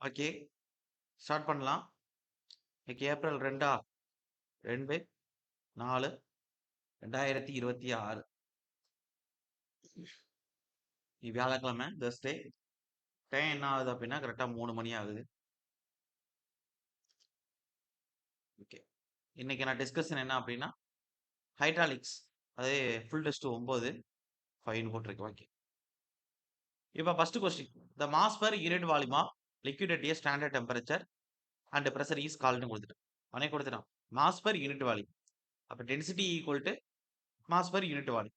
Okay. Start பண்ணலாம். இன்னைக்கு April 2 2 4 2026 வியாழக்கிழமை Thursday. டைம் என்ன ஆகுது அப்படின்னா கரெக்டாக 3 மணி ஆகுது. ஓகே. இன்னைக்கு நான் டிஸ்கஷன் என்ன அப்படின்னா ஹைட்ராலிக்ஸ் அதே ஃபுல் டெஸ்ட் 9 ஃபைன் போட்டிருக்கு. ஓகே. இப்போ first question the mass per unit volume of liquid at a standard temperature and pressure is கால்டுன்னு கொடுத்துட்டேன். அவனே கொடுத்துட்டான் மாஸ் பர் யூனிட் வால்யூம். அப்போ density equal to mass per unit volume.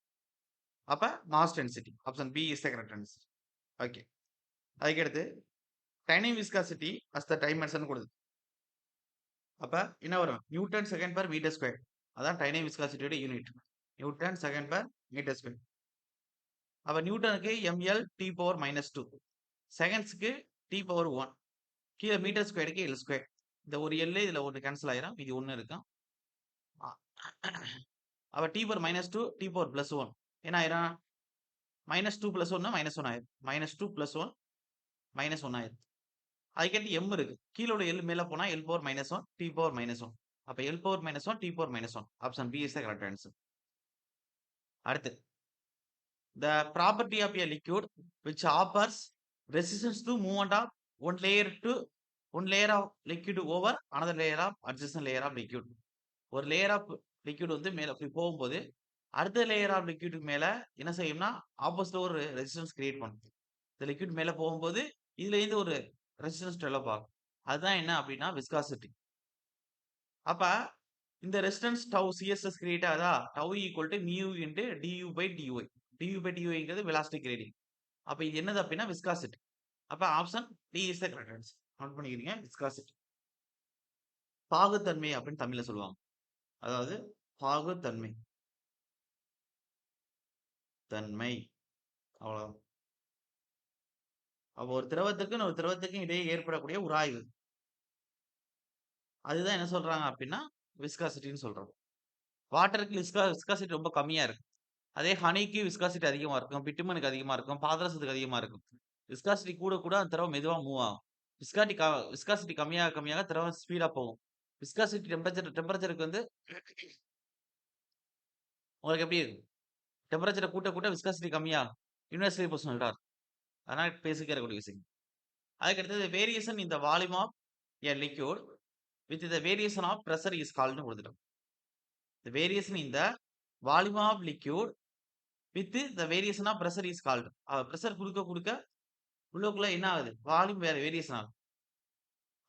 அப்போ mass density option B is the correct answer. Okay. அதுக்கடுத்து dynamic viscosity as the dimension கொடுது. அப்போ என்ன வரும் newton second per metre square. அதான் dining விஸ்காசிட்டியோட unit newton second per metre square. அப்போ நியூட்டனுக்கு ML T power -2, செகண்ட்ஸுக்கு டி பவர் 1, கீழே மீட்டர் ஸ்கொயருக்கு எல் ஸ்கொயர். இந்த ஒரு எல் இதில் ஒன்று கேன்சல் ஆயிரும், இது ஒன்று இருக்கும். அப்போ டி பவர் -2 டி பவர் +1 என்ன ஆயிரும் -2 + 1 -1 ஆயிரும். -2 + 1 -1 ஆயிரும். அதுக்கடுத்து எம் இருக்கு, கீழே உள்ள எல் மேலே போனால் எல் பவர் -1 டி பவர் -1. அப்போ L power -1 D power -1 option B is the correct answer. அடுத்து the property of a liquid which offers resistance to movement of one layer of liquid over another layer of adjacent layer of liquid. ஒரு layer of liquid வந்து மேலே அப்படி போகும்போது அடுத்த layer of லிக்விடுக்கு மேலே என்ன செய்யும்னா ஆப்போசிட்ல ஒரு ரெசிஸ்டன்ஸ் கிரியேட் பண்ணும். இந்த லிக்விட் மேலே போகும்போது இதுலேருந்து ஒரு ரெசிஸ்டன்ஸ் டெவலப் ஆகும். அதுதான் என்ன அப்படின்னா விஸ்காசிட்டி. அப்ப இந்த ரெசிஸ்டன்ஸ் டவு சிஎஸ்எஸ் கிரியேட் ஆகுதா, tau equal to mu into du by dy. Du by டிஒய்ங்கிறது வெலாசிட்டி கிரேடிங். அப்ப இது என்னது அப்படின்னா விஸ்காசிட்டி. அப்ப option D is the correct answer. Note பண்ணிக்கிறீங்க விஸ்காசிட்டி. பாகுத்தன்மை அப்படின்னு தமிழ்ல சொல்லுவாங்க. அதாவது பாகுத்தன்மை தன்மை அவ்வளவு. அப்போ ஒரு திரவத்துக்கும் ஒரு திரவத்துக்கும் இடையே ஏற்படக்கூடிய உராய்வு, அதுதான் என்ன சொல்றாங்க அப்படின்னா விஸ்காசிட்டின்னு சொல்றோம். வாட்டருக்கு விஸ்காசிட்டி ரொம்ப கம்மியா இருக்கு. அதே ஹனிக்கு விஸ்காசிட்டி அதிகமா இருக்கும், பிட்டுமனுக்கு அதிகமா இருக்கும், பாதரசத்துக்கு அதிகமா இருக்கும். விஸ்காசிட்டி கூட கூட அந்த திரவம் மெதுவா மூவ் ஆகும். விஸ்காசிட்டி கம்மியாக கம்மியாக திரவம் ஸ்பீடா போகும். விஸ்காசிட்டி டெம்பரேச்சருக்கு வந்து உங்களுக்கு எப்படி இருக்கும், டெம்பரேச்சரை கூட்ட கூட்ட விஸ்காசிட்டி கம்மியா யூனிவர்சலி இப்போ சொல்றார். அதனால பேசிக்க இருக்கக்கூடிய விஷயம். அதுக்கு அடுத்தது வேரியேஷன் இந்த volume of a liquid with the variation of pressure is கால்டுன்னு கொடுத்துட்டோம். த வேரியேஷன் இந்த volume of liquid with the variation of pressure is called. Pressure கொடுக்க கொடுக்க உள்ளுக்குள்ள என்ன ஆகுது, வால்யூம் வேற வேரியேஷன் ஆகும்.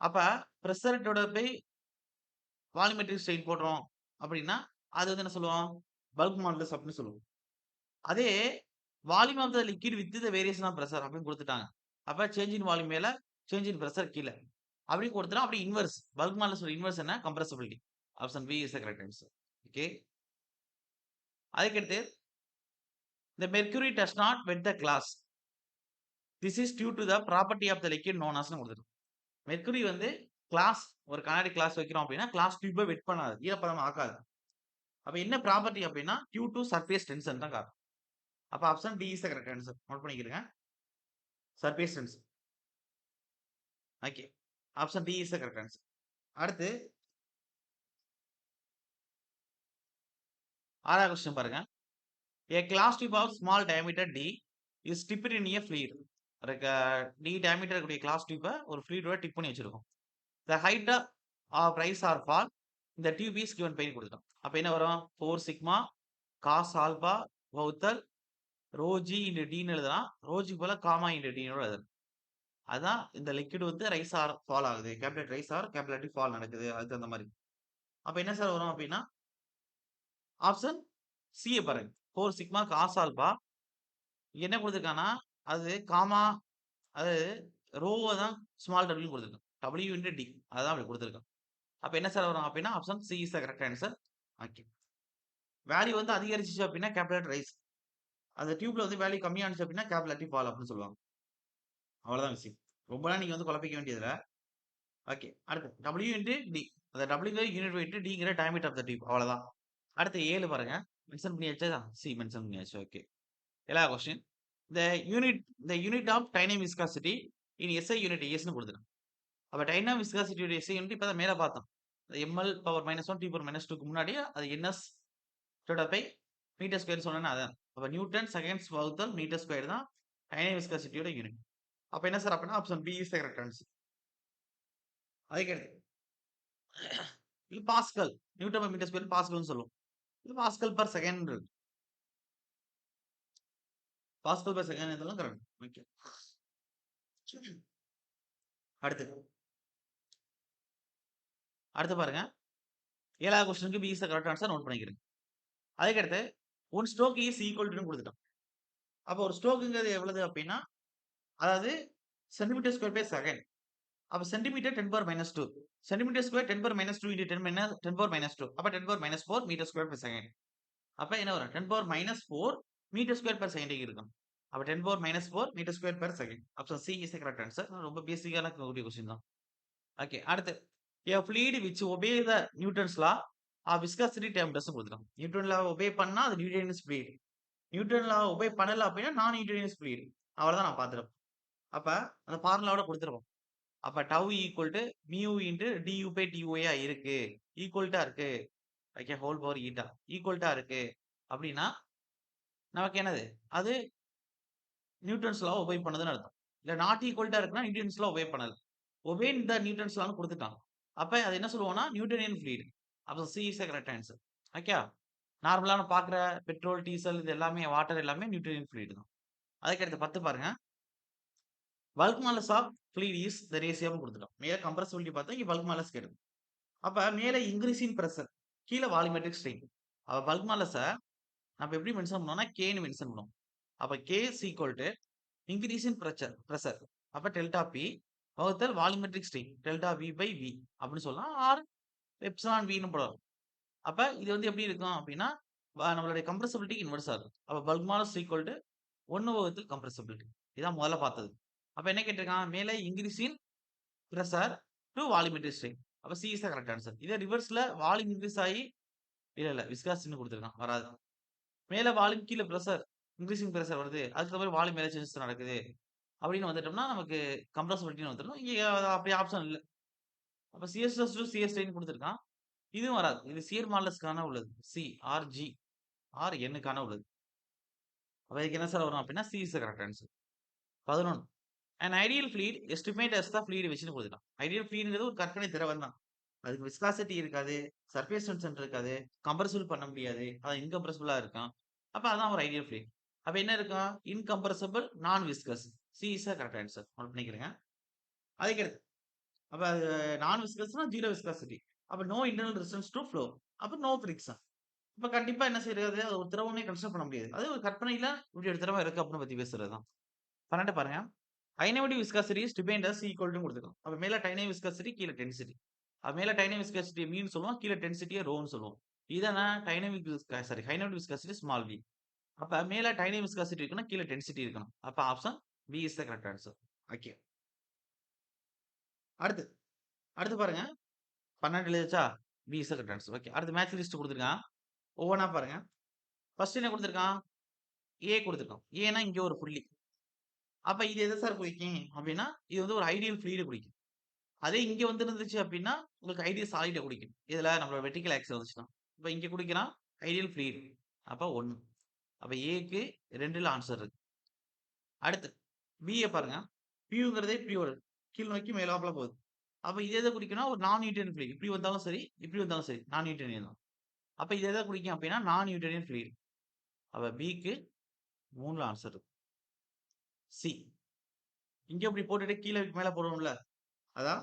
அப்ப pressure divided by volumetric strain போடுறோம் அப்படின்னா அது வந்து என்ன சொல்லுவோம், பல்க் மாடுலஸ் அப்படின்னு சொல்லுவோம். அதே volume of the liquid with the variation of pressure அப்படின்னு கொடுத்துட்டாங்க. அப்ப சேஞ்ச் இன் வால்யூம் மேல சேஞ்ச் இன் ப்ரெஷர் கீழே அப்படி கொடுத்துட்டா அப்படி இன்வெர்ஸ் பல்க் மாடுலஸ் இன்வெர்ஸ் என்ன compressibility. Option B is the correct answer. Okay. அதுக்கடுத்து the mercury does not wet the glass. This is due to the property of the liquid known as னு கொடுத்துருக்கோம். Mercury வந்து class ஒரு கண்ணாடி class வைக்கிறோம் அப்படின்னா class டியூபை வெட் பண்ணாது, ஈரப்பதம் ஆக்காது. அப்ப என்ன ப்ராப்பர்ட்டி அப்படின்னா டியூ டு சர்ஃபேஸ் டென்ஷன் தான் காரணம். அப்ப option D is the correct answer. Note பண்ணிக்கிறேங்க surface tension. Okay. Option D is the correct answer. அடுத்து 6வது क्वेश्चन பாருங்க. A glass tube of small diameter d is dipped in a fluid. d diameter கூடிய class டியூபை ஒரு ஃப்ளூயிடோட tip பண்ணி வச்சிருக்கோம். The height of rise or fall இந்த tube is given by கொடுத்துட்டோம். அப்ப என்ன வரும் 4 சிக்மா cos ஆல்பா வகுத்தல் ரோ ஜி இன்டு டின்னு எழுதலாம். ரோஜி போல காமா இன்டு டினோட எழுதலாம். அதான் இந்த லிக்விட் வந்து ரைஸ் ஆர் ஃபால் ஆகுது, கேபிலட் ரைஸ் ஆர் கேபிலட்டி ஃபால் நடக்குது, அதுக்கு அந்த மாதிரி. அப்ப என்ன சார் வரும் அப்படின்னா ஆப்ஷன் சி பாருங்க 4 சிக்மா காஸ் ஆல்பா என்ன கொடுத்துருக்காங்கன்னா அது காமா, அது ரோவை தான் ஸ்மால் டபிள்யூ கொடுத்துருக்கோம், டபிள்யூ இன்டு டி அதான் அப்படி கொடுத்துருக்கோம். அப்ப என்ன சார் வரும் அப்படின்னா option C is the correct answer. Okay. Value வந்து அதிகரிச்சிச்சு அப்படின்னா கேபிலட் ரைஸ், அந்த டியூப்ல வந்து வேல்யூ கம்மியானுச்சு அப்படின்னா கேபிலட்டி ஃபால் அப்படின்னு சொல்லுவாங்க. அவ்வளவுதான் விஷயம். ரொம்ப நாள் நீங்க வந்து குழப்பிக்க வேண்டியதுல. ஓகே. அடுத்து டபிள்யூ இன்டு டி, அந்த டபிள்யூ யூனிட் வெயிட், டிங்கிற டயமீட்டர் ஆஃப் த டியூப், அவ்வளவுதான். அடுத்து 7 பாருங்க. மென்ஷன் பண்ணியாச்சா? சி மென்ஷன் பண்ணியாச்சு. ஓகே. 7வது question the unit of tiny viscosity in SI unit S னு கொடுத்துருக்கேன். அப்ப டைனாமிக் விஸ்காசிட்டியோட எஸ்ஐ யூனிட் இப்பதான் மேல பார்த்தோம். எம்எல் பவர் -1 டி பவர் -2க்கு முன்னாடி அது NS divided by metre square சொன்னேன்னா அதான். அப்ப நியூட்டன் செகண்ட்ஸ் வகுத்தல் மீட்டர் ஸ்கொயர் தான் டைனாமிக் விஸ்காசிட்டியோட யூனிட். அப்ப என்ன சார் அப்படின்னா option B is the correct answer. அதுக்கடுத்து இது pascal newton by metre square பாஸ்கல்னு சொல்லுவோம். இது பாஸ்கல் பர் செகண்ட் இருக்கு. பாஸ்கல் பர் செகண்ட் இதெல்லாம் கரெக்ட். ஓகே. அடுத்து அடுத்து பாருங்க 7வது கொஸ்டினுக்கு B is the correct answer note பண்ணிக்கிறேன். அதுக்கடுத்து one stroke is equal to கொடுத்துட்டோம். அப்போ ஒரு ஸ்ட்ரோக்குங்கிறது எவ்வளவு அப்படின்னா அதாவது சென்டிமீட்டர் ஸ்கொயர் பை செகண்ட். அப்ப centimetre 10 power -2 centimetre square 10 power -2 into 10 power -2 அப்ப 10 power -4 metre square per second. அப்ப என்ன வரும் 10 power -4 metre square per second இருக்கும். அப்ப 10 power -4 metre square per second. Option C is the correct answer. ரொம்ப பேசிக்கான கூடிய क्वेश्चन தான். ஓகே அடுத்து a fluid which obey the Newton's law of viscosity term does கொடுத்துட்டோம். நியூட்டன் லா ஒபே பண்ணா அது நியூட்டனியஸ் fluid. நியூட்டன் லா ஒபே பண்ணல அப்படின்னா நான் நியூட்டனியஸ் fluid. அவ்வளவுதான் நான் பார்த்துருப்பேன். அப்ப அந்த ஃபார்முலாவோட கொடுத்துருவோம். அப்ப tau equal to mu into du by டிஓயா இருக்கு ஈக்குவல்ட்டா இருக்கு ஓகே ஹோல் பவர் ஈட்டா ஈக்குவல்ட்டா இருக்கு அப்படின்னா நமக்கு என்னது அது நியூட்டன்ஸ் லா ஒபே பண்ணதுன்னு அர்த்தம். இல்ல நாட் ஈக்குவல்ட்டா இருக்குன்னா நியூட்டன்ஸ் லா ஒபே பண்ணல. ஒபே இந்த நியூட்டன்ஸ் லான்னு கொடுத்துட்டான். அப்ப அது என்ன சொல்லுவோம்னா நியூட்டனியன் ஃப்ளூயிட். அப்ப C is correct answer. Okay நார்மலான பாக்குற பெட்ரோல் டீசல் இது எல்லாமே வாட்டர் எல்லாமே நியூட்டனியன் ஃப்ளூயிட் தான். அதுக்கடுத்து 10 பாருங்க bulk modulus of fluid is the ரேஷியோன்னு கொடுத்துட்டோம். மேல கம்ப்ரசிபிலிட்டி பார்த்தா இங்க பல்க் மாலஸ் கேட்டு அப்ப மேல இன்க்ரீசிங் பிரஷர் கீழே வால்யூமெட்ரிக் ஸ்ட்ரெயின். அப்ப பல்க் மாலஸ நம்ம எப்படி மென்ஷன் பண்ணோம்னா கேன்னு மென்ஷன் பண்ணுவோம். அப்ப K is equal to increasing pressure அப்ப டெல்டா பி வகுத்தல் volumetric strain delta V by V அப்படின்னு சொல்லலாம். ஆர் எப்சிலான் வின்னு போடலாம். அப்ப இது வந்து எப்படி இருக்கும் அப்படின்னா நம்மளுடைய கம்ப்ரசிபிலிட்டி இன்வெர்ஸ் ஆகும். அப்ப பல்க் மாலஸ் ஈக்குவல் டு 1 வகுத்தல் கம்ப்ரசிபிலிட்டி. இதான் முதல்ல பார்த்தது. அப்ப என்ன கேட்டிருக்கான் மேல increasing pressure to volumetric strain. அப்ப C is the correct answer. இதே ரிவர்ஸ்ல வால்யூம் இன்க்ரீஸ் ஆகி இல்ல விஸ்காசிட்டின்னு கொடுத்துருக்கான் வராது. மேல வால்யூம் கீழே பிரஷர் இன்க்ரீசிங் பிரஷர் வருது அதுக்கு மாதிரி வால்யூம் மேல சேஞ்சஸ் நடக்குது அப்படின்னு வந்துட்டோம்னா நமக்கு கம்ப்ரசிபிலிட்டின்னு வந்துடும். இங்க அப்படி ஆப்ஷன் இல்லை. அப்ப சிஎஸ்எஸ் டு சிஎஸ்டின்னு கொடுத்துருக்கான். இதுவும் வராது. இது சியர் மாடலஸ்க்கான உள்ளது. சி ஆர் ஜி ஆர் என்னுக்கான உள்ளது. அப்ப இதுக்கு என்ன சார் வரும் அப்படின்னா C is the correct answer. 11 an ideal fluid estimate as the fluid வச்சுன்னு கொடுத்துட்டான். ஐடியல் fluidங்கிறது ஒரு கற்பனை திரவம் தான். அதுக்கு விஸ்காசிட்டி இருக்காது, சர்ஃபேஸ் டென்ஷன் இருக்காது, கம்ப்ரசிபிள் பண்ண முடியாது, அது இன்கம்ப்ரசிபிளா இருக்கும். அப்ப அதான் ஒரு ஐடியல் fluid. அப்ப என்ன இருக்கும் incompressible non viscous. C is the correct answer. Note பண்ணிக்கிறேங்க. அதுக்கடுத்து அப்ப அது நான் விஸ்கஸ்னா ஜீரோ விஸ்காசிட்டி. அப்ப no internal resistance to flow. அப்ப நோ ஃப்ரிக்ஷன். அப்ப கண்டிப்பா என்ன செய்யறது அது ஒரு திரவமே கன்சிடர் பண்ண முடியாது. அது ஒரு கற்பனையில இப்படி ஒரு திரவம் இருக்கு அப்படின்னு பத்தி பேசுறது தான். 12 பாருங்க dynamic viscosity is defined as equal to கொடுத்துருக்கோம். அப்ப மேல டைனமிக் விஸ்காசிட்டி கீழே டென்சிட்டி. அது மேல டைனமிக் விஸ்காசிட்டி மீன் சொல்லுவோம் கீழே டென்சிட்டியை ரோன்னு சொல்லுவோம். இதான dynamic sorry dynamic viscosity small V. அப்ப மேல டைனமிக் விஸ்காசிட்டி இருக்கணும் கீழே டென்சிட்டி இருக்கணும். அப்ப option B is the correct answer. Okay அடுத்து அடுத்து பாருங்க 12 எழுதிச்சா B is the correct answer. Okay அடுத்து மேட்ச் லிஸ்ட் கொடுத்துருக்கான். ஒவ்வொன்றா பாருங்க. ஃபர்ஸ்ட் என்ன கொடுத்துருக்கான் ஏ கொடுத்துருக்கான். ஏன்னா இங்க ஒரு புள்ளி. அப்ப இது எதை சார் குறிக்கும் அப்படின்னா இது வந்து ஒரு ஐடியல் ஃப்ளூயிட் குறிக்கும். அதே இங்க வந்து இருந்துச்சு அப்படின்னா உங்களுக்கு ஐடியல் சாலிட குடிக்கும். இதுல நம்மளோட வெர்டிகல் ஆக்சிஸ் வந்துச்சுன்னா இப்ப இங்க குடிக்கிறான் ஐடியல் ஃப்ளூயிட். அப்ப 1 அப்ப ஏக்கு 2ல ஆன்சர் இருக்கு. அடுத்து பிஏ பாருங்க பியூங்கிறதே பியூர் கீழ் நோக்கி மேலாப்ல போகுது. அப்ப இது எதை குறிக்கணும் ஒரு நான் நியூட்டனியன் ஃப்ளூயிட். இப்படி வந்தாலும் சரி இப்படி வந்தாலும் சரி நான் நியூட்டனியன் தான். அப்ப இது எதை குறிக்கும் அப்படின்னா நான் நியூட்டனியன் ஃப்ளூயிட். அப்ப பிக்கு 3ல ஆன்சர் இருக்கு. சி இங்க இப்படி போட்டுட்டு கீழே மேல போடுவோம்ல அதான்.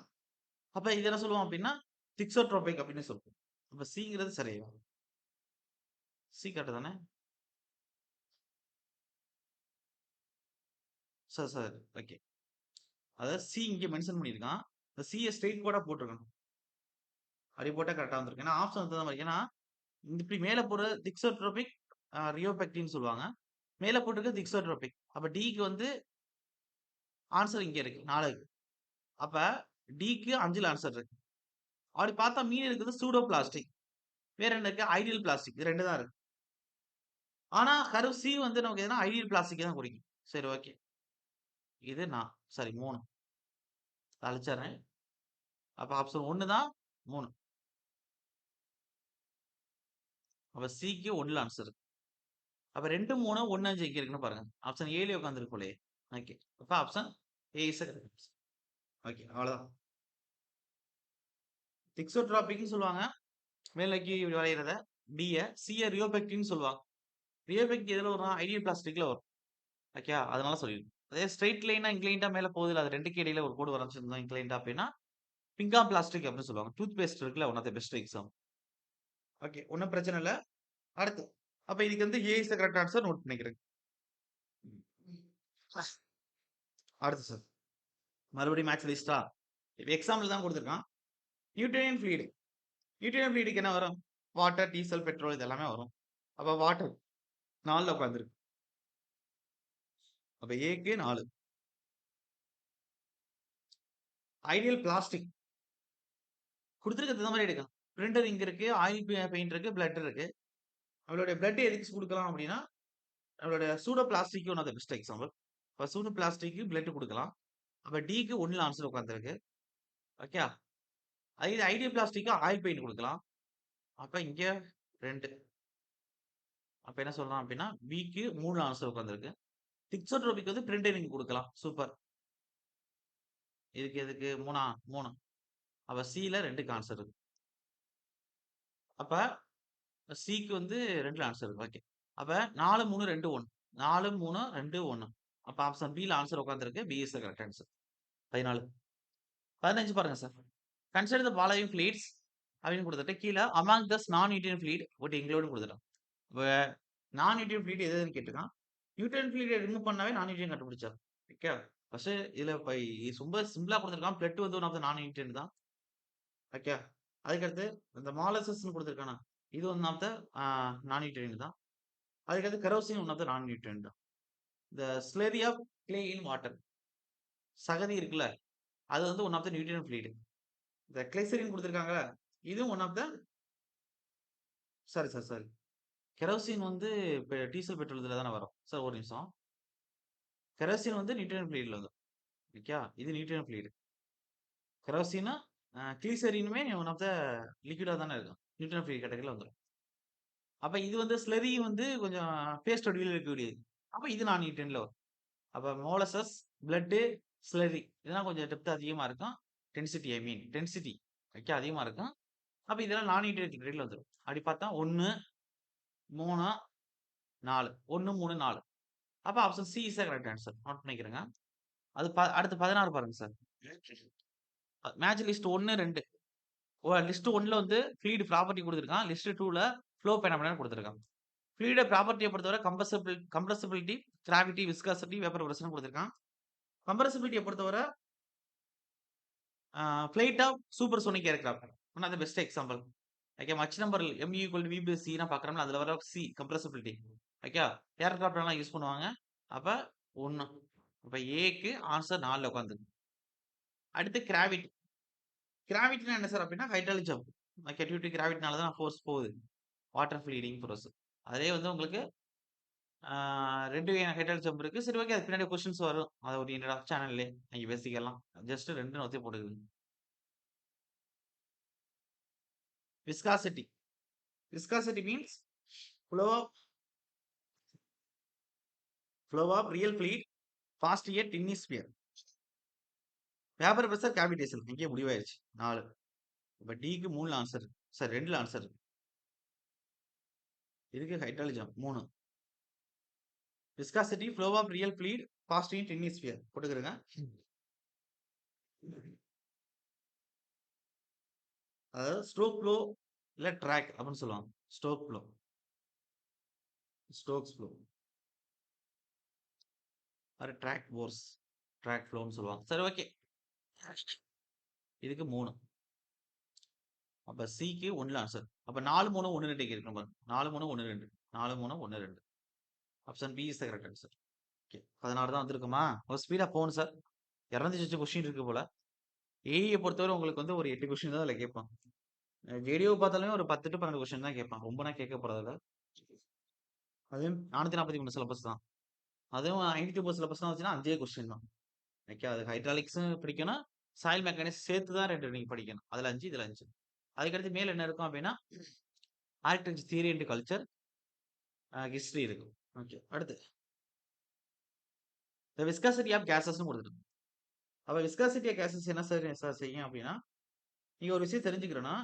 அப்ப இது என்ன சொல்லுவோம் அப்படின்னா திக்ஸோட்ரோபிக் அப்படின்னு சொல்லுவோம். அப்ப சிங்கிறது சரியா சி கரெக்ட் தானே சார் சார் ஓகே. அதாவது சி இங்க மென்ஷன் பண்ணியிருக்கான். இந்த சியை ஸ்ட்ரெயிட் கோடா போட்டிருக்கணும். அப்படி போட்டா கரெக்டா வந்திருக்கு. ஏன்னா ஆப்ஷன் தகுந்த மாதிரி ஏன்னா இப்படி மேல போற திக்ஸோட்ரோபிக் ரியோபெக்டின்னு சொல்லுவாங்க. மேல போட்டிருக்க திக்ஸோட்ரோபிக். அப்ப டிக்கு வந்து ஆன்சர் இங்க இருக்கு 4. அப்ப டிக்கு 5ல ஆன்சர் இருக்கு. அப்படி பார்த்தா மீன் இருக்குது சூடோ பிளாஸ்டிக். வேற என்ன இருக்கு ஐடியல் பிளாஸ்டிக். இது 2 தான் இருக்கு. ஆனா கர்வ் சி வந்து நமக்கு எதுனா ஐடியல் பிளாஸ்டிக் தான் குறிக்கும். சரி ஓகே. இது நான் சாரி 3 அழிச்சிடுறேன். அப்ப ஆப்ஷன் 1 தான் 3. அப்ப சிக்கு 1ல ஆன்சர். அப்ப 2, 3, 1, 5 எங்க இருக்குன்னு பாருங்க. ஆப்ஷன் ஏலயே உட்கார்ந்திருக்கு போலயே. ஓகே. அப்ப option A is the correct answer. Okay. அவ்வளவுதான். திக்ஸோட்ரோபிக்னு சொல்லுவாங்க. மேல் நோக்கி இப்படி வளையிறத. பிய சிய ரியோபெக்டின்னு சொல்லுவாங்க. ரியோபெக்ட் எதுல வரும்னா ஐடியல் பிளாஸ்டிக்ல வரும். ஓகே. அதனால சொல்லிருக்கேன். அதே ஸ்ட்ரெயிட் லைனா இன்க்ளைன்டா மேல போகுதுல அது 2க்கு இடையில ஒரு கோடு வரைஞ்சிருந்தா இன்க்ளைன்டா அப்படின்னா பிங்கா பிளாஸ்டிக் அப்படின்னு சொல்லுவாங்க. டூத் பேஸ்ட் இருக்குல்ல one of the best exam. Okay. ஒன்னும் பிரச்சனை இல்ல. அடுத்து. அப்ப இதுக்கு வந்து A is the correct answer note பண்ணிக்கிறேன். அடுத்து சார். மறுபடியும் மேட்ச் லிஸ்டா? இப்ப எக்ஸாம்பிள் தான் கொடுத்துருக்கான். Newtonian fluid. நியூட்டனியன் ஃப்ளூயிடுக்கு என்ன வரும்? வாட்டர், டீசல், பெட்ரோல் இது எல்லாமே வரும். அப்ப வாட்டர் 4ல உட்கார்ந்திருக்கு. அப்ப ஏக்கு 4. Ideal plastic. குடுத்திருக்கிறது இந்த மாதிரி எடுக்கலாம். பிரிண்டர் இங்க இருக்கு, ஆயில் பெயிண்ட் இருக்கு, பிளட் இருக்கு. அவளுடைய பிளட் எதுக்கு குடுக்கலாம் அப்படின்னா, நம்மளுடைய pseudo plastic one of the best example. அப்ப சூடோ பிளாஸ்டிக் பிளட் குடுக்கலாம். அப்ப டிக்கு 1ல ஆன்சர் உட்கார்ந்திருக்கு. ஓகே. இது ஐடியல் பிளாஸ்டிக் ஆயில் பெயிண்ட் குடுக்கலாம். அப்ப இங்க 2. அப்ப என்ன சொல்லலாம் அப்படின்னா, பிக்கு 3ல ஆன்சர் உட்கார்ந்திருக்கு. திக்ஸோட்ரோபிக் வந்து பிரிண்டரிங் குடுக்கலாம். சூப்பர். இதுக்கு எதுக்கு 3 3. அப்ப சில 2க்கு ஆன்சர் இருக்கு. அப்ப சிக்கு வந்து 2ல ஆன்சர் இருக்கு. ஓகே. அப்ப 4, 3, 2, 1. 4, 3, 2, 1. அப்ப ஆப்ஷன் பில ஆன்சர் உட்கார்ந்திருக்கு. B is the correct answer. 14. 15 பாருங்க sir. Consider the following fluids அப்படின்னு குடுத்துட்டு கீழ அமாங் தஸ் நான் நியூட்ரியன் ஃப்ளூயிட் வித் இன்க்ளூட்னு குடுத்துட்டான். இப்ப நான் நியூட்ரியன் ஃப்ளூயிட் எது எதுன்னு கேட்டிருக்கான். நியூட்ரியன் ஃப்ளூயிட ரிமூவ் பண்ணாவே நான் நியூட்ரியன் கண்டுபிடிச்சார். ஓகே. ஃபர்ஸ்ட் இதுல இப்ப ரொம்ப சிம்பிளா குடுத்துருக்கான். பிளட் வந்து ஒன் ஆஃப் த நான் நியூட்ரியன் தான். ஓகே. அதுக்கடுத்து இந்த மாலசஸ்ன்னு குடுத்துருக்கானா, இது ஒன் ஆஃப் த நான் நியூட்ரியன் தான். அதுக்கடுத்து கெரோசின் ஒன் ஆஃப் த நான் நியூட்ரியன் தான். இந்த slurry of clay in water. சகதி இருக்குல்ல, அது வந்து one of the Newtonian fluid. இந்த கிளைசரின் குடுத்துருக்காங்கல்ல, இதுவும் one of the sorry. Kerosene வந்து டீசல், பெட்ரோல் இதுல தானே வரும். சார் ஒரு நிமிஷம். கெரோசின் வந்து நியூட்ரியன் ஃப்ளூயிட்ல வரும். ஓகே. இது நியூட்ரியன் ஃப்ளூயிட். கெரோசினும் கிளிசரினுமே ஒன் ஆஃப் த லிக்விடா தானே இருக்கும். நியூட்ரியன் ஃப்ளூயிட் கேட்டகரியில வந்துரும். அப்ப இது வந்து ஸ்லரி வந்து கொஞ்சம் பேஸ்ட் வடிவில இருக்கக்கூடியது. அப்ப இது நான் நியூட்ரியன்ல வரும். அப்ப மோலசஸ், பிளட், ஸ்லரி இதெல்லாம் கொஞ்சம் டெப்த் அதிகமா இருக்கும். டென்சிட்டி ஓகே அதிகமா இருக்கும். அப்ப இதெல்லாம் நான் நியூட்ரியன் கேட்டகரியில வந்துரும். அப்படி பார்த்தா 1, 3, 4. 1, 3, 4. அப்ப option C is the correct answer. Note பண்ணிக்கிறேங்க. அது அடுத்து 16 பாருங்க சார். Match list 1, 2. லிஸ்ட் 1ல வந்து ஃப்ளூயிட் ப்ராப்பர்ட்டி குடுத்திருக்கான். லிஸ்ட் 2ல ஃப்ளோ பெனோமெனா குடுத்திருக்கான். ஃப்ளூயிட ப்ராப்பர்ட்டிய பொறுத்தவரை கம்ப்ரசிபிலிட்டி, கிராவிட்டி, விஸ்காசிட்டி, வேப்பர் பிரஷர்னு குடுத்திருக்கான். கம்ப்ரசிபிலிட்டிய பொறுத்தவரை flight of supersonic aircraft. One of the best example. Okay. Mach number M equal to V by C னா பார்க்குறோம்ல, அதுல வர சி கம்ப்ரசிபிலிட்டி. ஓகே. ஏர்கிராஃப்ட் எல்லாம் யூஸ் பண்ணுவாங்க. அப்ப 1. அப்ப ஏக்கு ஆன்சர் 4ல உட்கார்ந்திருக்கு. அடுத்து கிராவிட்டி. கிராவிட்டினா என்ன சார் அப்படின்னா hydraulic jump. Okay. Due to கிராவிட்டினால தான் ஃபோர்ஸ் போகுது. Water fleeting force. அதே வந்து உங்களுக்கு 2 வகையான ஹைட்ராலிக் ஜம்ப் இருக்கு. சரி ஓகே. அதுக்கு பின்னாடி கொஸ்டின்ஸ் வரும். அது ஓரியன்டடா சேனல்லே நீங்க பேசிக்கலாம். ஜஸ்ட் 2 நோத்தி போட்டுக்கங்க. Viscosity. Viscosity means flow of real fluid past a tiny sphere. Vapour pressure cavitation இங்கே முடிவாயிருச்சு 4. இப்ப டிக்கு 3ல ஆன்சர் சார் 2ல ஆன்சர். இதுக்கு hydraulic jump 3. Viscosity flow of real fluid past in tiny sphere போட்டுக்கிறேங்க. அதாவது ஸ்ட்ரோக் ஃப்ளோ இல்ல ட்ராக் அப்படின்னு சொல்லுவாங்க. ஸ்டோக்ஸ் ஃப்ளோ அது ட்ராக் ஃப்ளோன்னு சொல்லுவாங்க. சரி ஓகே. இதுக்கு 3. அப்ப சிக்கு 1ல ஆன்சர். அப்ப 4, 3, 1, 2 இருக்கு பாருங்க. 4, 3, 1, 2. 4, 3, 1, 2. Option B is the correct answer. Okay. 16 தான் வந்திருக்குமா? ஒரு ஸ்பீடா போகணும் சார். 208 கொஸ்டின் இருக்கு போல. ஏஇய பொறுத்தவரை உங்களுக்கு வந்து ஒரு 8 கொஸ்டின் தான் அதுல கேட்பான். ஜேடிஓ பார்த்தாலுமே ஒரு 10 டு 12 கொஸ்டின் தான் கேட்பான். ரொம்ப நான் கேட்க போறதில்ல. அதுவும் 443 சிலபஸ் தான். அதுவும் 52 சிலபஸ் தான் வச்சுன்னா 5 கொஸ்டின் தான். ஓகே. அது ஹைட்ராலிக்ஸும் பிடிக்கணும். சாயில் மெக்கானிக்ஸ் சேர்த்து தான் 2 நீங்க படிக்கணும். அதுல 5 இதுல 5. அதுக்கடுத்து மேல என்ன இருக்கும் அப்படின்னா, architecture theory and culture, history இருக்கும். ஓகே. அடுத்து தி விஸ்காசிட்டி ஆஃப் கேஸஸ்ன்னு குடுத்துருக்கு. அப்ப விஸ்காசிட்டி ஆஃப் கேஸஸ் என்ன சார் செய்யும் அப்படின்னா, நீங்க ஒரு விஷயம் தெரிஞ்சுக்கிறணும்.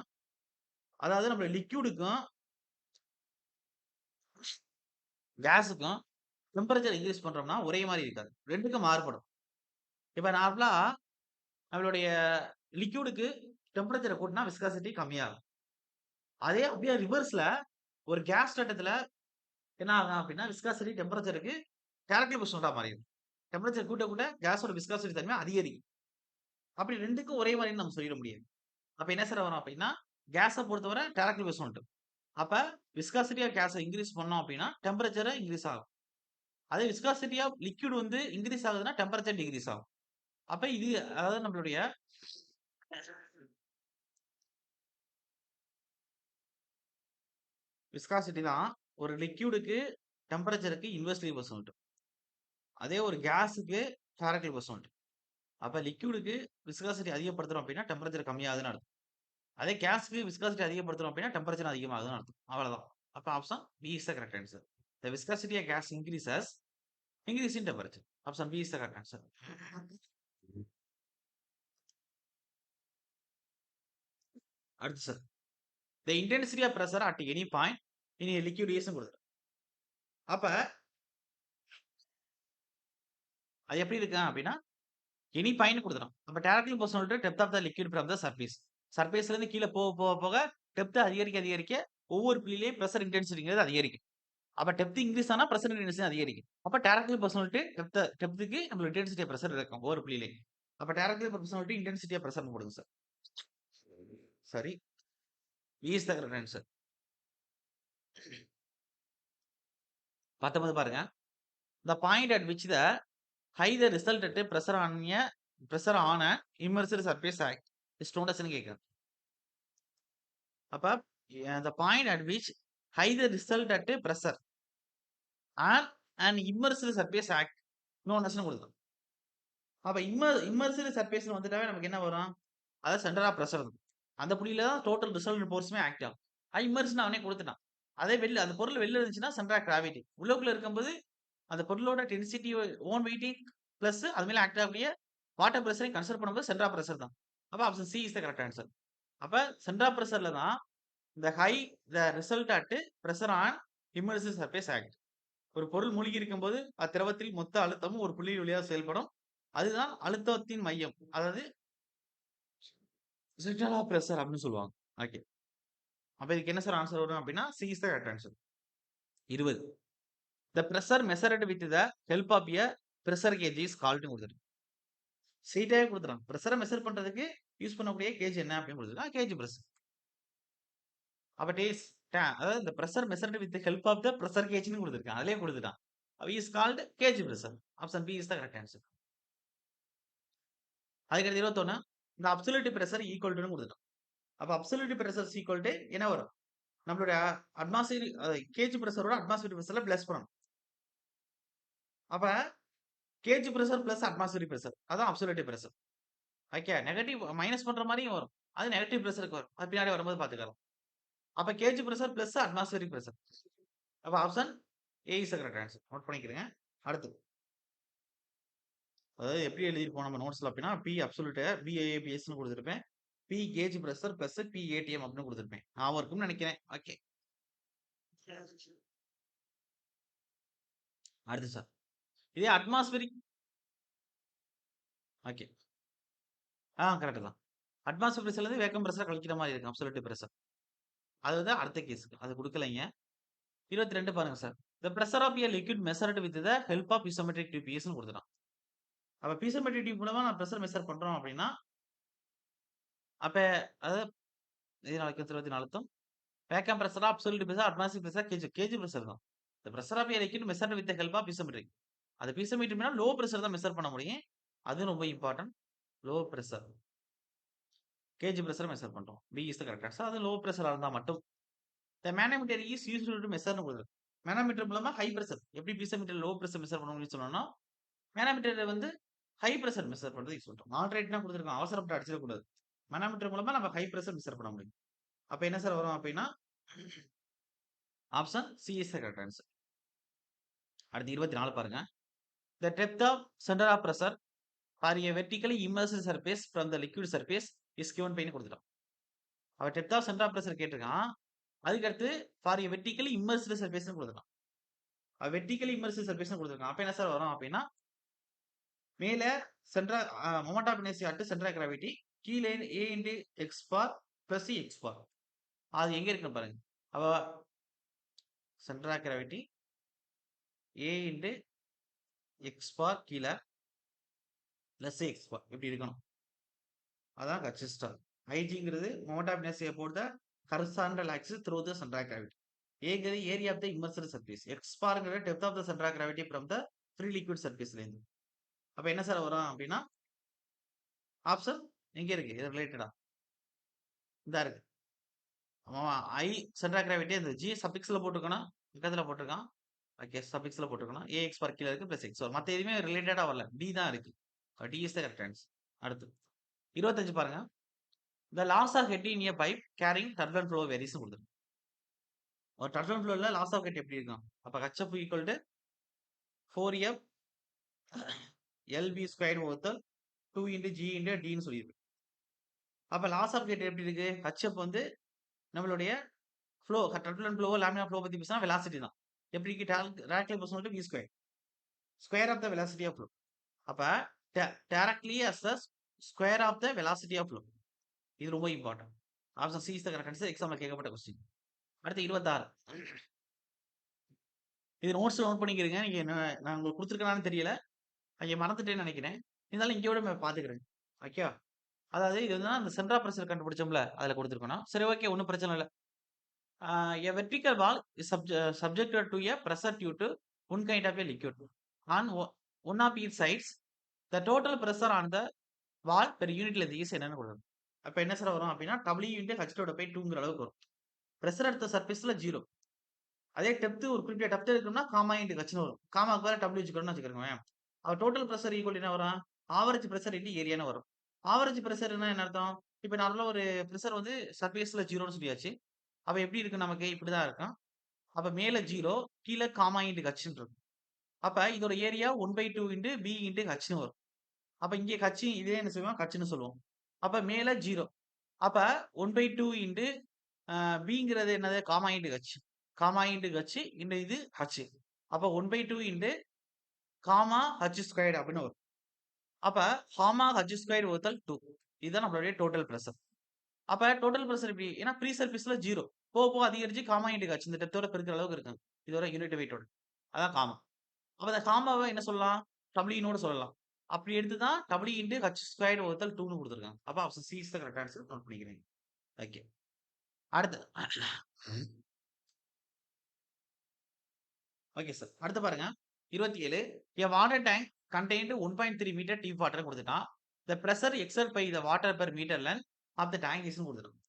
அதாவது நம்ம லிக்விடுக்கும், கேஸுக்கும் டெம்பரேச்சர் இன்கிரீஸ் பண்றோம்னா ஒரே மாரி இருக்காது. 2க்கும் மாறுபடும். இப்ப நார்மலா நம்மளுடைய லிக்விடுக்கு டெம்பரேச்சர கூட்டுனா விஸ்காசிட்டி கம்மியாகும். அதே அப்படியே ரிவர்ஸ்ல ஒரு கேஸ் கட்டத்துல என்ன ஆகும் அப்படின்னா, விஸ்காசிட்டி டெம்பரேச்சருக்கு டைரக்ட்லி ப்ரொபோர்ஷனலா மாறிடும். டெம்பரேச்சர் கூட்ட கூட்ட கேஸோட விஸ்காசிட்டி தன்மை அதிகரிக்கும். அப்படி 2க்கும் ஒரே மாரின்னு நம்ம சொல்லிட முடியாது. அப்ப என்ன சார் வரும் அப்படின்னா, கேஸ பொறுத்தவரை டைரக்ட்லி ப்ரொபோர்ஷனல். அப்ப விஸ்காசிட்டி ஆஃப் கேஸ இன்கிரீஸ் பண்ணோம் அப்படின்னா, டெம்பரேச்சர் இன்கிரீஸ் ஆகும். அதே விஸ்காசிட்டி ஆஃப் லிக்விட் வந்து இன்கிரீஸ் ஆகுதுன்னா, டெம்பரேச்சர் டிக்ரீஸ் ஆகும். அப்ப இது அதாவது நம்மளுடைய விஸ்காசிட்டி தான் ஒரு லிக்விடுக்கு டெம்பரேச்சருக்கு இன்வெர்ஸ்லி ப்ரொபோர்ஷனல். அதே ஒரு கேஸுக்கு டைரக்ட்லி ப்ரொபோர்ஷனல். அப்ப லிக்விடுக்கு விஸ்காசிட்டி அதிகப்படுத்துறோம் அப்படின்னா, டெம்பரேச்சர் கம்மியாகுதுன்னு அர்த்தம். அதே கேஸ்க்கு விஸ்காசிட்டி அதிகப்படுத்துறோம் அப்படின்னா, டெம்பரேச்சர் அதிகமாகுதுன்னு அர்த்தம். அவ்வளவுதான். அப்ப option B is the correct answer. The viscosity of gas increases, increase in temperature. Option B is the correct answer. அடுத்து sir. The intensity of pressure at any point in a liquid இஸ்ன்னு குடுத்துருக்கு. அப்ப அது எப்படி இருக்கு அப்படின்னா, any point குடுத்துட்டான். அப்ப directly proportional to depth of the liquid from the surface. சர்ஃபேஸ்ல இருந்து கீழ போக டெப்த் அதிகரிக்க ஒவ்வொரு புள்ளியிலயும் பிரஷர் இன்டென்சிட்டிங்கிறது அதிகரிக்கும். அப்ப டெப்த் இன்கிரீஸ் ஆனா பிரஷர் இன்டென்சிட்டி அதிகரிக்கும். அப்ப டைரக்ட்லி ப்ரொபோர்ஷனல் டு டெப்த்துக்கு நம்ம இன்டென்சிட்டி ஆஃப் பிரஷர் இருக்கும் ஒவ்வொரு புள்ளியிலயும். அப்ப directly proportional to intensity of பிரஷர்ன்னு போடுங்க சார். சரி. B is the correct answer. 19 பாருங்க. The point at which the high the result at pressure on an immersed surface act is known as ன்னு கேக்குறேன். அப்ப the point at which high the result at pressure on an immersed surface act known as ன்னு கொடுக்கும். அப்ப immersive சர்ஃபேஸ்னு வந்துட்டாவே நமக்கு என்ன வரும்? அதாவது சென்டர் ஆஃப் பிரஷர் இருக்கும். அந்த புள்ளியில தான் டோட்டல் ரிசல்ட் ஃபோர்ஸுமே ஆக்ட் ஆகும். இம்மர்ஸ்ன்னு அவனே குடுத்துட்டான். அதே அந்த பொருள் வெளில இருந்துச்சுன்னா சென்டர் ஆஃப் கிராவிட்டி. உள்ளுக்குள்ள இருக்கும்போது அந்த பொருளோட டென்சிட்டி ஓன் வெயிட்டிங் பிளஸ் அது மேல ஆக்ட் ஆகக்கூடிய வாட்டர் பிரஷரையும் கன்சிடர் பண்ணும்போது சென்டர் ஆஃப் பிரஷர் தான். அப்ப option C is the correct answer. அப்ப சென்டர் ஆஃப் பிரஷர்ல தான் the result at pressure on immersive surface act. ஒரு பொருள் மூழ்கி இருக்கும்போது அத்திரவத்தில் மொத்த அழுத்தமும் ஒரு புள்ளி வழியாக செயல்படும். அதுதான் அழுத்தத்தின் மையம். அதாவது சென்டர் ஆஃப் பிரஷர் அப்படின்னு சொல்லுவாங்க. ஓகே. அப்ப இதுக்கு என்ன சார் ஆன்சர் வரும் அப்படின்னா C is the correct answer. 20. The pressure measured with the help of a pressure gauge is கால்ட்னு கொடுத்துருக்கு. சீட்டாவே கொடுத்துறான். பிரஷரை மெஷர் பண்றதுக்கு யூஸ் பண்ணக்கூடிய கேஜ் என்ன அப்படின்னு கொடுத்துருக்கான். Gauge pressure. அப்ப அதாவது இந்த pressure measured with help of the pressure கேஜ்னு கொடுத்துருக்கான். அதிலே கொடுத்துட்டான். Is called gauge pressure. Option B is the correct answer. அதுக்கடுத்து 21. இந்த அப்சல்யூட் பிரஷர் ஈக்குவல் டுன்னு கொடுத்துட்டான். அப்ப அப்சல்யூட் பிரஷர் ஈக்குவல் டு என்ன வரும்? நம்மளுடைய அட்மாஸ்பியர் கேஜ் பிரஷரோட அட்மாஸ்பியர் பிரஷர்ல பிளஸ் பண்ணணும். அப்ப gauge pressure plus atmosphere pressure அதான் absolute pressure. Okay. Negative minus பண்ற மாதிரியும் வரும். அது நெகட்டிவ் பிரஷருக்கு வரும். அது பின்னாடி வரும்போது பாத்துக்கலாம். அப்ப gauge pressure plus atmospheric pressure. அப்ப option A is correct answer. Note பண்ணிக்கிறேங்க. அடுத்து அதாவது எப்படி எழுதிருப்போம் நம்ம நோட்ஸ்ல அப்படின்னா பி அப்சல்யூட் பிஏபிஎஸ்னு கொடுத்துருப்பேன். P gauge pressure plus P ATM அப்படின்னு கொடுத்துருப்பேன். நான் இருக்கும்னு நினைக்கிறேன். ஓகே. அடுத்து சார். இதே அட்மாஸ்பியரிக் ஓகே. கரெக்ட் தான். அட்மாஸ்பியர் பிரஷர்ல இருந்து வேக்கம் பிரஷர் கழிக்கிற மாதிரி இருக்கும் அப்சல்யூட் பிரஷர். அதுதான் அடுத்த கேஸுக்கு. அது கொடுக்கலைங்க. 22 பாருங்க sir. The pressure of a liquid measured with the help of piezometric tube பிஎஸ்னு கொடுத்துட்டான். அப்ப பிசோமெட்ரிக் டியூப் மூலமா நான் பிரஷர் மெஷர் பண்றோம் அப்படின்னா அப்ப அதாவது இது அழுத்தம் vacuum pressure absolute pressure atmosphere pressure gauge pressure தான். The pressure of a liquid measured with the help of piezometric. அது பிசோமெட்ரிக்னா லோ பிரஷர் தான் மெஷர் பண்ண முடியும். அது ரொம்ப important. Low pressure gauge pressure measure பண்றோம். B is the correct answer. அது லோ பிரஷரா இருந்தா மட்டும். The manometer is used to மெஷர்னு கொடுக்குது. மேனோமீட்டர் மூலமா ஹை பிரஷர் எப்படி பிசோமீட்டர் லோ பிரஷர் மெஷர் பண்ண முடியும்னு சொன்னோம்னா மேனோமீட்டர் வந்து ஹை பிரஷர் மெஷர் பண்றது யூஸ் பண்றோம். மாடரேட்னா குடுத்துருக்கோம். அவசரப்பட்டு அடிச்சிடக்கூடாது. மனோமீட்டர் மூலமா நம்ம ஹை பிரஷர் மெஷர் பண்ண முடியும். அப்ப என்ன சார் வரும் அப்படின்னா, option C is the correct answer. அடுத்து 24 பாருங்க. The depth of center of pressure for a vertically immersed surface from the liquid surface is given by ன்னு குடுத்துட்டான். அவ depth of center of pressure கேட்டிருக்கான். அதுக்கு அடுத்து for a vertically immersed surface ன்னு குடுத்துட்டான். Vertically immersive surface கொடுத்துருக்கான். அப்ப என்ன sir வரும் அப்படின்னா, மேல சென்ட்ரா moment of inertia at centre of gravity, கீழே a into X bar plus X bar. அது எங்க இருக்குன்னு பாருங்க. அவ centre of gravity a into X bar கீழே பிளஸ் எக்ஸ் பார் இப்படி இருக்கணும். அதான் கன்சிஸ்டன்ட். ஐஜிங்கிறது moment of inertia for the horizontal axis through the centre of gravity. ஏங்கிறது area of the immersed surface. X பார்ங்கிறது depth of the centre of gravity from the free liquid சர்ஃபேஸ்ல இருந்து. அப்ப என்ன sir வரும் அப்படின்னா, ஆப்ஷன் எங்க இருக்கு? இது ரிலேட்டடா இதா இருக்கு. ஐ சென்டர் ஆஃப் கிராவிட்டி இந்த ஜி சபிக்ஸ்ல போட்டுக்கணும், பக்கத்துல போட்டிருக்கான். ஓகே, சபிக்ஸ்ல போட்டுக்கணும். ஏஎக்ஸ் பர் கீழ இருக்கு பிளஸ் எக்ஸ் வரும். மத்த எதுவுமே ரிலேட்டடா வரல. டி தான் இருக்கு. D is the correct answer. அடுத்து 25 பாருங்க. The loss of head in a pipe carrying turbulent flow varies கொடுத்துருக்கு. ஒரு turbulent flowல லாஸ் ஆஃப் ஹெட் எப்படி இருக்கும்? அப்ப HF equal to 4f LB square வகுத்தல் 2 இன்டு ஜி இன்டு டின்னு சொல்லியிருக்கு. அப்ப லாஸ் ஆஃப் ஹெட் எப்படி இருக்கு? HF வந்து நம்மளுடைய flow turbulent flow laminar flow பத்தி பேசினா வெலாசிட்டி தான். எப்படி இருக்கு? Directly personal to v square square of the velocity of flow. அப்ப directly as the square of the velocity of flow. இது ரொம்ப important. Option C is the correct answer. எக்ஸாம்ல கேட்கப்பட்ட கொஸ்டின். அடுத்து 26. இது நோட்ஸ்ல நோட் பண்ணிக்கிறீங்க. நீங்க நான் உங்களுக்கு கொடுத்துருக்கேனான்னு தெரியல. அங்க மறந்துட்டேன்னு நினைக்கிறேன். இருந்தாலும் இங்க விட பாத்துக்கிறேன். ஓகே. அதாவது இது வந்து அந்த சென்டர் ஆஃப் பிரஷர் கண்டுபிடிச்சோம்ல, அதுல கொடுத்துருக்கணும். சரி, ஓகே, ஒன்றும் பிரச்சனை இல்லை. A vertical wall is subjected to a pressure due to one kind of a liquid on one of its sides. The total pressure on the wall per unit length is என்னன்னு கொடுக்கணும். அப்ப என்ன sir வரும் அப்படின்னா, W into H by 2ங்கிற அளவுக்கு வரும். Pressure எடுத்த சர்ஃபேஸ்ல 0. அதே டெப்த் ஒரு குறிப்பிட்ட டெப்த் எடுக்கணும்னா காமா இன்டு ஹெச்னு வரும். காமாக்கு வேற W வச்சுக்கணும்னு வச்சுக்கோங்க. அவ டோட்டல் பிரஷர் ஈக்குவல் என்ன வரும்? ஆவரேஜ் பிரஷர் இன்டு ஏரியான்னு வரும். ஆவரேஜ் பிரஷர் என்ன அர்த்தம்? இப்ப நார்மலா ஒரு பிரஷர் வந்து சர்ஃபேஸ்ல 0ன்னு சொல்லியாச்சு. அப்ப எப்படி இருக்கு? நமக்கு இப்படிதான் இருக்கும். அப்ப மேல 0, கீழே காமா இன்டு ஹெச்ன்னு இருக்கும். அப்ப இதோட ஏரியா 1/2 இன்டு பி இன்டு ஹெச்னு வரும். அப்ப இங்கே ஹச் இதே என்ன செய்வோம்? ஹச்னு சொல்லுவோம். அப்ப மேல 0. அப்ப 1/2 இன்டு பிங்கிறது என்னது? Gamma into H. Gamma into H into இது ஹச். அப்ப 1/2 இன்டு காமா ஹச் ஸ்கொயர்டு அப்படின்னு வரும். அப்ப காமா ஹச் ஸ்கொயர்டு வகுத்தல் 2. இதுதான் நம்மளுடைய டோட்டல் பிரஷர். அப்ப டோட்டல் பிரஷர் எப்படி? ஏன்னா ப்ரீ சர்ஃபேஸ்ல 0 போக போக அதிகரிச்சு காமா இன்டு ஹச் இந்த டெப்த்தோட பெருக்கிற அளவுக்கு இருக்கு. இதோட யூனிட் வெயிட்டோட. அதான் காமா. அப்ப இந்த காமாவை என்ன சொல்லலாம்? டபிள்யூனோட சொல்லலாம். அப்படி எடுத்து தான் டபிள்யூ இன்டு ஹச் ஸ்கொயர்டு வகுத்தல் 2ன்னு கொடுத்துருக்காங்க. அப்ப option C is the correct answer. Note பண்ணிக்கிறேன். ஓகே. அடுத்து ஓகே சார். அடுத்து பாருங்க 27. A water tank contained 1.3 meter deep water கொடுத்துட்டான். The pressure exerted by the water per meter length of the tank is கொடுத்துருக்கான்.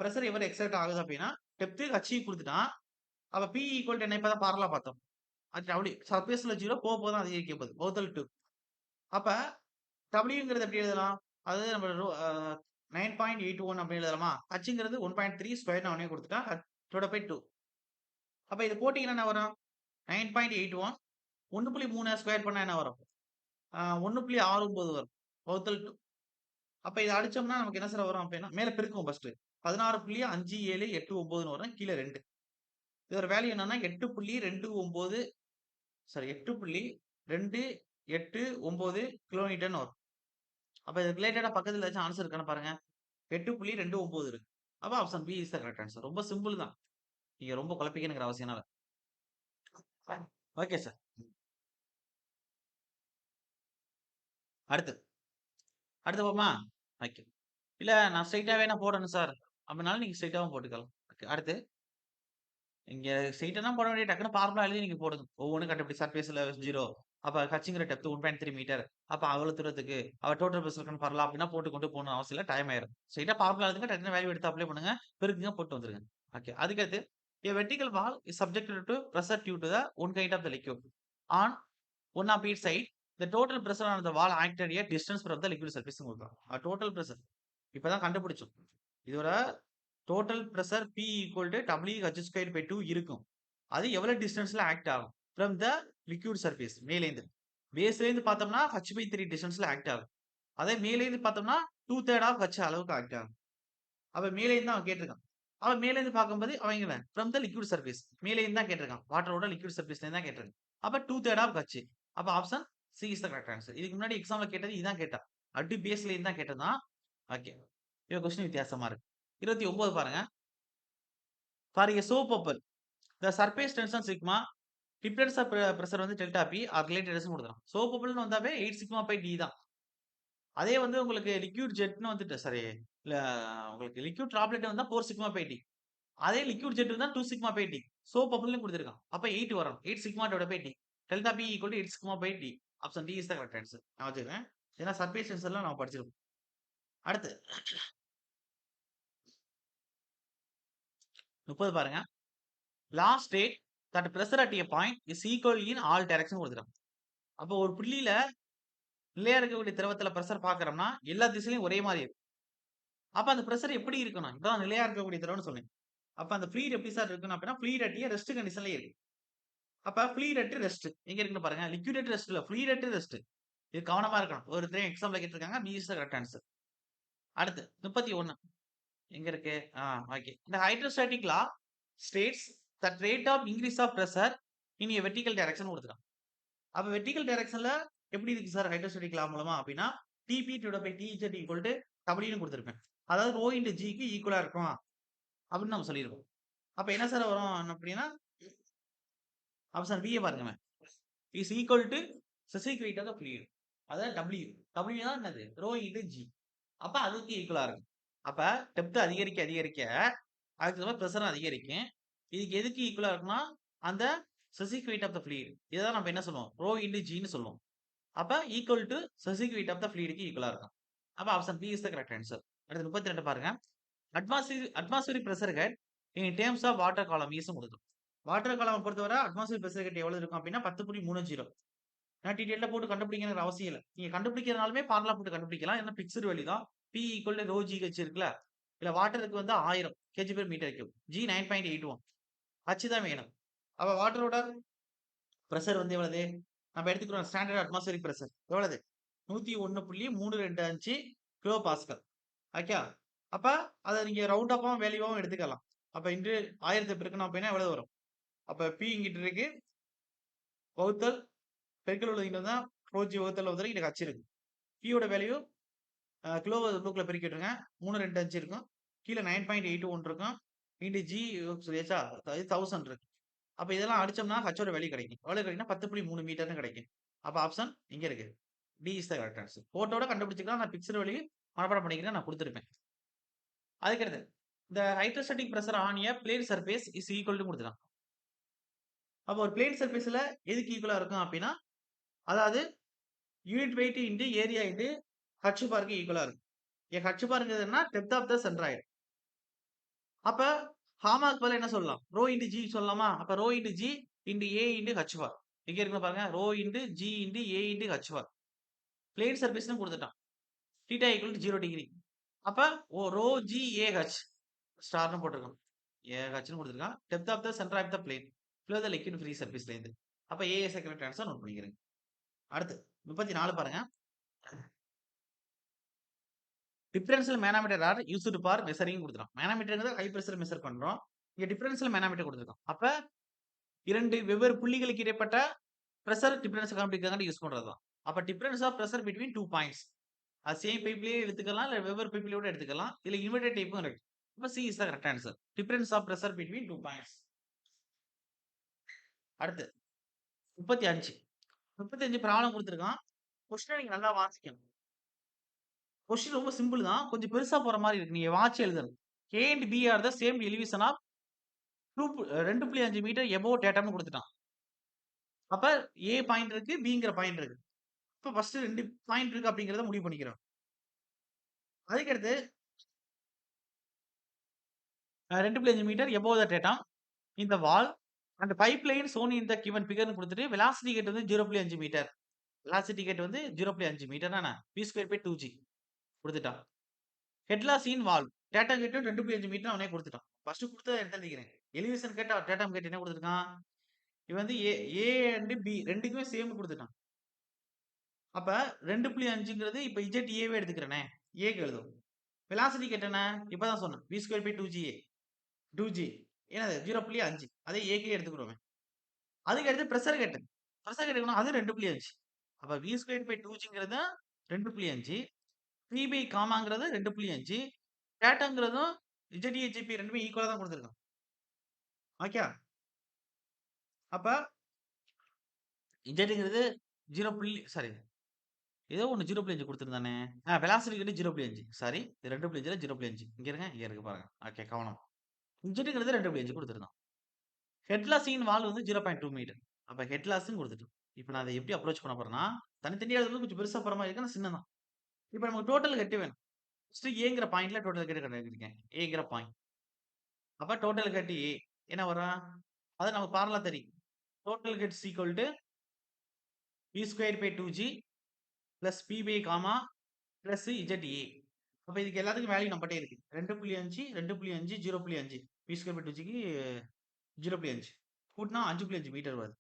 பிரஷர் எவ்வளவு எக்ஸர்ட் ஆகுது அப்படின்னா டெப்த் ஹச் கொடுத்துட்டான். அப்ப பி ஈக்குவல் டு என்ன? இப்பதான் பார்லா பார்த்தோம். அது டபிள்யூ சர்ஃபேஸ்ல 0 போக போக தான் அதிகரிக்க போகுது. வகுத்தல் 2. அப்ப டபிள்யூங்கிறது எப்படி எழுதலாம்? அது நம்ம 9.81 அப்படின்னு எழுதலாமா? ஹச்ங்கிறது 1.3 ஸ்கொயர் அவனே கொடுத்துட்டான். ஹச்சோட பை 2. அப்ப இது போட்டீங்கன்னா என்ன வரும்? 9.81 1.3 ஸ்கொயர் பண்ணா என்ன வரும்? 1.69 வரும். வகுத்தல் 2. அப்ப இதை அடிச்சோம்னா நமக்கு என்ன சார் வரும் அப்படின்னா, மேல பெருக்கும் ஃபர்ஸ்ட் 16.5789 வரும். கீழே 2. இதோட வேல்யூ என்னன்னா 8.29 சாரி 8.289 கிலோமீட்டர்னு வரும். அப்ப இது ரிலேட்டடா பக்கத்துல ஏதாச்சும் ஆன்சர் இருக்கான்னு பாருங்க. 8.29 இருக்கு. அப்ப option B is the correct answer. ரொம்ப சிம்பிள் தான். நீங்க ரொம்ப குழப்பிக்கணுங்கிற அவசியம் இல்ல. Okay sir. அடுத்து போமா? ஓகே. இல்ல நான் ஸ்ட்ரைட்டாவே நான் போடணும் சார் அப்படினாலும் நீங்க ஸ்ட்ரைட்டாவும் போட்டுக்கலாம். ஓகே. அடுத்து இங்க ஸ்ட்ரைட்டா போட வேண்டிய டக்குனு ஃபார்முலா எழுதி நீங்க போடுங்க. ஒவ்வொன்னும் கண்டுபிடி. சர்ஃபேஸ்ல 0. அப்ப ஹச்ங்கிற டெப்த் 1.3 மீட்டர். அப்ப அவ்வளவு தூரத்துக்கு அவ டோட்டல் பிரஷர் ஃபார்முலா அப்படின்னா போட்டு கொண்டு போகணும் அவசியம் இல்ல. டைம் ஆயிரும். ஸ்ட்ரைட்டா ஃபார்முலா எழுதுங்க. டக்குனு வேல்யூ எடுத்து அப்ளை பண்ணுங்க. பெருக்குங்க, போட்டு வந்துருங்க. ஓகே. அதுக்கடுத்து a vertical wall is subjected to pressure due to the one kind of the liquid on one of its side. The total pressure on the wall acted a distance from the liquid surface குடுக்குறான். Total pressure இப்பதான் கண்டுபிடிச்சோம். இதோட total pressure P equal to WH²/2 இருக்கும். அது எவ்வளவு டிஸ்டன்ஸ்ல act ஆகும்? From the liquid surface மேலேருந்து. பேஸ்லேருந்து பார்த்தோம்னா H/3 டிஸ்டன்ஸ்ல ஆக்ட் ஆகும். அதே மேலேருந்து பார்த்தோம்னா 2/3 ஆஃப் H அளவுக்கு ஆக்ட் ஆகும். அப்ப மேலேருந்து தான் அவன் கேட்டிருக்கான். அவன் மேலேருந்து பார்க்கும்போது அவங்க ஃப்ரம் த லிக்விட் சர்ஃபேஸ் மேலேருந்து தான் கேட்டிருக்கான். வாட்டரோட லிக்விட் சர்ஃபேஸ்ல தான் கேட்டிருக்கான். அப்ப 2/3 ஆஃப் H. அப்ப option C is the correct answer. இதுக்கு முன்னாடி எக்ஸாம்ல கேட்டது இதான் கேட்டான். அடி பேஸ்லேருந்து தான் கேட்டதான். ஓகே. இவன் கொஸ்டின் வித்தியாசமா இருக்கு. 29 பாருங்க. For a soap bubble the surface tension sigma difference of pressure வந்து டெல்டா பி ஆர் ரிலேட்டட்ஸ் கொடுக்குறான். சோப் பப்பல்னு வந்தாவே 8 சிக்மா பை டி தான். அதே வந்து உங்களுக்கு லிக்விட் ஜெட்னு வந்துட்டு சாரி இல்ல உங்களுக்கு லிக்விட் டிராப்லெட் வந்தா 4 சிக்மா பை டி. அதே லிக்விட் ஜெட் இருந்தா 2 சிக்மா பை டி. சோப் பப்பல்னு கொடுத்துருக்கான். அப்ப 8 வரும். 8 sigma divide by D. Delta P equal to 8 sigma by D. Option D is the correct answer. நான் வச்சுக்கிறேன். ஏன்னா சர்ஃபேஸ் டென்ஷன்லாம் நம்ம படிச்சிருக்கோம். அடுத்து 30 பாருங்க. Last state that pressure at a point is equal in all direction கொடுத்துருக்கான். அப்போ ஒரு புள்ளியில நிலையா இருக்கக்கூடிய திரவத்துல பிரஷர் பார்க்கறோம்னா எல்லா திசையிலும் ஒரே மாதிரி இருக்கும். அப்ப அந்த பிரஷர் எப்படி இருக்கணும்? இதான் நிலையா இருக்கக்கூடிய திரவம்னு சொன்னேன். அப்ப அந்த ஃப்ளூயிட் எப்படி சார் இருக்கணும் அப்படின்னா ஃப்ளூயிட் அட் எ ரெஸ்ட் கண்டிஷன்ல இருக்கு. அப்ப ஃப்ளூயிட் அட் ரெஸ்ட் எங்க இருக்குன்னு பாருங்க. லிக்விட் அட் ரெஸ்ட் இல்ல ஃப்ளூயிட் அட் ரெஸ்ட். இது கவனமா இருக்கணும். ஒரு தடவை எக்ஸாம்ல கேட்டிருக்காங்க. B is the correct answer. அடுத்து 31 எங்க இருக்கு? ஓகே. இந்த hydrostatic law states that rate of increase of pressure in a vertical direction கொடுத்துருக்கான். அப்ப வெர்டிகல் டைரக்ஷன்ல எப்படி இருக்கு சார் ஹைட்ரோஸ்டாட்டிக் லா மூலமா அப்படின்னா DP divide by DZ equal to டபிள்யூன்னு கொடுத்துருப்பேன். அதாவது ரோ இன்டு ஜிக்கு ஈக்குவலா இருக்கும் அப்படின்னு நம்ம சொல்லியிருக்கோம். அப்ப என்ன சார் வரும் அப்படின்னா ஆப்ஷன் பியை பாருங்க. Is equal to specific weight of the fluid. அதாவது டபிள்யூ டபிள்யூ தான் என்னது ரோ இன்டு ஜி. அப்ப அதுக்கு ஈக்குவலா இருக்கும். அப்ப டெப்த் அதிகரிக்க அதிகரிக்க அதுக்கு தகுந்த பிரஷர் அதிகரிக்கும். இதுக்கு எதுக்கு ஈக்குவலா இருக்குன்னா அந்த specific weight of the fluid. இதான் நம்ம என்ன சொல்லுவோம் ரோ இன்டு ஜின்னு சொல்லுவோம். அப்ப equal to specific weight of the ஃப்ளூயிட்க்கு ஈக்குவலா இருக்கும். அப்ப option B is the correct answer. அடுத்து 32 பாருங்க. Atmospheric pressure head in terms of water column ஈஸும் கொடுக்கும். வாட்டர் காலம் பொறுத்தவரை அட்மாஸ்பியர் பிரஷர் ஹெட் எவ்வளவு இருக்கும் அப்படின்னா 10.30. நான் டீடைல்ல போட்டு கண்டுபிடிக்கணுங்கிற அவசியம் இல்லை. நீங்க கண்டுபிடிக்கிறனாலுமே ஃபார்முலா போட்டு கண்டுபிடிக்கலாம். ஏன்னா பிக்ஸ்டு வேல்யூ தான். P equal to rho GH இருக்குல்ல. இல்ல வாட்டருக்கு வந்து 1000 kg per meter cube. G 9.81. H தான் வேணும். அப்ப வாட்டரோட பிரஷர் வந்து எவ்வளவு? நம்ம எடுத்துக்கிறோம் ஸ்டாண்டர்ட் அட்மாஸ்பியரிக் பிரஷர் எவ்வளவு? 101.325 கிலோ பாஸ்கல். ஓகே. அப்ப அதை நீங்க ரவுண்ட் அப்பாவும் வேல்யூவாவும் எடுத்துக்கலாம். அப்ப இன்று 1000 பெருக்கணும் அப்படின்னா எவ்வளவு வரும்? அப்ப பி இங்கிட்டு இருக்கு வகுத்தல் பெருக்கல் உள்ளது தான் ரோஜி வகுத்தல் வகுத்தல் இங்க ஹச் இருக்கு. பியோட வேல்யூ கிலோ புக்ல பெருக்கி விட்டுருங்க. 325 இருக்கும். கீழே 9.81 இருக்கும். இன்டு ஜி சொல்லியாச்சா 1000 இருக்கு. அப்ப இதெல்லாம் அடிச்சோம்னா ஹச்சோட வேல்யூ கிடைக்கும். எவ்வளவு கிடைக்கும்னா 10.3 மீட்டர்னு கிடைக்கும். அப்ப ஆப்ஷன் இங்க இருக்கு. D is the correct answer. போட்டோட கண்டுபிடிச்சிக்கலாம். நான் பிக்சர் வேல்யூ மனப்பாடம் பண்ணிக்கிறேன். நான் கொடுத்துருப்பேன். அதுக்கடுத்து இந்த hydrostatic pressure on a plane surface is equal to கொடுத்துருக்கான். அப்போ ஒரு பிளேன் சர்ஃபேஸ்ல எதுக்கு ஈக்குவலா இருக்கும் அப்படின்னா அதாவது unit weight into area into H பார்க்கு ஈக்குவலா இருக்கும். ஹச் பாருங்கிறதுனா டெப்த் ஆஃப் த சென்ட்ராய்டு. அப்ப ஹாமாக்கு பதிலா என்ன சொல்லலாம்? ரோ இன்டு ஜி சொல்லலாமா? அப்ப rho into G into A into H bar. எங்க இருக்கு பாருங்க. Rho into G into A into H bar. Plane சர்ஃபேஸ்னு கொடுத்துட்டான். Theta equal to 0 degree. அப்ப ரோ ஜி ஏ ஹச் ஸ்டார்னு போட்டிருக்கான். ஏ ஹச்னு கொடுத்துருக்கான். Depth of the centre of the plane below the liquid free சர்ஃபேஸ்ல இருந்து. அப்ப A is correct answer note பண்ணிக்கிறேன். அடுத்து 34 பாருங்க. Differential manometer are used for measuring கொடுத்துருக்கான். மேனோமீட்டர்ங்கிறது ஹை பிரஷர் மெஷர் பண்றோம். இங்க டிஃபரன்ஷியல் மேனோமீட்டர் கொடுத்துருக்கான். அப்ப 2 வெவ்வேறு புள்ளிகளுக்கு இடைப்பட்ட பிரஷர் டிஃபரன்ஸ் கண்டுபிடிக்கிறதுக்காக யூஸ் பண்றதுதான். அப்ப difference of pressure between 2 points. அது சேம் பைப்லயே எடுத்துக்கலாம் இல்ல வெவ்வேறு பைப்லயோட எடுத்துக்கலாம். இதுல இன்வெர்டட் டைப்பும் இருக்கு. அப்ப C is the correct answer. Difference of pressure between 2 points. அடுத்து 35 ப்ராப்ளம் கொடுத்துருக்கான். கொஸ்டினை நீங்க நல்லா வாசிக்கணும். கொஸ்டின் ரொம்ப சிம்பிள் தான். கொஞ்சம் பெருசா போற மாதிரி இருக்கு. நீங்க வாட்சி எழுதணும். A and B are the same elevation of 2.5 metre above டேட்டம்னு கொடுத்துட்டான். அப்ப A பாயிண்ட் இருக்கு, Bங்கிற பாயிண்ட் இருக்கு. இப்ப ஃபர்ஸ்ட் 2 பாயிண்ட் இருக்கு அப்படிங்கறத முடிவு பண்ணிக்கிறோம். அதுக்கடுத்து 2.5 மீட்டர் எபோவ் த டேட்டம் இந்த வால் அந்த பைப் லைன் சோன் இந்த கிவன் பிகர்னு கொடுத்துட்டு வெலாசிட்டி கேட் வந்து 0.5 மீட்டர். வெலாசிட்டி கேட் வந்து 0.5 மீட்டர் தானே. பி ஸ்கொயர் பை 2G குடுத்துட்டான். Head loss in valve. Data கேட்டும் 2.5 மீட்டர் அவனே குடுத்துட்டான். ஃபர்ஸ்ட் குடுத்தத எடுத்து எழுதிக்கிறேன். எலிவேஷன் கேட்டா டேட்டாம் கேட் என்ன குடுத்துருக்கான்? இவன் வந்து ஏ அண்ட் பி 2க்குமே சேம் குடுத்துட்டான். அப்ப 2.5ங்கிறது இப்ப ZA வே எடுத்துக்கிறேனே. ஏக்கு எழுதுவோம். வெலாசிட்டி கேட் என்ன? இப்பதான் சொன்னேன். V square by 2GA. 2G. என்னது 0.5. அதே ஏக்கே எடுத்துக்கிறோமே. அதுக்கு அடுத்து பிரஷர் கேட். பிரஷர் கேட் அது 2.5. அப்ப V ஸ்கொயர் பை 2Gங்கிறது 2.5. P பை காமாங்கிறது 2.5. டேட்டாங்கிறதும் ZAGP ரெண்டுமே ஈக்குவலா தான் குடுத்துருக்கான். ஓகே. அப்ப Zங்கிறது 0. சாரி. ஏதோ ஒண்ணு 0.5 குடுத்திருந்தானே. Velocity gate 0.5. சாரி. இது 2.5ல 0.5. இங்க இருங்க. இங்க இருக்கு பாருங்க. ஓகே கவனம். Zங்கிறது 2.5 குடுத்திருந்தான். ஹெட் லாஸ் இன் வால்வ் வந்து 0.2 மீட்டர். அப்ப ஹெட் லாஸ்ன்னு குடுத்துட்டோம். இப்ப நான் அத எப்படி அப்ரோச் பண்ண போறேன்னா, தனித்தனியா எழுதும்போது கொஞ்சம் பெருசா போற மாரி இருக்கு. ஆனா சின்னது தான். இப்ப நமக்கு டோட்டல் ஹெட் வேணும். ஃபர்ஸ்ட் ஏங்கிற பாயிண்ட்ல டோட்டல் ஹெட் கண்டுபிடிக்கிறேன். ஏங்கிற பாயிண்ட். அப்ப டோட்டல் ஹெட் ஏ. என்ன வரும்? அது நமக்கு ஃபார்முலா தெரியும். Total head equal to V square by 2G plus P by gamma plus ZA. அப்ப இதுக்கு எல்லாத்துக்கும் வேல்யூ நம்மட்டே இருக்கு. 2.5 2.5 0.5 V ஸ்கொயர் பை 2Gக்கு 0.5 கூட்டினா 5.5 மீட்டர் வருது.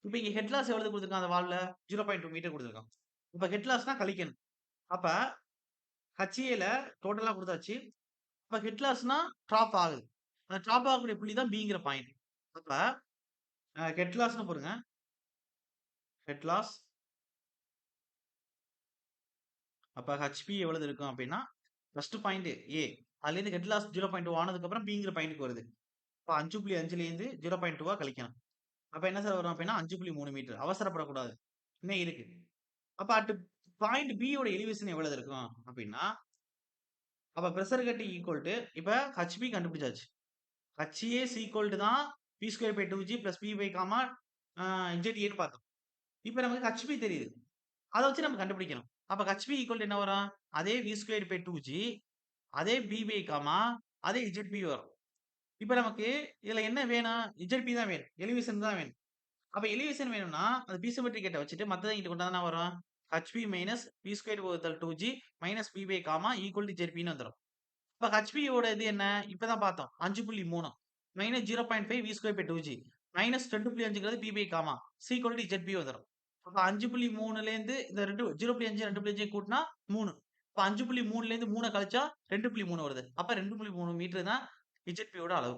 இப்ப இங்க ஹெட் லாஸ் எவ்வளவு குடுத்திருக்கான் அந்த வால்ல? 0.2 மீட்டர் குடுத்திருக்கான். இப்ப ஹெட் லாஸ்னா கழிக்கணும். அப்ப HAல டோட்டலா குடுத்தாச்சு. அப்ப ஹெட் லாஸ்னா டிராப் ஆகுது. அந்த டிராப் ஆகக்கூடிய புள்ளி தான் Bங்கிற பாயிண்ட். அப்ப ஹெட் லாஸ்ன்னு போடுங்க. Head loss. அப்ப HP எவ்வளவு இருக்கும் அப்படின்னா, ஃபர்ஸ்ட் பாயிண்ட் A. அதுலேருந்து ஹெட் லாஸ் 0.2 ஆனதுக்கு அப்புறம் Bங்கிற பாயிண்ட்க்கு வருது. அப்ப 5.5லேருந்து 0.2வா கழிக்கணும். அப்ப என்ன சார் வரும் அப்படின்னா 5.3 மீட்டர். அவசரப்படக்கூடாது. இன்னும் இருக்கு. அப்ப அட் பாயிண்ட் B யோட எலிவேஷன் எவ்வளவு இருக்கும் அப்படின்னா, அப்ப பிரஷர் கட் ஈக்குவல் டு இப்ப HP கண்டுபிடிச்சாச்சு. HA இஸ் ஈக்குவல் டு தான் P square by 2G plus P by gamma ZAன்னு பார்த்தோம். இப்ப நமக்கு HP தெரியுது. அத வச்சு நம்ம கண்டுபிடிக்கணும். அப்ப HP ஈக்குவல் டு என்ன வரும்? அதே V ஸ்கொயர் பை 2G, அதே B பை காமா, அதே ZP வரும். இப்ப நமக்கு இதுல என்ன வேணும்? ZP தான் வேணும். எலிவேஷன் தான் வேணும். அப்ப எலிவேஷன் வேணும்னா, அந்த பீசோமெட்ரிக் கேட்ட வச்சுட்டு மத்தத இங்கிட்டு கொண்டு வந்தா என்ன வரும்? HP மைனஸ் P ஸ்கொயர் வகுத்தல் 2G minus P by gamma equal to ZPன்னு வந்துரும். இப்ப HP யோட இது என்ன? இப்பதான் பார்த்தோம். 5.3 minus 0.5 V square by 2G minus 2.5ங்கிறது P by gamma equal to ZP வந்துரும். அப்ப 5.3லேருந்து இந்த 0.5 2.5 கூட்டினா 3. அப்ப 5.3லேருந்து 3 கழிச்சா 2.3 வருது. அப்ப 2.3 மீட்டர் தான் ZP யோட அளவு.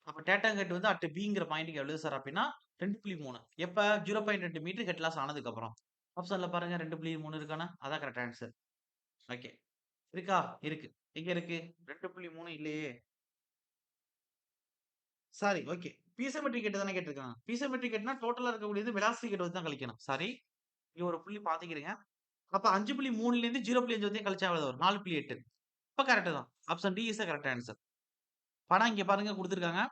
அப்ப டேட்டாங்கட் வந்து அட் Bங்கிற பாயிண்ட்க்கு எவ்வளவு சார் அப்படின்னா 2.3. எப்ப 0.2 மீட்டர் ஹெட் லாஸ் ஆனதுக்கு அப்புறம். ஆப்ஷன்ல பாருங்க 2.3 இருக்கானா? அதான் கரெக்ட் ஆன்சர். ஓகே. இருக்கா? இருக்கு. எங்க இருக்கு? 2.3 இல்லையே. சாரி. ஓகே. பீசோமெட்ரிக் கேட் தானே கேட்டிருக்கான். பீசோமெட்ரிக் கேட்னா டோட்டலா இருக்கக்கூடியது வெலாசிட்டி கேட் வச்சு தான் கழிக்கணும். சாரி. இங்க ஒரு புள்ளி பாத்துக்கிறீங்க. அப்ப 5.3லேருந்து 0.5 வரையும் கழிச்சா எவ்வளவு வரும்? 4.8. அப்ப கரெக்ட் தான். Option D is the correct answer. படம் இங்க பாருங்க குடுத்திருக்காங்க.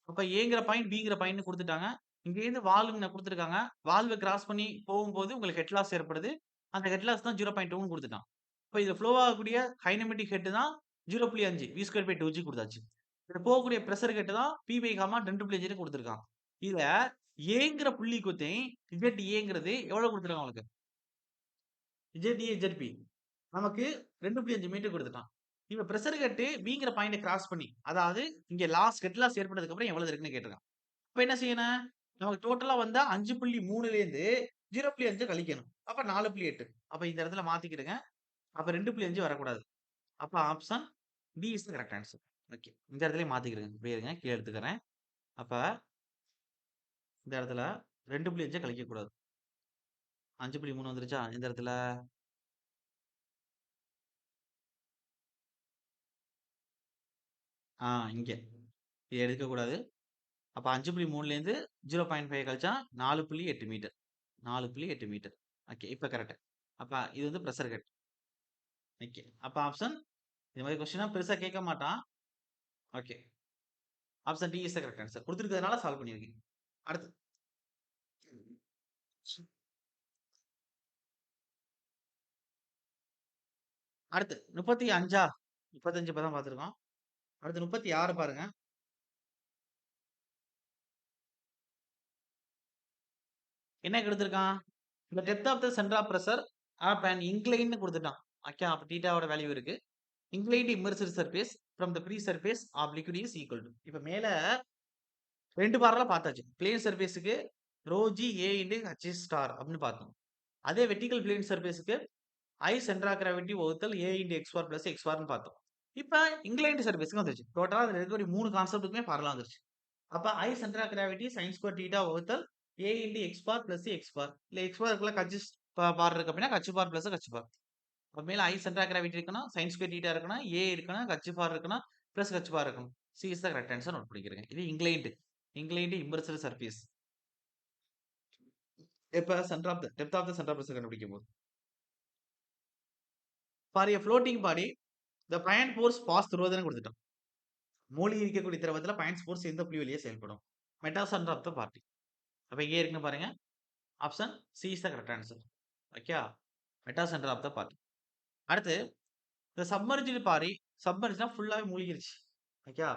அப்ப ஏங்கிற பாயிண்ட், பிங்கிற பாயிண்ட்னு குடுத்துட்டாங்க. இங்கேருந்து வால்வ்ன்னு குடுத்துருக்காங்க. வால்வ கிராஸ் பண்ணி போகும்போது உங்களுக்கு ஹெட் லாஸ் ஏற்படுது. அந்த ஹெட் லாஸ் தான் 0.2ன்னு குடுத்துட்டான். இப்ப இதுல ஃப்ளோ ஆகக்கூடிய கைனமேட்டிக் ஹெட் தான் 0.5 V ஸ்கொயர் பை 2G குடுத்தாச்சு. இதுல போகக்கூடிய பிரஷர் ஹெட் தான் P பை காமா 2.5ன்னு குடுத்துருக்கான். இதுல ஏங்கிற புள்ளி குத்தேன் ZAங்கிறது எவ்வளவு குடுத்துருக்கான் உங்களுக்கு? ZA, ZP நமக்கு 2.5 மீட்டர் குடுத்துட்டான். இப்ப பிரஷர் ஹெட் Bங்கிற பாயிண்ட்ட கிராஸ் பண்ணி, அதாவது இங்க ஹெட் லாஸ் ஏற்பட்டதுக்கு அப்புறம் எவ்வளவு இருக்குன்னு கேட்டிருக்கான். அப்ப என்ன செய்யணும்? நமக்கு டோட்டலா வந்தா 5.3லேருந்து 0.5 கழிக்கணும். அப்ப 4.8. அப்ப இந்த இடத்துல மாத்திக்கிடுங்க. அப்ப 2.5 வரக்கூடாது. அப்ப option B is the correct answer. Okay. இந்த இடத்துலயே மாத்திக்கிடுங்க. இப்படியே இருங்க. கீழ எடுத்துக்கிறேன். அப்ப இந்த இடத்துல 2.5 கழிக்கக்கூடாது. 5.3 வந்துருச்சா? இந்த இடத்துல இங்க. இத எடுக்கக்கூடாது. அப்ப 5.3லேருந்து 0.5 கழிச்சா 4.8 மீட்டர். 4.8 மீட்டர். ஓகே. இப்ப கரெக்ட். அப்ப இது வந்து பிரஷர் ஹெட். ஓகே. அப்ப ஆப்ஷன் இந்த மாரி கொஸ்டின்லாம் பெருசா கேட்க மாட்டான். Okay. Option D is the correct answer. குடுத்திருக்கிறதுனால சால்வ் பண்ணியிருக்கேன். அடுத்து அடுத்து 35 35 இப்ப தான் பார்த்திருக்கோம். அடுத்து 36 பாருங்க. என்ன குடுத்திருக்கான்? இந்த depth of the centre of pressure of and இன்க்ளைன்னு குடுத்துட்டான். ஓகே. அப்ப தீட்டாவோட வேல்யூ இருக்கு. Inclined immersive surface from the free surface of liquid is equal to. இப்ப மேல 2 பார்ல பார்த்தாச்சு. பிளேன் சர்ஃபேஸ்க்கு rho G A into h star அப்படின்னு பார்த்தோம். அதே வெர்டிகல் பிளேன் சர்ஃபேஸ்க்கு ஐ சென்டர் ஆஃப் கிராவிட்டி வகுத்தல் A into X bar plus x பார்னு பார்த்தோம். இப்ப இன்க்ளைன்ட் சர்ஃபேஸ்க்கு வந்துருச்சு. டோட்டலா அதுல இருக்கக்கூடிய 3 கான்செப்ட்டுக்குமே பார்லாம் வந்துருச்சு. அப்ப I centre of gravity sin square theta வகுத்தல் A into X bar plus X bar. இல்ல எக்ஸ் பார் இருக்குல்ல கச் பார் இருக்கு அப்படின்னா கச் பார் பிளஸ் கச் பார். அப்ப மேல ஐ சென்டர் ஆஃப் கிராவிட்டி இருக்குன்னா sin ஸ்கொயர் தீட்டா இருக்குன்னா ஏ இருக்குன்னா கச் பார் இருக்குன்னா பிளஸ் கச் பார் இருக்கணும். C is the correct answer note பண்ணிக்கிறேங்க. இது இன்க்ளைன்ட் இம்பர்சல் சர்ஃபேஸ். இப்ப centre of the depth of the centre of pressure கண்டுபிடிக்கும் போது ஃபார் எ ஃப்ளோட்டிங் பாடி த பயன் ஃபோர்ஸ் பாஸ் த்ரூ தானே கொடுத்துட்டோம். மூழ்கி இருக்கக்கூடிய திரவத்துல பயன் ஃபோர்ஸ் எந்த புள்ளி வழியா செயல்படும்? Meta centre of the party. அப்ப இங்கே இருக்குன்னு பாருங்க. Option C is the correct answer. Okay. Meta centre of the party. அடுத்து இந்த சப்மர்ஜ்டு பாடி சப்மர்ஜ்னா ஃபுல்லாவே மூழ்கிருச்சு. Okay.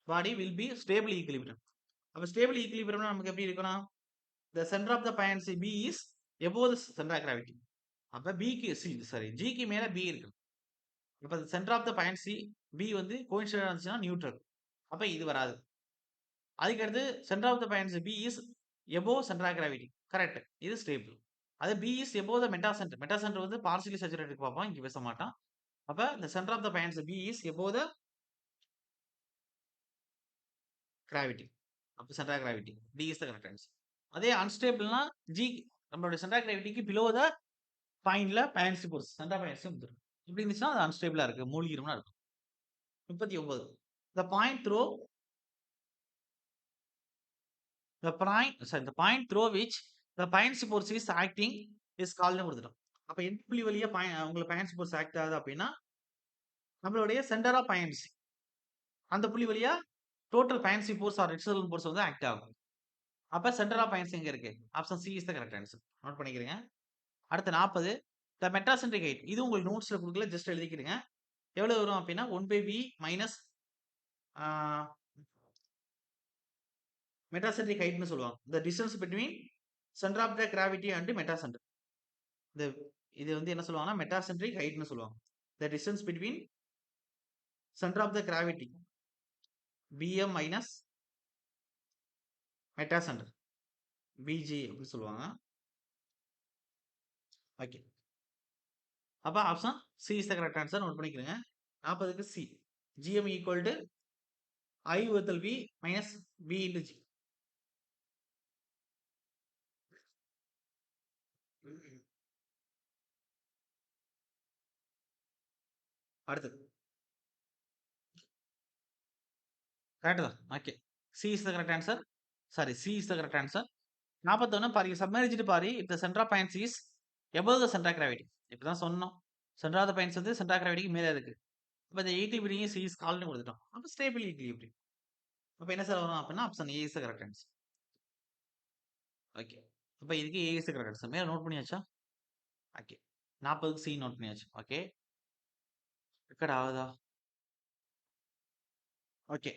Body will be stable equilibrium. அப்ப ஸ்டேபிள் ஈக்குலிபிரியம்னா நமக்கு எப்படி இருக்கணும்? The centre of the point B is above the centre of gravity. அப்ப பிக்கு சாரி ஜிக்கு மேல பி இருக்கு. இப்ப centre of the point C B வந்து கோயின்சிடென்ட் இருந்துச்சுன்னா நியூட்ரல். அப்ப இது வராது. அதுக்கடுத்து centre of the point B is above centre of gravity. Correct. இது ஸ்டேபிள். அது B is above the meta centre. Meta centre வந்து பார்ஷியலி சேச்சுரேட்டட் பார்ப்போம். இங்க பேச மாட்டான். அப்ப இந்த centre of the point B is above the gravity. அப்ப centre of gravity. D is the correct answer. அதே அன்ஸ்டேபிள்னா ஜி நம்மளுடைய சென்டர் ஆஃப் கிராவிட்டிக்கு பிலோ த பாயிண்ட்ல பாயிண்ட்ஸ் ஃபோர்ஸ் சென்டர் பாயிண்ட்ஸ் வந்துரும். இப்படி இருந்துச்சுன்னா அது அன்ஸ்டேபிளா இருக்கு. மூழ்கிரும்னு இருக்கும். 39. The point through the point through which the Pines force is acting is called னு கொடுத்துட்டோம். அப்ப எந்த புள்ளி வழியா உங்களுக்கு பாயிண்ட்ஸ் ஃபோர்ஸ் ஆக்ட் ஆகுது அப்படின்னா நம்மளுடைய சென்டர் ஆஃப் பாயிண்ட்ஸ் அந்த புள்ளி வழியா total points force or external force வந்து ஆக்ட் ஆகும். அப்ப சென்டர் ஆஃப் பாயிண்ட்ஸ் எங்க இருக்கு? Option C is the correct answer. Note பண்ணிக்கிறீங்க. அடுத்து 40 த மெட்டாசென்ட்ரிக் ஹைட். இது உங்களுக்கு நோட்ஸ்ல கொடுக்கல, ஜஸ்ட் எழுதிக்கிறீங்க. எவ்வளவு வரும் அப்படின்னா 1/v மைனஸ் மெட்டாசென்ட்ரிக் ஹைட்னு சொல்லுவாங்க. the distance between center of the gravity and மெட்டாசென்டர். இந்த இது வந்து என்ன சொல்லுவாங்கன்னா மெட்டாசென்ட்ரிக் ஹைட்னு சொல்லுவாங்க. the distance between center of the gravity bm minus மெட்டாசென்டர் bg அப்படின்னு சொல்லுவாங்க. ஓகே. அப்ப option C is the correct answer. Note பண்ணிக்கிறீங்க. 40க்கு C. gm equal to I வகுத்தல் v minus b into g. அடுத்தது கரெக்ட் தான். Okay. C is the correct answer. Sorry C is the correct answer. 41 பாருங்க submerged body if the centre of points is above the centre of gravity. இப்பதான் சொன்னோம். Centre of the points வந்து centre of கிராவிட்டிக்கு மேல இருக்கு. அப்ப இந்த equilibrium C is கால்ட்னு கொடுத்துட்டோம். அப்ப ஸ்டேபிள் ஈக்லிபிரியம். அப்ப என்ன சார் வரும் அப்படின்னா option A is the correct answer. Okay. அப்ப இதுக்கு A is the correct answer. மேல நோட் பண்ணியாச்சா? ஓகே. 40க்கு சி நோட் பண்ணியாச்சு. ஓகே. ரெக்கார்ட் ஆகுதா? ஓகே.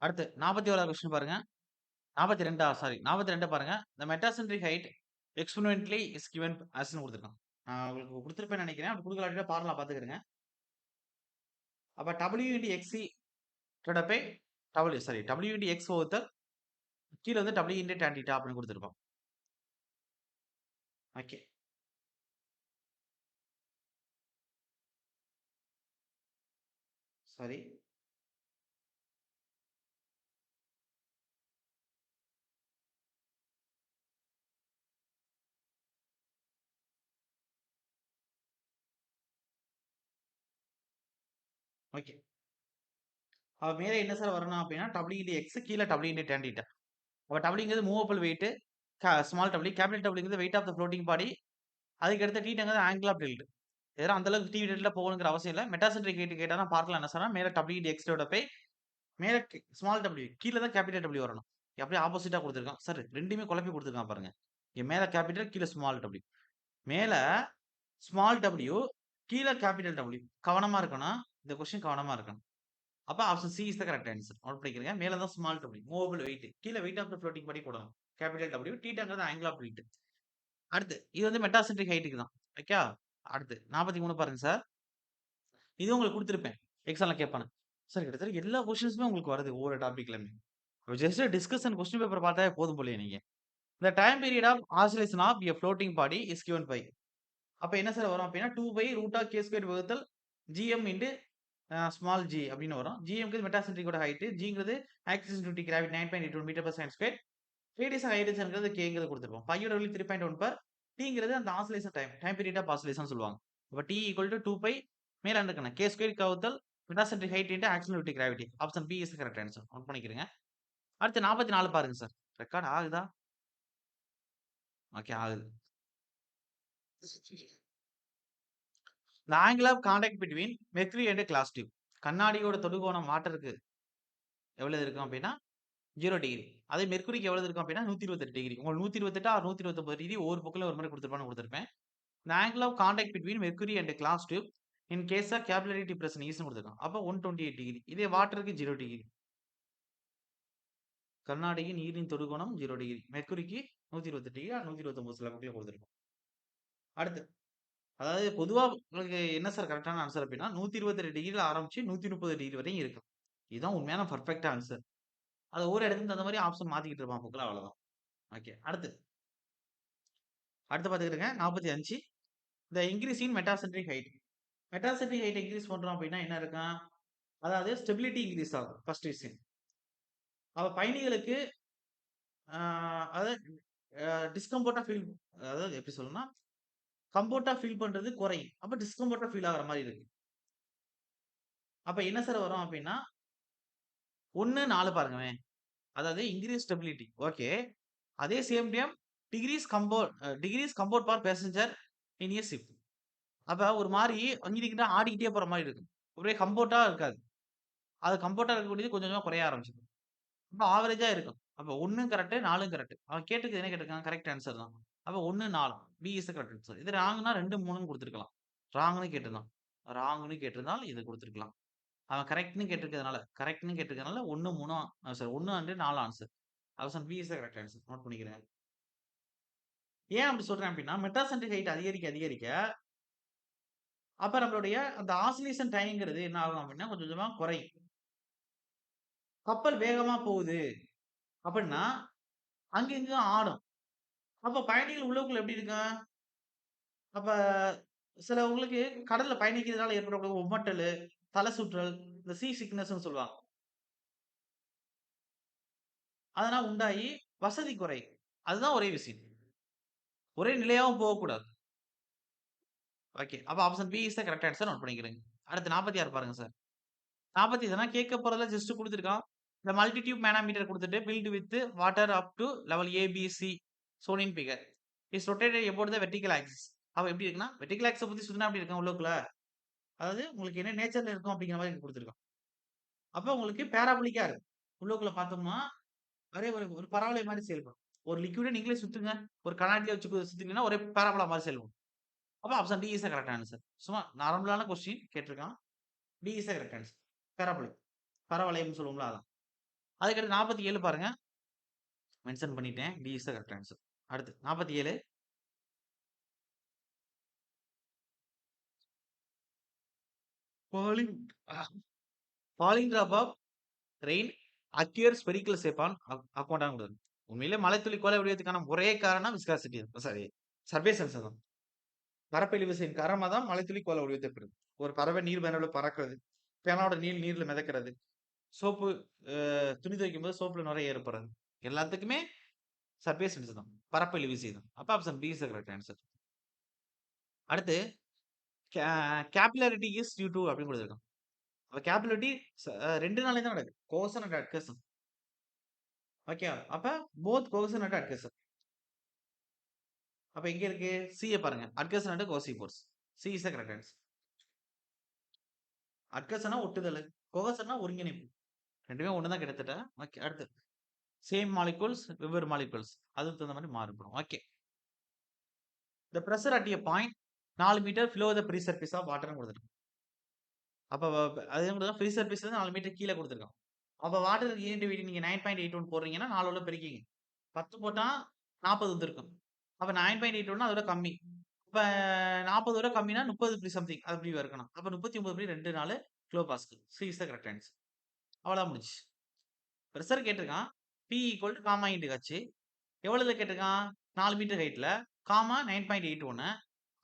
அடுத்து 41வது கொஸ்டின் பாருங்க. 42 சாரி 42 பாருங்க. the metacentric height exponentially is given as னு கொடுத்திருக்கான். நான் உங்களுக்கு கொடுத்திருப்பேன்னு நினைக்கிறேன். அப்படி கொடுக்கலாட்டினா பார்முலா பார்த்துக்கிறேங்க. அப்ப w into xc divided by w into x வகுத்தல் கீழ வந்து w into tan theta அப்படின்னு கொடுத்திருப்பான். ஓகே. சாரி. ஓகே. அப்ப மேல என்ன சார் வரணும் அப்படின்னா w into x கீழ w into tan theta. அப்ப wங்கிறது movable weight, small w, capital wங்கிறது weight of the floating body. அதுக்கு அடுத்து தீட்டாங்கிறது ஆங்கிள் ஆஃப் டில்ட். இதெல்லாம் அந்த அளவுக்கு டிவி ரேட்ல போகணுங்கிற அவசியம் இல்ல. மெட்டாசென்ட்ரிக் ஹைட் கேட்டானா பார்க்கலாம் என்ன சொன்னா மேல w into x divided by மேல ஸ்மால் w கீழ தான் கேபிட்டல் W வரணும். அப்படியே ஆப்போசிட்டா கொடுத்திருக்கான். சார் 2மே குழப்பி கொடுத்திருக்கான் பாருங்க. இங்க மேல கேபிட்டல் கீழ ஸ்மால் w. மேல ஸ்மால் w கீழ கேபிட்டல் W. கவனமா இருக்கணும். இந்த கொஸ்டின் கவனமா இருக்கணும். அப்ப option C is the correct answer. Note பண்ணிக்கிறீங்க. மேல தான் ஸ்மால் w மூவபிள் வெயிட். கீழ weight of the floating body போடணும். Capital W. தீட்டாங்கிறது ஆங்கிள் ஆஃப் டில்ட். அடுத்து இது வந்து மெட்டாசென்ட்ரிக் ஹைட்டுக்கு தான். ஓகே. அடுத்து 43 பாருங்க சார். இது உங்களுக்கு குடுத்திருப்பேன். எக்ஸாம்ல கேட்பானுங்க. சார் கிட்டத்தட்ட எல்லா கொஸ்டின்ஸுமே உங்களுக்கு வருது ஒவ்வொரு டாபிக்லயுமே. ஜஸ்ட் டிஸ்கஷன் கொஸ்டின் பேப்பர் பார்த்தாலே போதும் போலயே நீங்க. The time period of oscillation of a floating body is given by. அப்ப என்ன சார் வரும் அப்படின்னா 2 by root of K square வகுத்தல் ஜிஎம் இன்டு ஸ்மால் ஜி அப்படின்னு வரும். ஜிஎம்க்கு மெட்டாசென்ட்ரிக்கோட ஹைட், ஜிங்கிறது axis due to gravity 9.81 metre per second square. Radius ஹைட்ரஜன்ங்கிறது கேங்கிறது கொடுத்துருப்போம். பையோட வழி 3.1 பர் டீங்கிறது அந்த oscillation time period of oscillation சொல்லுவாங்க. அப்ப டி ஈக்குவல் டு 2 பை மேல இருக்கணும் கே ஸ்கொயர் கவுத்தல் metacentric height into axis due to gravity. Option B is correct answer. Note பண்ணிக்கிறீங்க. அடுத்து 44 பாருங்க சார். ரெக்கார்ட் ஆகுதா? ஓகே ஆகுது. The angle of contact between mercury and a glass tube. கண்ணாடியோட தொடுகோணம் வாட்டருக்கு எவ்வளவு இருக்கும் அப்படின்னா 0 டிகிரி. அதே மெர்க்குரிக்கு எவ்வளவு இருக்கும் அப்படின்னா 128 டிகிரி. உங்களுக்கு 128 ஆர் 129 டிகிரி ஒவ்வொரு பக்கத்துல ஒரு மாதிரி கொடுத்துருப்பேன். The angle of contact between mercury and a glass tube in case of capillary depression is கொடுத்துருக்கான். அப்ப 128 டிகிரி. இதே வாட்டருக்கு 0 டிகிரி. கண்ணாடிக்கு நீரின் தொடுகோணம் 0 டிகிரி. மெர்க்குரிக்கு 128 டிகிரி 129 சில பக்கத்துல கொடுத்துருக்கோம். அடுத்து அதாவது பொதுவா உங்களுக்கு என்ன சார் கரெக்டான ஆன்சர் அப்படின்னா 128 டிகிரில ஆரம்பிச்சு 130 டிகிரி வரையும் இருக்கு. இதுதான் உண்மையான பர்ஃபெக்ட் ஆன்சர். அது ஒரு இடத்துக்கு தகுந்த மாதிரி ஆப்ஷன் மாத்திக்கிட்டு இருப்பான் புக்கில் அவ்வளவுதான். ஓகே அடுத்து பார்த்துக்கிட்டுங்க 45. இந்த increase in metacentric height. Metacentric height increase பண்றோம் அப்படின்னா என்ன இருக்கும்? அதாவது ஸ்டெபிலிட்டி இன்க்ரீஸ் ஆகும் ஃபர்ஸ்ட் விஷயம். அப்ப பயணிகளுக்கு அதாவது டிஸ்கம்ஃபர்ட்டா ஃபீல், அதாவது எப்படி சொல்லணும்னா கம்ஃபர்ட்டா ஃபீல் பண்றது குறையும். அப்ப டிஸ்கம்ஃபர்ட்டா ஃபீல் ஆகிற மாதிரி இருக்கு. அப்ப என்ன சார் வரும் அப்படின்னா 1 4 பாருங்க. அதாவது இன்கிரீஸ் ஸ்டெபிலிட்டி ஓகே. அதே same time decreases comfort for passenger in a ship. அப்ப ஒரு மாதிரி அங்கிட்ட ஆடிக்கிட்டே போற மாதிரி இருக்கும். ஒரே கம்போர்ட்டா இருக்காது. அது கம்போர்ட்டா இருக்கக்கூடியது கொஞ்சம் கொஞ்சமா குறைய ஆரம்பிச்சிடும். அப்ப ஆவரேஜா இருக்கும். அப்ப 1 கரெக்ட் 4 கரெக்ட். அவன் கேட்டது என்ன கேட்டிருக்கான்? கரெக்ட் ஆன்சர் தான். அப்ப 1 4 பி இஸ் கரெக்ட் ஆன்சர். இது ராங்னா 2 3 கொடுத்துருக்கலாம். ராங்னு கேட்டிருந்தான். ராங்னு கேட்டிருந்தால் இது கொடுத்துருக்கலாம். அவன் கரெக்ட்னு கேட்டிருக்கனால 1 3 sorry 1 and 4 answer. Option B is correct answer. Note பண்ணிக்கிறேன். ஏன் அப்படி சொல்றேன் அப்படின்னா மெட்டாசென்ட்ரிக் ஹைட் அதிகரிக்க அப்ப நம்மளுடைய அந்த ஆசிலேஷன் டைம்ங்கிறது என்ன ஆகும் அப்படின்னா கொஞ்சம் கொஞ்சமா குறையும். கப்பல் வேகமா போகுது அப்படின்னா அங்க இங்க ஆடும். அப்ப பயணிகள் உள்ளுக்குள்ள எப்படி இருக்கும்? அப்ப சிலவங்களுக்கு கடல்ல பயணிக்கிறதுனால ஏற்படக்கூடிய உமட்டலு, தலை சுற்றல், இந்த சீ சிக்னஸ்ன்னு சொல்லுவாங்க. அதெல்லாம் உண்டாகி வசதி குறையும். அதுதான் ஒரே விஷயம். ஒரே நிலையாவும் போகக்கூடாது. ஓகே. அப்ப option B is the correct answer. Note பண்ணிக்கிறேங்க. அடுத்து 46 பாருங்க சார். 40 இதெல்லாம் கேட்க போறதெல்லாம் ஜஸ்ட் குடுத்துருக்கான். இந்த மல்டி டியூப் மேனோமீட்டர் குடுத்துட்டு filled with water up to level A, B, C shown in figure. Is rotated about the vertical axis. அப்ப எப்படி இருக்குன்னா, வெர்டிகல் ஆக்ஸ பத்தி சுத்தினா எப்படி இருக்கும் உள்ளுக்குள்ள? அதாவது உங்களுக்கு என்ன நேச்சர்ல இருக்கும் அப்படிங்கிற மாரி குடுத்துருக்கான். அப்ப உங்களுக்கு பேராபோலிக்கா இருக்கும். உள்ளுக்குள்ள பார்த்தோம்னா, ஒரே ஒரு ஒரு பரவளை மாரி செயல்படும். ஒரு லிக்விட நீங்களே சுத்துங்க. ஒரு கண்ணாடில வச்சு சுத்தினீங்கன்னா ஒரே பேராபோலா மாரி செயல்படும். அப்ப option D is the correct answer. சும்மா நார்மலான கொஸ்டின் கேட்டிருக்கான். D is the correct answer. Parabolic. பரவளையம்னு சொல்லுவோம்ல அதான். அதுக்கடுத்து 47 பாருங்க. மென்ஷன் பண்ணிட்டேன். D is the correct answer. அடுத்து 47 falling falling drop of rain occur spherical shape on அக்கவுண்டான கொடுது. உண்மையிலே மழைத்துளி கோள வடிவத்துக்கான ஒரே காரணம் விஸ்காசிட்டி சாரி சர்ஃபேஸ் டென்ஷன் தான். பரப்பெழுவிசையின் காரணமா தான் மழைத்துளி கோள வடிவத்தை பெறுது. ஒரு பறவை நீர் மேல பறக்கிறது, பேனாவோட நீர்ல மிதக்கிறது, சோப்பு துணி துவைக்கும் போது சோப்புல நுரைய ஏற்படுறது, எல்லாத்துக்குமே சர்ஃபேஸ் டென்ஷன் தான். பரப்பெழுவிசை தான். அப்ப option B is the correct answer. அடுத்து கேபிலாரிட்டி இஸ் டியூ டு அப்படின்னு கொடுத்துருக்கான். அப்ப கேபிலாரிட்டி 2 நாளையும் தான் நடக்குது. Cohesion and adhesion. ஓகே. அப்ப போத் கோசன் அண்ட் அட்கசன். அப்ப எங்க இருக்கு? சி பாருங்க. Adhesion and cohesive force. C is the correct answer. அட்கசனா ஒட்டுதல், கோகசன்னா ஒருங்கிணைப்பு. ரெண்டுமே ஒண்ணு தான் கிட்டத்தட்ட. ஓகே. அடுத்து சேம் மாலிகூல்ஸ் வெவ்வேறு மாலிகூல்ஸ் அதுக்கு தகுந்த மாதிரி மாறுபடும். Okay. The pressure at a point 4 metre below the free surface of வாட்டர்னு கொடுத்துருக்கான். அப்ப அதே மாதிரி ஃப்ரீ சர்ஃபேஸ் 4 மீட்டர் கீழே கொடுத்துருக்கான். அப்ப வாட்டர் ஈன்டிவிட்டி நீங்க 9.81 போடுறீங்கன்னா 4 உள்ள பெருக்கிங்க. 10 போட்டா 40 வந்திருக்கும். அப்ப 9.81 அதோட கம்மி. இப்ப 40 விட கம்மினா 30 சம்திங் அது இப்படி இருக்கணும். அப்ப 39.24 kilo pascal. C is the correct answer. அவ்வளோதான் முடிஞ்சுச்சு. பிரஷர் கேட்டிருக்கான். P equal to gamma into h. எவ்வளவுல கேட்டிருக்கான்? 4 மீட்டர் ஹைட்ல. காமா 9.81.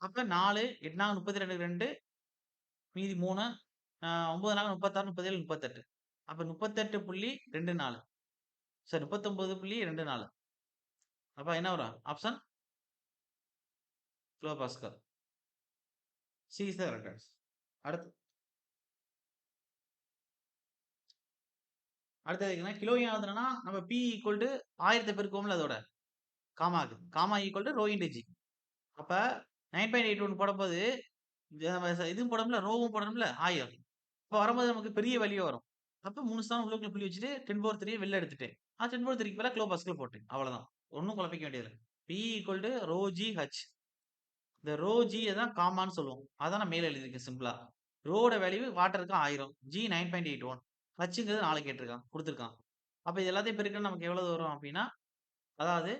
அப்ப 4 8 நாங்க 32 2 மீதி 3 9 நாங்க 36 37 38. அப்ப 38.24 சரி 39.24. அப்ப என்ன வரும்? Option kilo pascal. C is the correct answer. அடுத்து அடுத்தது கிலோ ஏன் ஆகுதுன்னா நம்ம P ஈக்குவல் டு 1000 பெருக்குவோம்ல அதோட காமாக்கு. Gamma equal to rho into g. அப்ப 9.81 போடும்போது இதுவும் போடணும்ல, ரோவும் போடணும்ல 1000. அப்ப வரும்போது நமக்கு பெரிய வேல்யூ வரும். அப்ப 3 ஸ்தானம் உள்ளுக்குள்ள புள்ளி வச்சுட்டு 10 வெளில எடுத்துட்டேன். 10 பதிலா கிலோ பாஸ்கல் போட்டேன். அவ்வளவுதான். ஒண்ணும் குழப்பிக்க வேண்டியதில்ல. P equal to rho G H. இந்த ரோ ஜி தான் காமான்னு சொல்லுவோம். அதான் நான் மேல எழுதியிருக்கேன் சிம்பிளா. ரோட வேல்யூ வாட்டருக்கு 1000. ஜி 9.81. ஹச்சுங்கிறது 4 கேட்டிருக்கான். குடுத்துருக்கான். அப்ப இது எல்லாத்தையும் பெருக்கினா நமக்கு எவ்வளவு வரும் அப்படின்னா, அதாவது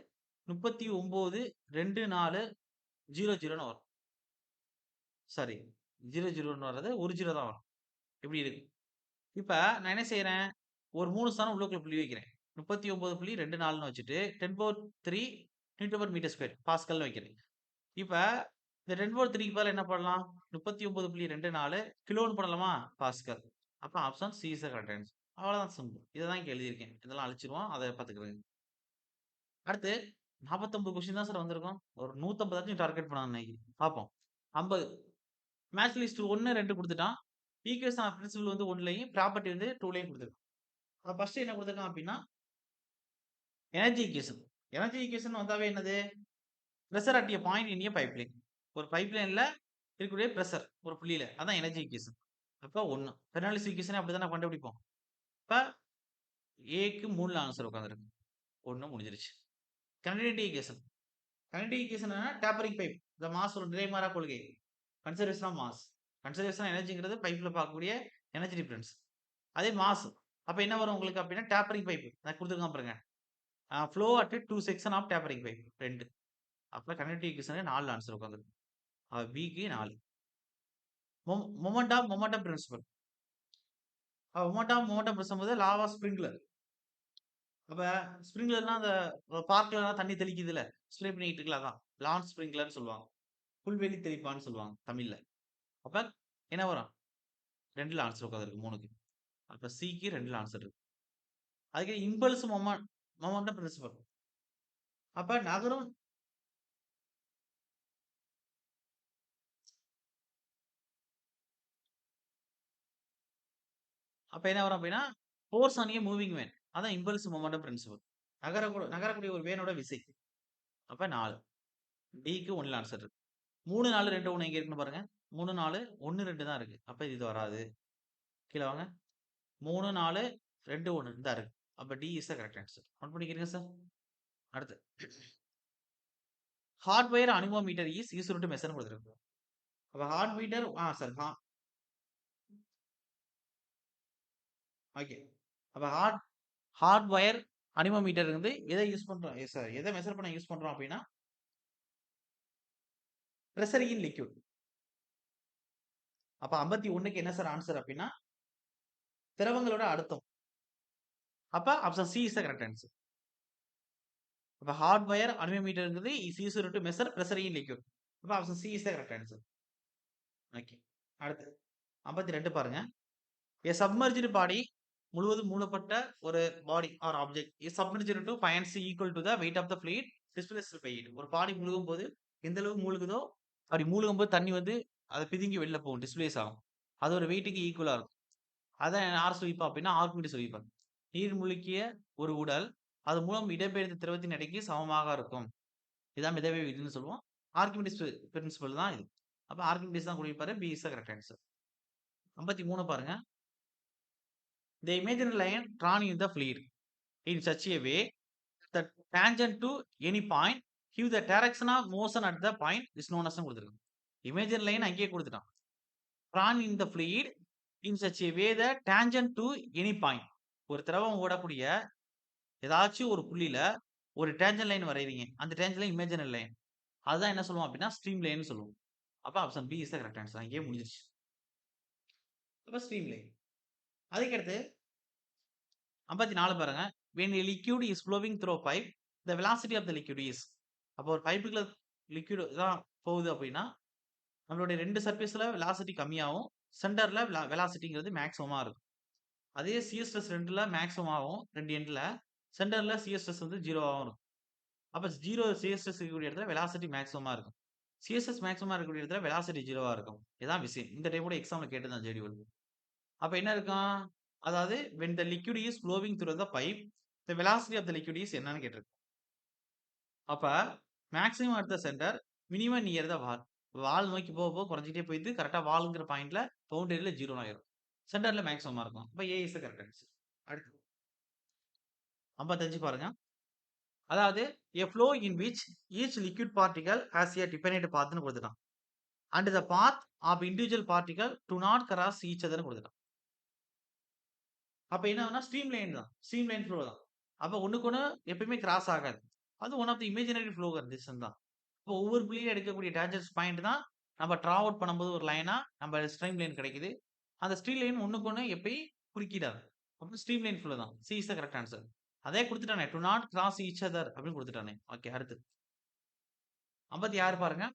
39.2400 வரும். சாரி 00ன்னு வர்றது 1 0 தான் வரும். இப்படி இருக்கு. இப்ப நான் என்ன செய்றேன்? ஒரு 3 ஸ்தானம் உள்ளுக்குள்ள புள்ளி வைக்கிறேன். 39.24ன்னு வச்சுட்டு 10³ Nm², பாஸ்கல்னு வைக்கிறேன். இப்ப இந்த 10³ பதிலா என்ன பண்ணலாம்? 39.24 கிலோன்னு போடலாமா? பாஸ்கல். அப்ப option C is the correct answer. அவ்வளவுதான் சிம்பிள். இத தான் இங்க எழுதியிருக்கேன். இதெல்லாம் அழிச்சிருவோம். அத பாத்துக்கிறேங்க. அடுத்து 49 கொஸ்டின் தான் சார் வந்திருக்கும். ஒரு 150 டார்கெட் பண்ணலாம் இன்னைக்கு. பார்ப்போம். 50 மேட்ச் லிஸ்ட் 1, 2 குடுத்துட்டான். ஈக்குவேஷன் ஆஃப் பிரின்சிபல் வந்து 1லயும், ப்ராப்பர்ட்டி வந்து 2லயும் குடுத்துருக்கான். ஃபர்ஸ்ட் என்ன குடுத்துருக்கான் அப்படின்னா, எனர்ஜி ஈக்குவேஷன். எனர்ஜி ஈக்குவேஷன் வந்தாவே என்னது? Pressure at a point in a pipeline. ஒரு பைப்லைன்ல இருக்கக்கூடிய பிரஷர் ஒரு புள்ளியில. அதான் எனர்ஜி ஈக்குவேஷன். அப்ப 1. பெர்னாலிஸ் ஈக்குவேஷன் அப்படிதான் நம்ம கண்டுபிடிப்போம். இப்ப ஏக்கு 3ல ஆன்சர் உட்கார்ந்திருக்கு. 1 முடிஞ்சிருச்சு. Connectivity equation. கனெக்டிவிட்டி ஈக்குவேஷன் என்னன்னா டேப்பரிங் பைப். த மாஸ் ஒரு நிறைமாறா கொள்கை. Conservation of mass. கன்சர்வேஷன் எனர்ஜிங்கிறது பைப்ல பார்க்கக்கூடிய எனர்ஜி டிஃபரன்ஸ். அதே மாஸ். அப்ப என்ன வரும் உங்களுக்கு அப்படின்னா டேப்பரிங் பைப். நான் குடுத்துருக்கான் பாருங்க. Flow at 2 section of tapering pipe 2. அப்ப கனெக்டிவிட்டி ஈக்குவேஷன் 4 ஆன்சர் உட்கார்ந்திருக்கு. பிக்கு 4. Momentum principle. Momentum principle law of sprinkler. அப்ப ஸ்ப்ரிங்லர்னா அந்த பார்க்லலாம் தண்ணி தெளிக்குதுல, ஸ்ப்ரே பண்ணிட்டு இருக்குல்ல அதான். லான் ஸ்ப்ரிங்லர்ன்னு சொல்லுவாங்க. புல்வெளி தெளிப்பான்னு சொல்லுவாங்க தமிழ்ல. அப்ப என்ன வரும்? 2ல ஆன்சர் உட்கார்ந்திருக்கு 3க்கு. அப்ப சிக்கு 2ல ஆன்சர் இருக்கு. அதுக்கு இம்பல்ஸ் மொமெண்டம் பிரின்சிபல். அப்ப நகரும் அப்ப என்ன வரும் அப்படின்னா, force on a moving van. அதான் இம்பல்ஸ் மொமெண்டம் பிரின்சிபல். நகரக்கூடிய ஒரு வேனோட விசை. அப்ப 4. டிக்கு 1ல ஆன்சர் இருக்கு. 3, 4, 2, 1 எங்க இருக்குன்னு பாருங்க. 3, 4, 1, 2 தான் இருக்கு. அப்ப இது வராது. கீழ வாங்க. 3, 4, 2, 1 இந்தா இருக்கு. அப்ப D is the correct answer. Note பண்ணிக்கிறீங்க சார். அடுத்து hot wire anemometer is used to மெஷர்ன்னு குடுத்திருக்கு. அப்ப ஹார்ட் மீட்டர் சார் ஓகே. அப்ப ஹார்ட்வயர் அனிமோமீட்டர் வந்து எதை யூஸ் பண்றோம்? சார் எதை மெஷர் பண்ண யூஸ் பண்றோம் அப்படின்னா, பிரஷர் இன் லிக்விட். அப்ப 51க்கு என்ன சார் ஆன்சர் அப்படின்னா, திரவங்களோட அழுத்தம். அப்ப option C is the correct answer. அப்ப ஹார்ட்வயர் அனிமோமீட்டர்ங்கிறது is used to measure pressure in liquid. அப்ப option C is the correct answer. Okay. அடுத்து 52 பாருங்க. எ சப்மர்ஜ்டு பாடி முழுவதும் மூடப்பட்ட ஒரு body or object is submerged to points equal to the weight of the fluid displaced by it. ஒரு body முழுகும் போது எந்த அளவு மூழ்குதோ, அப்படி மூழ்கும் போது தண்ணி வந்து அத பிதுங்கி வெளில போகும். டிஸ்பிளேஸ் ஆகும். அது ஒரு வெயிட்க்கு ஈக்குவலா இருக்கும். அதான் யார் சொல்லியிருப்பா அப்படின்னா, ஆர்க்கிமிடிஸ் சொல்லியிருப்பார். நீர் மூழ்கிய ஒரு உடல் அது மூலம் இடம்பெயர்ந்த திரவத்தின் எடைக்கு சமமாக இருக்கும். இதான் மிதவை விதின்னு சொல்லுவோம். ஆர்க்கிமிடிஸ் பிரின்சிபல் தான் இது. அப்ப ஆர்க்கிமிடிஸ் தான் சொல்லியிருப்பாரு. B is the correct answer. 53 பாருங்க. The imaginary line drawn in the fluid in such a way that tangent to any point give the direction of motion at the point is known as கொடுத்திருக்காங்க. Imaginary line அங்கேயே கொடுத்துட்டான். Drawn in the fluid in such a way that tangent to any point. ஒரு திரவம் ஓடக்கூடிய ஏதாச்சும் ஒரு புள்ளியில ஒரு டேஞ்சன்ட் லைன் வரையறீங்க. அந்த டேஞ்சன்ட் லைன் இமேஜினரி லைன். அதுதான் என்ன சொல்லுவோம் அப்படின்னா ஸ்ட்ரீம் லைன்னு சொல்லுவோம். அப்ப option B is the correct answer. அங்கேயே முடிஞ்சிருச்சு. அப்ப ஸ்ட்ரீம் லைன். அதுக்கடுத்து 54 பாருங்க. when a liquid is flowing through a pipe, the velocity of the liquid is. அப்போ ஒரு பைப்புக்குள்ள லிக்விட் தான் போகுது அப்படின்னா நம்மளுடைய 2 சர்ஃபேஸ்ல வெலாசிட்டி கம்மியாகும். சென்டர்ல வெலாசிட்டிங்கிறது மேக்ஸிமமா இருக்கும். அதே சிஎஸ்எஸ் 2ல மேக்ஸிமம் ஆகும் 2 எண்ட்ல. சென்டர்ல சிஎஸ்எஸ் வந்து 0வாவும் இருக்கும். அப்ப 0 சிஎஸ்எஸ் இருக்கக்கூடிய இடத்துல வெலாசிட்டி மேக்ஸிமமா இருக்கும். சிஎஸ்எஸ் மேக்ஸிமமா இருக்கக்கூடிய இடத்துல வெலாசிட்டி 0வா இருக்கும். இதான் விஷயம். இந்த டைப் கூட எக்ஸாம்ல கேட்டதுதான் ஜேடியூல். அப்ப என்ன இருக்கும்? அதாவது when the liquid is flowing through the pipe, the velocity of the liquid is என்னன்னு கேட்டிருக்கு. அப்ப maximum at the centre, minimum near the wall. Wall நோக்கி போக போக குறைஞ்சிட்டே போயிட்டு கரெக்டா வால்ங்கிற பாயிண்ட்ல பவுண்டரியில 0 ஆயிரும். சென்டர்ல மேக்ஸிமமா இருக்கும். அப்ப A is the correct answer. அடுத்து 55 பாருங்க. அதாவது a flow in which each liquid particle has a definite pathன்னு கொடுத்துட்டான். And the path of individual particle do not cross each otherன்னு கொடுத்துட்டான். அப்ப என்ன ஆகும்னா ஸ்ட்ரீம் லைன் தான். ஸ்ட்ரீம் லைன் ஃப்ளோ தான். அப்ப ஒண்ணுக்கு ஒண்ணு எப்பயுமே கிராஸ் ஆகாது. அது one of the imaginary flow condition தான். அப்போ ஒவ்வொரு புள்ளியில எடுக்கக்கூடிய டேன்ஜென்ஸ் பாயிண்ட் தான் நம்ம டிரா அவுட் பண்ணும்போது ஒரு லைனா நம்ம ஸ்ட்ரீம் லைன் கிடைக்குது. அந்த ஸ்ட்ரீம் லைன் ஒண்ணுக்கு ஒண்ணு எப்பயும் குறுக்கிடாது. அப்போ ஸ்ட்ரீம் லைன் ஃப்ளோ தான். C is the correct answer. அதே கொடுத்துட்டானே to not cross each other அப்படின்னு கொடுத்துட்டானே. ஓகே அடுத்து 56 பாருங்க.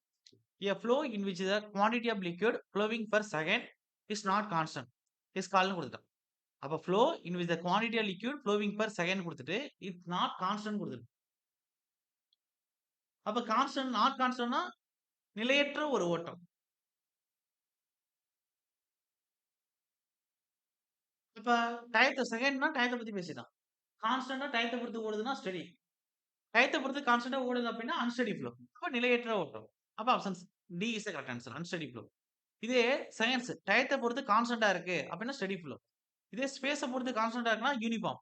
A flow in which the quantity of liquid flowing per second is not constant is called கொடுத்துட்டான். அப்ப flow in which the quantity of liquid flowing per second கொடுத்துட்டு it's not constant கொடுத்துட்டு. அப்ப constant not கான்ஸ்டன்ட்னா நிலையற்ற ஒரு ஓட்டம். இப்ப டயத்தை செகண்ட்னா டயத்தை பத்தி பேசிட்டான். கான்ஸ்டன்டா டயத்தை பொறுத்து ஓடுதுன்னா ஸ்டெடி. டயத்தை பொறுத்து கான்ஸ்டன்டா ஓடுது அப்படின்னா அன்ஸ்டெடி ஃப்ளோ. அப்ப நிலையற்ற ஓட்டம். அப்ப option D is the correct answer. Unsteady flow. இதே சயின்ஸ் டயத்தை பொறுத்து கான்ஸ்டன்டா இருக்கு அப்படின்னா ஸ்டெடி ஃப்ளோ. இதே ஸ்பேஸை பொறுத்து கான்ஸ்டன்டா இருக்குன்னா யூனிஃபார்ம்.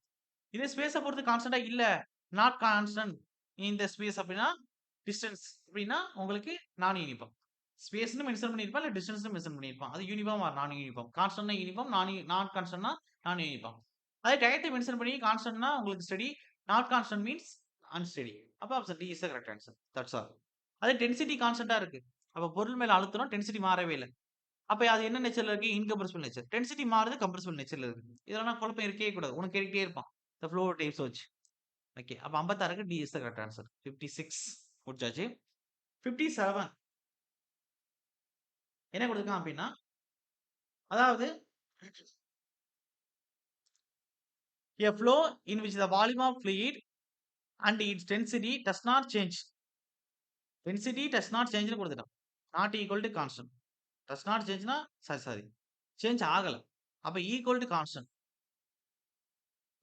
இதே ஸ்பேஸை பொறுத்து கான்ஸ்டன்டா இல்ல நாட் கான்ஸ்டன்ட் இந்த ஸ்பேஸ் அப்படின்னா டிஸ்டன்ஸ் அப்படின்னா உங்களுக்கு நான் யூனிஃபார்ம். ஸ்பேஸ்னு மென்ஷன் பண்ணியிருப்பான் இல்ல டிஸ்டன்ஸ்னு மென்ஷன் பண்ணியிருப்பான். அது யூனிஃபார்ம் ஆர் நான் யூனிஃபார்ம். கான்ஸ்டன்ட்னா யூனிஃபார்ம், நான் கான்ஸ்டன்ட்னா நான் யூனிஃபார்ம். அதே டயத்தை மென்ஷன் பண்ணி கான்ஸ்டன்ட்னா உங்களுக்கு steady, not constant means unsteady. அப்ப option D is the correct answer. That's all. அதே டென்சிட்டி கான்ஸ்டன்டா இருக்கு. அப்ப பொருள் மேல அழுத்தணும் டென்சிட்டி மாறவே இல்ல. அப்ப அது என்ன நேச்சர்ல இருக்கு? இன்கம்ப்ரசிபிள் நேச்சர். டென்சிட்டி மாறுது கம்ப்ரசிபிள் நேச்சர்ல இருக்கு. இதெல்லாம் குழப்பம் இருக்கவே கூடாது. உனக்கு கேட்டுட்டே இருப்பான். இந்த ஃப்ளோ டைப்ஸ் வச்சு. ஓகே. அப்ப 56க்கு D is the correct answer. 56 முடிச்சாச்சு. 57 என்ன கொடுத்துருக்கான் அப்படின்னா அதாவது a flow in which the volume of fluid and its density does not change. Density does not change னு கொடுத்துட்டான். Not equal to constant. Does not change னா சாரி சேஞ்ச் ஆகல. அப்ப ஈக்குவல் டு கான்ஸ்டன்ட்.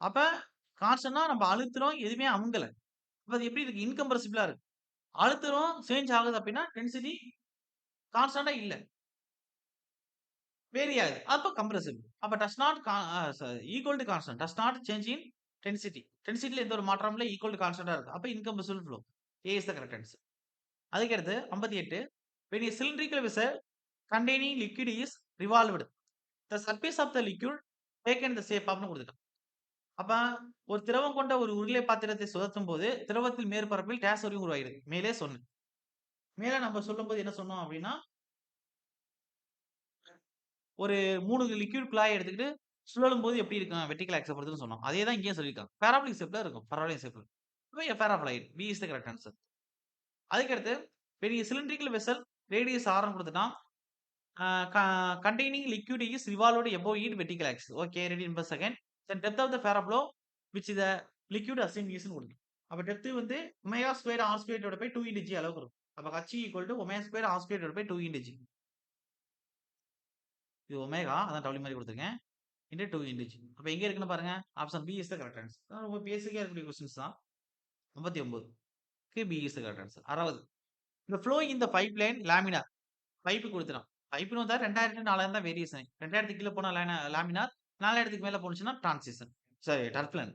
அப்ப கான்ஸ்டன்ட்னா நம்ம அழுத்துறோம் எதுவுமே அமுங்கல. அப்ப அது எப்படி இருக்கு? இன்கம்ப்ரசிபிளா இருக்கு. அழுத்துறோம் சேஞ்ச் ஆகுது அப்படின்னா டென்சிட்டி கான்ஸ்டன்டா இல்ல. வேரி ஆகுது. அப்ப கம்ப்ரசிபிள். அப்ப does not equal to constant. Does not change in density. டென்சிட்டில எந்த ஒரு மாற்றமும் இல்ல. ஈக்குவல் டு கான்ஸ்டன்டா இருக்கு. அப்ப incompressible flow. A is the correct answer. அதுக்கடுத்து 58 when a cylindrical vessel containing liquid is revolved, the surface of the liquid taken the shape of னு கொடுத்துட்டான். அப்ப ஒரு திரவம் கொண்ட ஒரு உருளை பாத்திரத்தை சுழற்றும் போது திரவத்தில் மேற்பரப்பில் டேஸ் வரையும் உருவாகிறது. மேலே சொன்னேன். மேல நம்ம சொல்லும்போது என்ன சொன்னோம் அப்படின்னா ஒரு 3 லிக்விட் குழாயை எடுத்துக்கிட்டு சுழலும் போது எப்படி இருக்கும்? வெர்டிகல் ஆக்ஸை பொறுத்துன்னு சொன்னோம். அதே தான் இங்கேயும் சொல்லியிருக்காங்க. பாராபோலிக் ஷேப்ல இருக்கும். பரவளைய ஷேப்ல. அப்ப paraboloid. B is the correct answer. அதுக்கடுத்து பெரிய சிலிண்ட்ரிக்கல் வெசல் ரேடியஸ் ஆரம் கொடுத்துட்டான். containing liquid is revolved above it vertical axis. Okay, ready per second. Then depth of the parabolo which is the liquid assumed is கொடுக்கும். அப்ப depth வந்து omega square R square divide by 2 into g அளவுக்கு இருக்கும். அப்ப h equal to omega square R square divide by 2 into g. இது omega அதான் double மாதிரி கொடுத்துருக்கேன். into 2 into g. அப்ப எங்க இருக்குன்னு பாருங்க. Option B is the correct answer. ரொம்ப பேசிக்கா இருக்கக்கூடிய क्वेश्चंस தான். 59 க்கு B is the correct answer. 60 the flow in the pipeline laminar pipe கொடுத்துறான். பைப்புன்னு வந்தா 2000 4000 தான் வேரியேஷன். 2000 கீழ போனா லாமினார், 4000 மேல போனுச்சுன்னா டிரான்சிஷன். Sorry turbulent.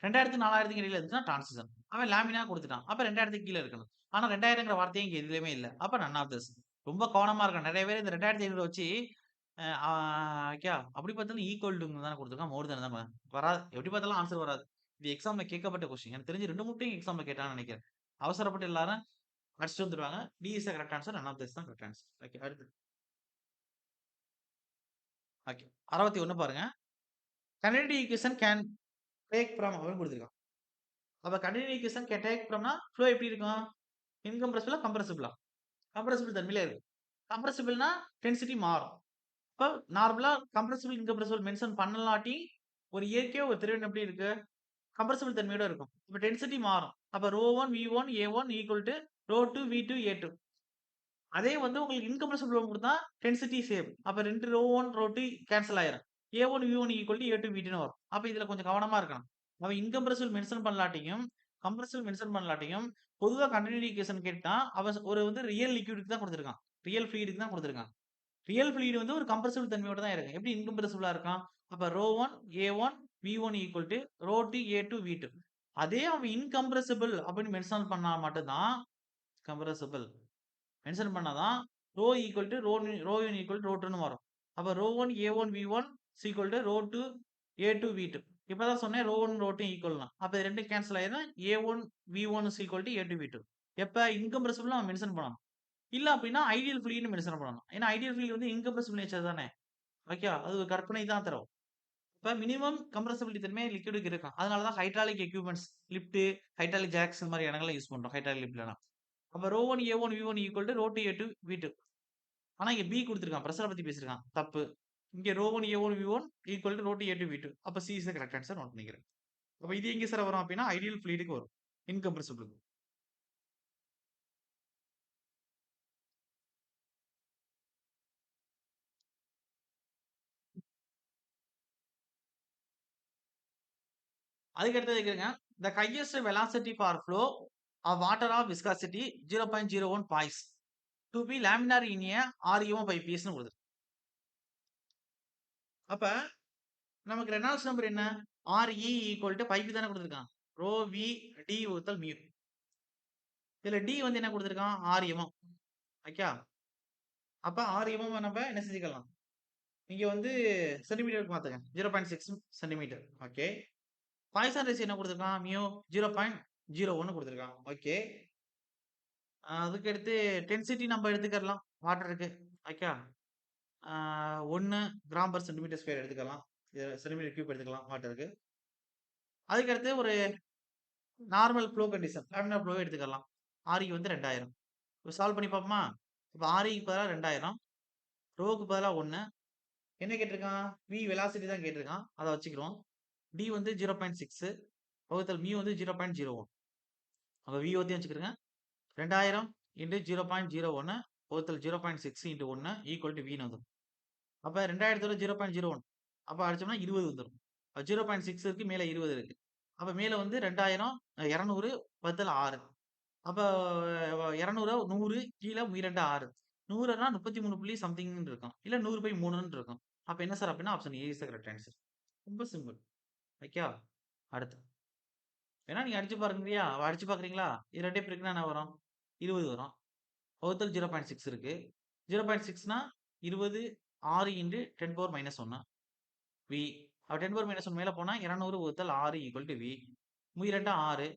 2000 4000 இடையில இருந்துச்சுன்னா டிரான்சிஷன். அவன் லாமினார் கொடுத்துட்டான். அப்ப 2000 கீழ இருக்கணும். ஆனா 2000ங்கிற வார்த்தையே இங்க எதுலயுமே இல்ல. அப்ப நன் ஆஃப் திஸ். ரொம்ப கவனமா இருக்கணும். நிறைய பேர் இந்த 2500 வச்சு அப்படி பார்த்தாலும் ஈக்குவல் டு தானே கொடுத்துருக்கான். மோர் தென் தான் வராது. எப்படி பார்த்தாலும் ஆன்சர் வராது. இது எக்ஸாம்ல கேட்கப்பட்ட கொஸ்டின். எனக்கு தெரிஞ்சு 2 3 டைம் எக்ஸாம்ல கேட்டான்னு நினைக்கிறேன். அவசரப்பட்டு எல்லாரும் அடிச்சுட்டு வந்துருவாங்க. D is the correct answer. None of this தான் கரெக்ட் ஆன்சர். ஓகே. அடுத்து. ஓகே. 61 பாருங்க. Kinetic equation can take from அப்படின்னு குடுத்துருக்கான். அப்ப கனெடிக் ஈக்குவேஷன் கேன் டேக் ஃப்ரம்னா ஃப்ளோ எப்படி இருக்கும்? இன்கம்ப்ரசிபிளா? கம்ப்ரசிபிளா? கம்ப்ரசிபிள் தன்மையில இருக்கு. கம்ப்ரசிபிள்னா டென்சிட்டி மாறும். இப்ப நார்மலா கம்ப்ரசிபிள், இன்கம்ப்ரசிபிள் மென்ஷன் பண்ணலாட்டி, ஒரு இயற்கையா ஒரு திரவம் எப்படி இருக்கு? கம்ப்ரசிபிள் தன்மையோட இருக்கும். இப்ப டென்சிட்டி மாறும். அப்ப ρ1, V1, A1 equal two ρ2, V2, A2. அதே வந்து உங்களுக்கு இன்கம்ப்ரசிபிள் ஃப்ளோ குடுத்தா டென்சிட்டி சேம். அப்ப 2 ρ1, ρ2 கேன்சல் ஆயிரும். A1, V1 equal two A2, V2ன்னு வரும். அப்ப இதுல கொஞ்சம் கவனமா இருக்கணும். அவன் இன்கம்ப்ரசிபிள் மென்ஷன் பண்ணலாட்டியும், கம்ப்ரசிபிள் மென்ஷன் பண்ணலாட்டியும், பொதுவா கன்டினியூட்டி ஈக்குவேஷன் கேட்டா, அவன் ஒரு வந்து ரியல் லிக்விட்க்கு தான் குடுத்திருக்கான். ரியல் ஃப்ளூயிடுக்கு தான் குடுத்திருக்கான். ரியல் ஃப்ளூயிட் வந்து ஒரு கம்ப்ரசிபிள் தன்மையோட தான் இருக்கும். எப்படி இன்கம்ப்ரசிபிளா இருக்கான்? அப்ப ρ1, A1, V1 equal two ρ2, A2, V2. அதே அவன் இன்கம்ப்ரசிபிள் அப்படின்னு மென்ஷன் பண்ணா மட்டும் தான் கம்ப்ரசிபிள். மென்ஷன் பண்ணா தான் ρ ஈக்குவல் டூ ρ1 ஈக்குவல் டூ ρ2ன்னு வரும். அப்ப ρ1, A1, V1 is equal two ρ2, A2, V2. இப்பதான் சொன்னேன் ρ1, ρ2 ஈக்குவல்னா. அப்ப இது 2 கேன்சல் ஆயிரும். A1, V1 is equal two A2, V2. எப்ப இன்கம்ப்ரசிபிள் அவன் மென்ஷன் பண்ணணும். இல்ல அப்படின்னா ஐடியல் ஃப்ளூயிட்னு மென்ஷன் பண்ணணும். ஏன்னா ஐடியல் ஃப்ளூயிட் வந்து இன்கம்ப்ரசிபிள் நேச்சர் தானே. ஓகே. அது ஒரு கற்பனை தான் தரும். இப்ப மினிமம் கம்ப்ரசிபிலிட்டி தன்மை லிக்விடுக்கு இருக்கும். அதனால தான் hydraulic equipments, lift, hydraulic jacks இந்த மாதிரி இடங்கள்ல யூஸ் பண்றோம். ஹைட்ராலிக் லிஃப்ட்லலாம். அப்ப ρ1, A1, V1 equal two ρ2, A2, V2. ஆனா இங்க பி குடுத்திருக்கான். பிரஷர பத்தி பேசியிருக்கான். தப்பு. இங்க ρ1, A1, V1 equal two ρ2, A2, V2. அப்ப C is the correct answer note பண்ணிக்கிறேன். அப்ப இது எங்க சார் வரும் அப்படின்னா ஐடியல் ஃப்ளூயிடுக்கு வரும். இன்கம்ப்ரசிபிளுக்கு. அதுக்கு அடுத்தது கேக்குறேங்க. The highest velocity for flow of water of viscosity 0.01 poise to be laminar in a REO by PS ன்னு கொடுத்துருக்கு. அப்ப நமக்கு ரெனால்ட்ஸ் நம்பர் என்ன? RE ஈக்குவல் டு பைக்கு தானே கொடுத்துருக்கான். ரோ வி டி வகுத்தல் மியூ. இதுல டி வந்து என்ன கொடுத்துருக்கான்? RMM. ஓகே. அப்ப RMM நம்ம என்ன செஞ்சுக்கலாம்? இங்க வந்து சென்டிமீட்டருக்கு மாத்துங்க. 0.6 சென்டிமீட்டர். ஓகே. பாய்சான் ரேஷியோ என்ன கொடுத்துருக்கான்? மியூ 0.01 கொடுத்துருக்கான். ஓகே. அதுக்கு அடுத்து டென்சிட்டி நம்ம எடுத்துக்கலாம் வாட்டருக்கு. Okay. 1 gram per centimetre square எடுத்துக்கலாம். சென்டிமீட்டர் கியூப் எடுத்துக்கலாம் வாட்டருக்கு. அதுக்கு அடுத்து ஒரு normal flow condition laminar flow எடுத்துக்கலாம். RE வந்து 2000. இப்போ சால்வ் பண்ணி பார்ப்போமா? இப்போ REக்கு பதிலா 2000, ரோக்கு பதிலா 1. என்ன கேட்டிருக்கான்? V வெலாசிட்டி தான் கேட்டிருக்கான். அதை வச்சுக்கிறோம். D வந்து 0.6 வகுத்தல் மியூ வந்து 0.01. அப்போ V ஒத்தையும் வச்சுக்கிறோங்க. 2000 இன்டு 0.01 வகுத்தல் 0.6 இன்டு 1 ஈக்குவல் டு Vன்னு வந்துடும். அப்ப 2000 0.01. அப்ப அடிச்சோம்னா 20 வந்துரும். 0.6 இருக்கு. மேல 20 இருக்கு. அப்ப மேல வந்து 2000 200 வகுத்தல் 6. அப்ப 200 100 கீழ 2 6. 100னா 33 புள்ளி சம்திங்ன்னு இருக்கும். இல்ல 100/3ன்னு இருக்கும். அப்ப என்ன சார் அப்படின்னா option A is the correct answer. ரொம்ப சிம்பிள். ஓகே. அடுத்து. ஏன்னா நீங்க அடிச்சு பாருங்கறியா? அடிச்சு பாக்குறீங்களா? இது ரெண்டையும் பெருக்குனா என்ன வரும்? 20 வரும். வகுத்தல் 0.6 இருக்கு. 0.6னா 20 6 இன்டு 10 பவர் மைனஸ் 1 V. அப்ப 10 பவர் மைனஸ் 1 மேல போனா 200 வகுத்தல் 6 ஈக்குவல் டு V. 2 6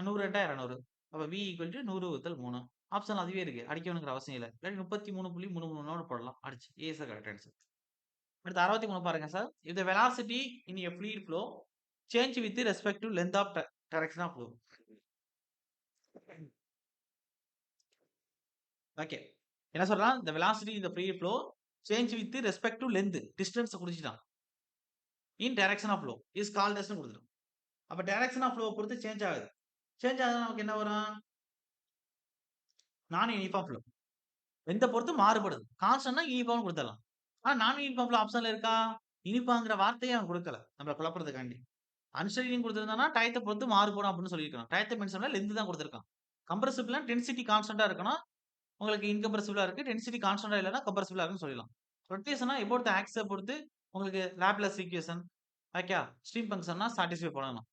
100 200. அப்ப V ஈக்குவல் டு 100 வகுத்தல் 3. ஆப்ஷன் அதுவே இருக்கு. அடிக்கணுங்கிற அவசியம் இல்ல. இல்லாட்டி 33.33 போடலாம். அடிச்சு. ஏ இஸ் த கரெக்ட் ஆன்சர். அடுத்து 63 பாருங்க sir. If the velocity in a fluid flow change with respect to length of direction of flow. Okay. என்ன சொல்றான்? The velocity in the fluid flow change with respect to length. distance குறிச்சிட்டான். In direction of flow is called as ன்னு கொடுத்துட்டான். அப்ப direction of flow பொறுத்து change ஆகுது. Change ஆகுதுன்னா நமக்கு என்ன வரும்? நான் யூனிஃபார்ம் ஃப்ளோ. எந்த பொறுத்து மாறுபடுது. கான்ஸ்டன்ட்னா யூனிஃபார்ம் கொடுத்துடலாம். ஆனா நான் யூனிஃபார்ம் ஃப்ளோ ஆப்ஷன்ல இருக்கா? யூனிஃபார்ம்ங்கிற வார்த்தையே அவன் கொடுக்கல. நம்மள குழப்பறதுக்காண்டி. அன்ஸ்டடின்னு கொடுத்திருந்தானா டயத்தை பொறுத்து மாறுபடும் அப்படின்னு சொல்லியிருக்கான். டயத்தை மென்ஷன் பண்ணல லென்த் தான் கொடுத்திருக்கான். கம்ப்ரசிபிள்னா டென்சிட்டி கான்ஸ்டன்டா இருக்கணும். உங்களுக்கு இன்கம்ப்ரசிபிளா இருக்கு. டென்சிட்டி கான்ஸ்டன்டா இல்லைன்னா கம்ப்ரசிபிளா இருக்குன்னு சொல்லலாம். ரொட்டேஷனா எபோட் த ஆக்ஸ பொறுத்து உங்களுக்கு லாப்லேஸ் ஈக்குவேஷன் ஓகே ஸ்ட்ரீம் ஃபங்க்ஷன்னா சாட்டிஸ்ஃபை பண்ணணும்.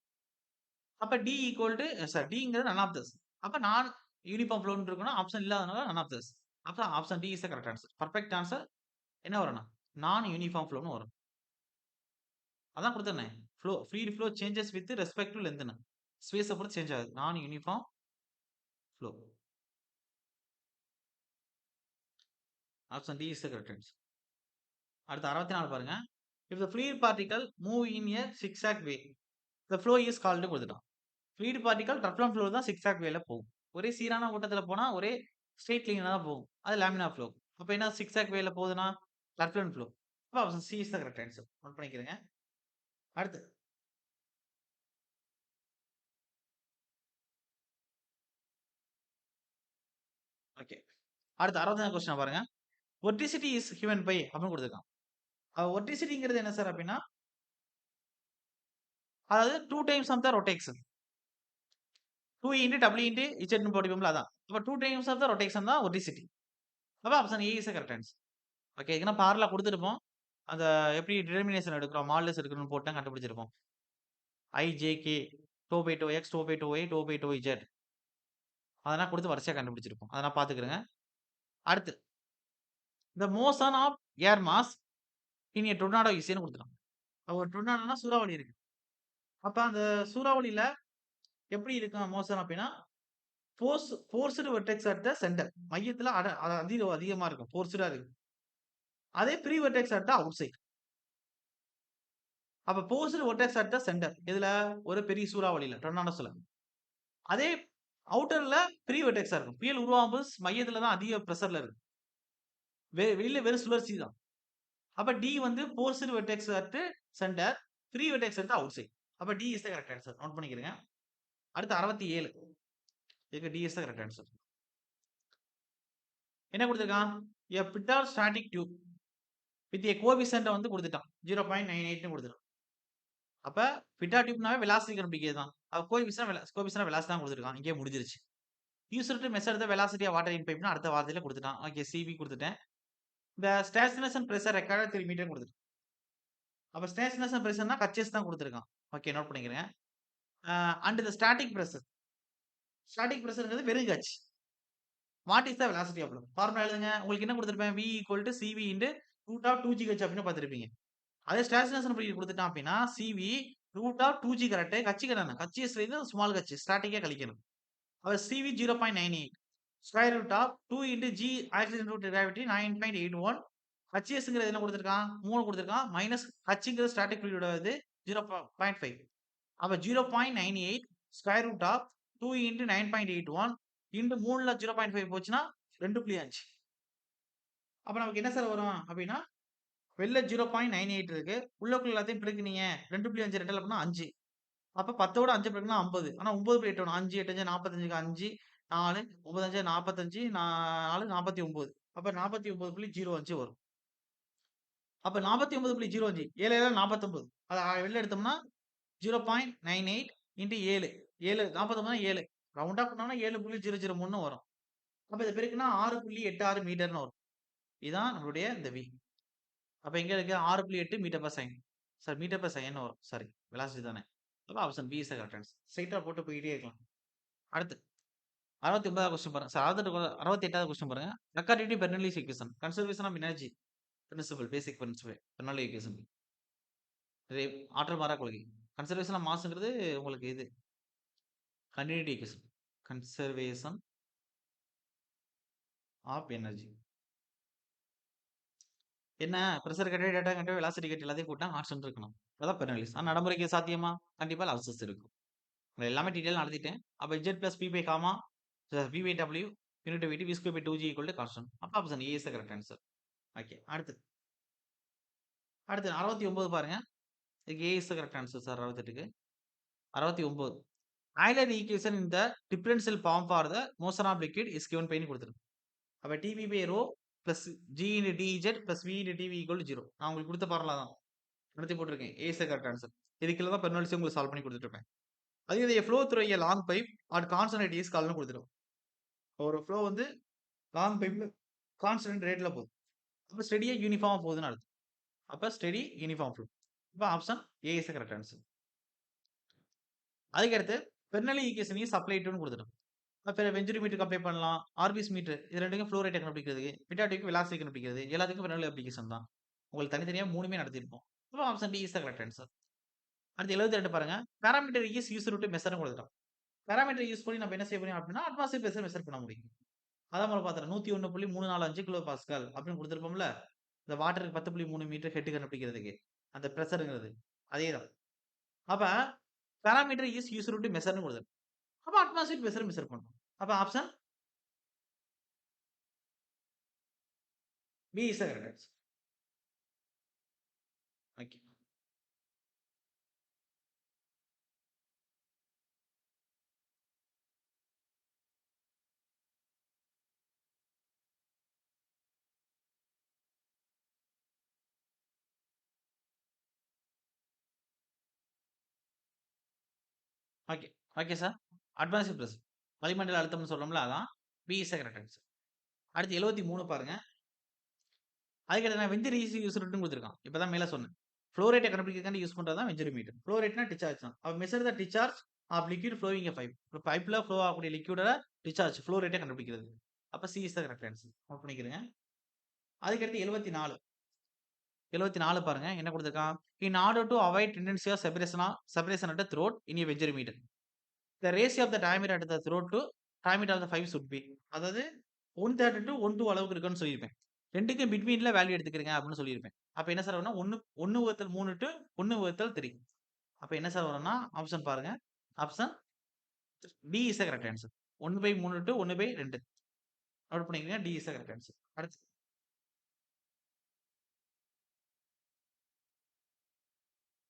அப்ப டி ஈக்குவல் டு சார் டிங்கிறது நன் ஆஃப் திஸ். அப்ப நான் யூனிஃபார்ம் ஃப்ளோன்னு இருக்கணும். ஆப்ஷன் இல்லாதனால நன் ஆஃப் திஸ். அப்ப option D is the correct answer. Perfect answer என்ன வரும்னா நான் யூனிஃபார்ம் ஃப்ளோன்னு வரும். அதான் கொடுத்தேனே. Fluid flow changes with respect to லென்த்ன்னு. ஸ்பேஸ பொறுத்து சேஞ்ச் ஆகுது. Non uniform flow. Option D is the correct answer. அடுத்து 64 பாருங்க. If the fluid particle move in a zigzag way the flow is called கொடுத்துட்டான். Fluid particle rough and flow தான் zigzag வேல போகும். ஒரே சீரான ஓட்டத்துல போனா ஒரே ஸ்ட்ரெயிட் லைன்ல தான் போகும். அது லேமினார் ஃப்ளோ. அப்ப என்ன சிக்ஸாக் வேல போகுதுன்னா ரஃப் அண்ட் ஃப்ளோ. அப்ப option C is the correct answer. Note பண்ணிக்கிறேங்க. அடுத்து ஓகே. அடுத்து 65 கொஸ்டின் பாருங்க. ஒர்டிசிட்டி இஸ் கிவன் பை அப்படின்னு கொடுத்துருக்கான். ஒர்டிசிட்டிங்கிறது என்ன சார் அப்படின்னா அதாவது 2 times of the rotation 2 into W into இசட்னு போட்டுக்கோம்ல அதான். அப்ப 2 டைம்ஸ் ஆஃப் த ரொட்டேஷன் தான் ஒர்டிசிட்டி. அப்ப option A is the correct answer. Okay. ஏன்னா பார்லா கொடுத்துருப்போம். அந்த எப்படி டிட்டர்மினேஷன் எடுக்கிறோம் மாடுலஸ் எடுக்கணும்னு போட்டு கண்டுபிடிச்சிருப்போம். I J K del by del x del by del y del by del z அதெல்லாம் கொடுத்து வரிசையா கண்டுபிடிச்சிருப்போம். அதெல்லாம் பார்த்துக்கிறேங்க. அடுத்து the motion of air mass in a tornado இஸ்ன்னு கொடுத்துருக்காங்க. ஒரு டொர்னாடோனா சூறாவளி இருக்கு. அப்ப அந்த சூறாவளியில எப்படி இருக்கும் மோஷன் அப்படின்னா forced vertex at the centre மையத்துல அதிகமா இருக்கும். ஃபோர்ஸ்டா இருக்கு. அதே free vertex at the outside. அப்ப forced vertex at the centre இதுல ஒரு பெரிய சூறாவளியில டொர்னாடோஸ்ல அதே அவுட்டர்ல ப்ரீ வெர்டெக்ஸா இருக்கும். புயல் உருவாகும் போது மையத்துல தான் அதிக பிரஷர்ல இருக்கு. வெளியில வெறும் சுழற்சி தான். அப்ப டி வந்து forced vertex at centre free vertex at outside. அப்ப D is the correct answer. Note பண்ணிக்கிறேங்க. அடுத்து 67 இதுக்கு D is the correct answer. என்ன கொடுத்திருக்கான்? A pitot static tube with a coefficient வந்து கொடுத்துட்டான். 0.98 ன்னு கொடுத்துட்டான். அப்ப பிட்டார் டியூப்னாவே வெலாசிட்டி கண்டுபிடிக்கிறது தான். அப்ப கோஎஃபிஷியன்ட் வெலாசிட்டி தான் கொடுத்துருக்கான். இங்கே முடிஞ்சிருச்சு. Used to measure the velocity of water in பைப்னா அடுத்த வார்த்தையில கொடுத்துட்டான். ஓகே சிவி கொடுத்துட்டேன். இந்த ஸ்டேஷனேஷன் பிரஷர் ரெக்கார்டட் 3 மீட்டர் கொடுத்துட்டான். அப்ப ஸ்டேஷனேஷன் பிரஷர்னா கச்சஸ் தான் கொடுத்துருக்கான். ஓகே நோட் பண்ணிக்கிறேன். And the static pressure static வெறும் கட்ச். What is the velocity of flow? Formula எழுதுங்க. உங்களுக்கு என்ன கொடுத்திருப்பேன்? V = CV √ ஆஃப் 2GH அப்படின்னு பார்த்திருப்பீங்க. அதே ஸ்டேஷனேஷன் பீரியட் கொடுத்துட்டான் அப்படின்னா CV √ ஆஃப் 2G கரெக்ட். கட்சி கடன கட்சிஸ்ல இருந்து ஸ்மால் கட்சி ஸ்டாட்டிக்கா கழிக்கணும். அப்ப CV 0.98 square root of 2 into G acceleration root gravity 9.81 ஹச்எஸ்ங்கிறது என்ன கொடுத்துருக்கான்? 3 கொடுத்துருக்கான். மைனஸ் ஹச்ங்கிறது ஸ்டாட்டிக் பீரியட் வந்து 0.5. அப்ப 0.98 square root of 2 into 9.81 into 3ல 0.5 போச்சுன்னா 2.5. அப்ப நமக்கு என்ன சார் வரும் அப்படின்னா வெளில 0.98 இருக்கு. உள்ளுக்குள்ள எல்லாத்தையும் பெருக்குனீங்க 2.5 ரெண்டல் அப்படின்னா 5. அப்ப 10ஓட 5 பெருக்குனா 50. ஆனா 9 + 8 5 8 5 45க்கு 5 4 9 5 45 4 49. அப்ப 49.05 வரும். அப்ப 49.05 7 7 49. அத வெளில எடுத்தோம்னா 0.98 இன்டு 7 7 49 7 ரவுண்டா பண்ணோம்னா 7.003 வரும். அப்ப இத பெருக்குனா 6.86 மீட்டர்னு வரும். இதான் நம்மளுடைய இந்த வி. அப்ப எங்க இருக்கு 6.8 metre per second. Sir metre per செகண்ட்னு வரும். சாரி வெலாசிட்டி தானே. அப்ப option B is the correct answer. ஸ்ட்ரைட்டா போட்டு போயிட்டே இருக்கலாம். அடுத்து 69வது கொஸ்டின் பாருங்க. சார் 68வது கொஸ்டின் பாருங்க. According to Bernoulli's equation conservation of energy principle basic principle Bernoulli equation. இது ஆற்றல் மாறா கொள்கை. கன்சர்வேஷன் ஆஃப் மாஸ்ங்கிறது உங்களுக்கு இது continuity equation. Conservation of energy. என்ன பிரஷர் கட்டு, டேட்டா கட்டு, வெலாசிட்டி கட்டு எல்லாத்தையும் கூட்டினா கான்ஸ்டன்ட் இருக்கணும். அதான் பெர்னலிஸ். ஆனா நடைமுறைக்கு சாத்தியமா? கண்டிப்பா லாசஸ் இருக்கும். நான் எல்லாமே டீடைல் நடத்திட்டேன். அப்ப Z + P by gamma V by W unit weight V square by 2G = constant. அப்ப option A is the correct answer. Okay. அடுத்து 69 பாருங்க. இதுக்கு A is the correct answer sir 68க்கு. 69 Euler equation in the differential form for the motion of liquid is given பைன்னு கொடுத்துருக்கு. அப்ப TB by ρ plus G into DZ plus V into TV = 0. நான் உங்களுக்கு கொடுத்த ஃபார்முலா தான். நடத்தி போட்டிருக்கேன். ஏ இஸ் த கரெக்ட் ஆன்சர். இதுக்கு கீழ தான் பெர்னாலிஸ் உங்களுக்கு சால்வ் பண்ணி கொடுத்துட்டு அதே இது flow through a long pipe at constant rate is கால்னு கொடுத்துரும். ஒரு ஃப்ளோ வந்து லாங் பைப்ல கான்ஸ்டன்ட் ரேட்ல போகுது. அப்ப ஸ்டெடியா யூனிஃபார்மா போகுதுன்னு அர்த்தம். அப்ப ஸ்டெடி யூனிஃபார்ம் ஃப்ளோ. அப்ப option A is the correct answer. அதுக்கு அடுத்து பெர்னலி ஈக்குவேஷன் இஸ் அப்ளைட் டுன்னு கொடுத்துரும். அப்ப வெஞ்சுரி மீட்டருக்கு அப்ளை பண்ணலாம். ஆர்பிஎஸ் மீட்டர் இது ரெண்டுக்கும் ஃப்ளோ ரேட் கண்டுபிடிக்கிறது, பிட்டாட்டிக்கு வெலாசிட்டி கண்டுபிடிக்கிறது எல்லாத்துக்கும் பெர்னலி அப்ளிகேஷன் தான். உங்களுக்கு தனித்தனியா 3மே நடத்திருப்போம். அப்ப option D is the correct answer. அடுத்து 72 பாருங்க. பாராமீட்டர் இஸ் யூஸ்டு டு மெஷர்னு கொடுத்துட்டோம். பாராமீட்டர் யூஸ் பண்ணி நம்ம என்ன செய்ய முடியும் அப்படின்னா அட்மாஸ்பியர் பிரஷர் மெஷர் பண்ண முடியும். அதான் முதல்ல பார்த்தோம் 101.345 கிலோ பாஸ்கல் அப்படின்னு கொடுத்துருப்போம்ல. இந்த வாட்டருக்கு 10.3 மீட்டர் ஹெட் கண்டுபிடிக்கிறதுக்கு. அந்த பிரஷர்ங்கிறது. அதேதான். அப்ப பாராமீட்டர் இஸ் யூஸ்டு டு மெஷர்ன்னு கொடுத்துருக்கு. அப்ப அட்மாஸ்பியர் பிரஷர் மெஷர் பண்ணணும். அப்ப option B is the correct answer. Okay. Okay. Okay sir. Atmosphere pressure. வளிமண்டல அழுத்தம்னு சொல்றோம்ல அதான். B is the correct answer. அடுத்து 73 பாருங்க. அதுக்கு நான் வெஞ்சர் ஈஸி யூஸ்டுன்னு கொடுத்துருக்கான். இப்பதான் மேல சொன்னேன். ஃப்ளோ ரேட்டை கண்டுபிடிக்கிறதுக்காண்டி யூஸ் பண்றது தான் வெஞ்சரிமீட்டர். ஃப்ளோ ரேட்னா டிஸ்சார்ஜ் தான். அப்ப measure the discharge of liquid flowing a pipe. இப்போ பைப்ல ஃப்ளோ ஆகக்கூடிய லிக்விடோட டிஸ்சார்ஜ் ஃப்ளோ ரேட்டை கண்டுபிடிக்கிறது. அப்ப C is the correct answer. Note பண்ணிக்கிறேங்க. அதுக்கடுத்து 74. 74 பாருங்க என்ன கொடுத்துருக்கான். In order to avoid tendency of separation at throat in a venturimeter. The ratio of the diameter at the throat to diameter of the pipe should be. அதாவது 1/3 to 1/2 அளவுக்கு இருக்குன்னு சொல்லியிருப்பேன். 2க்கும் பிட்வீன்ல value எடுத்துக்கிறீங்க அப்படின்னு சொல்லியிருப்பேன். அப்ப என்ன சார் வரும்னா 1/3 to 1/3. அப்ப என்ன சார் வரும்னா ஆப்ஷன் பாருங்க. Option D is the correct answer. 1/3 to 1/2. Note பண்ணிக்கங்க. D is the correct answer. அடுத்து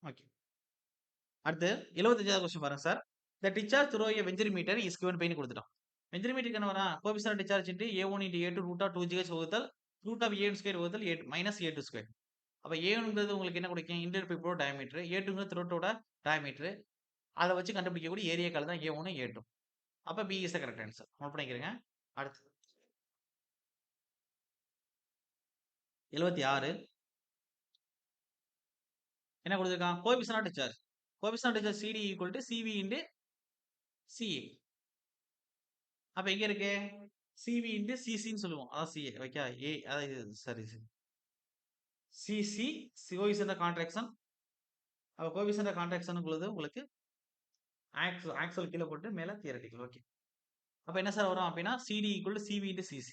ஓகே. அடுத்து 75வது கொஸ்டின் பாருங்க sir. The discharge through a venturimeter is given பைன்னு கொடுத்துட்டான். வெஞ்சரிமீட்டருக்கு என்ன வரா coefficient discharge into A1 into A2 root of 2GH வகுத்தல் ரூட் ஆஃப் A1 ஸ்கொயர் வகுத்தல் மைனஸ் A2 ஸ்கொயர். அப்ப A1ங்கிறது உங்களுக்கு என்ன கிடைக்கும் இன்டர் பைப்போட டயமீட்டர். A2ங்கிறது த்ரோட்டோட டயமீட்டர். அதை வச்சு கண்டுபிடிக்கக்கூடிய ஏரியாக்கள் தான் A1 A2. அப்ப B is the correct answer. Note பண்ணிக்கிறேங்க. அடுத்து 76 என்ன கொடுத்துருக்கான் coefficient of discharge. Coefficient of discharge CD equal to CV into CA. அப்ப எங்க இருக்கு CV இன்டு CCன்னு சொல்லுவோம். அதான் CA ஓகே. ஏ அதாவது சரி சரி CC கோபிசன் கான்ட்ராக்ஷன். அப்ப கோபிசன் கான்ட்ராக்ஷனுக்குள்ளது உங்களுக்கு ஆக்சல் கீழே போட்டு மேல தியரட்டிக்கல். ஓகே. அப்ப என்ன சார் வரும் அப்படின்னா CD equal to CV into CC.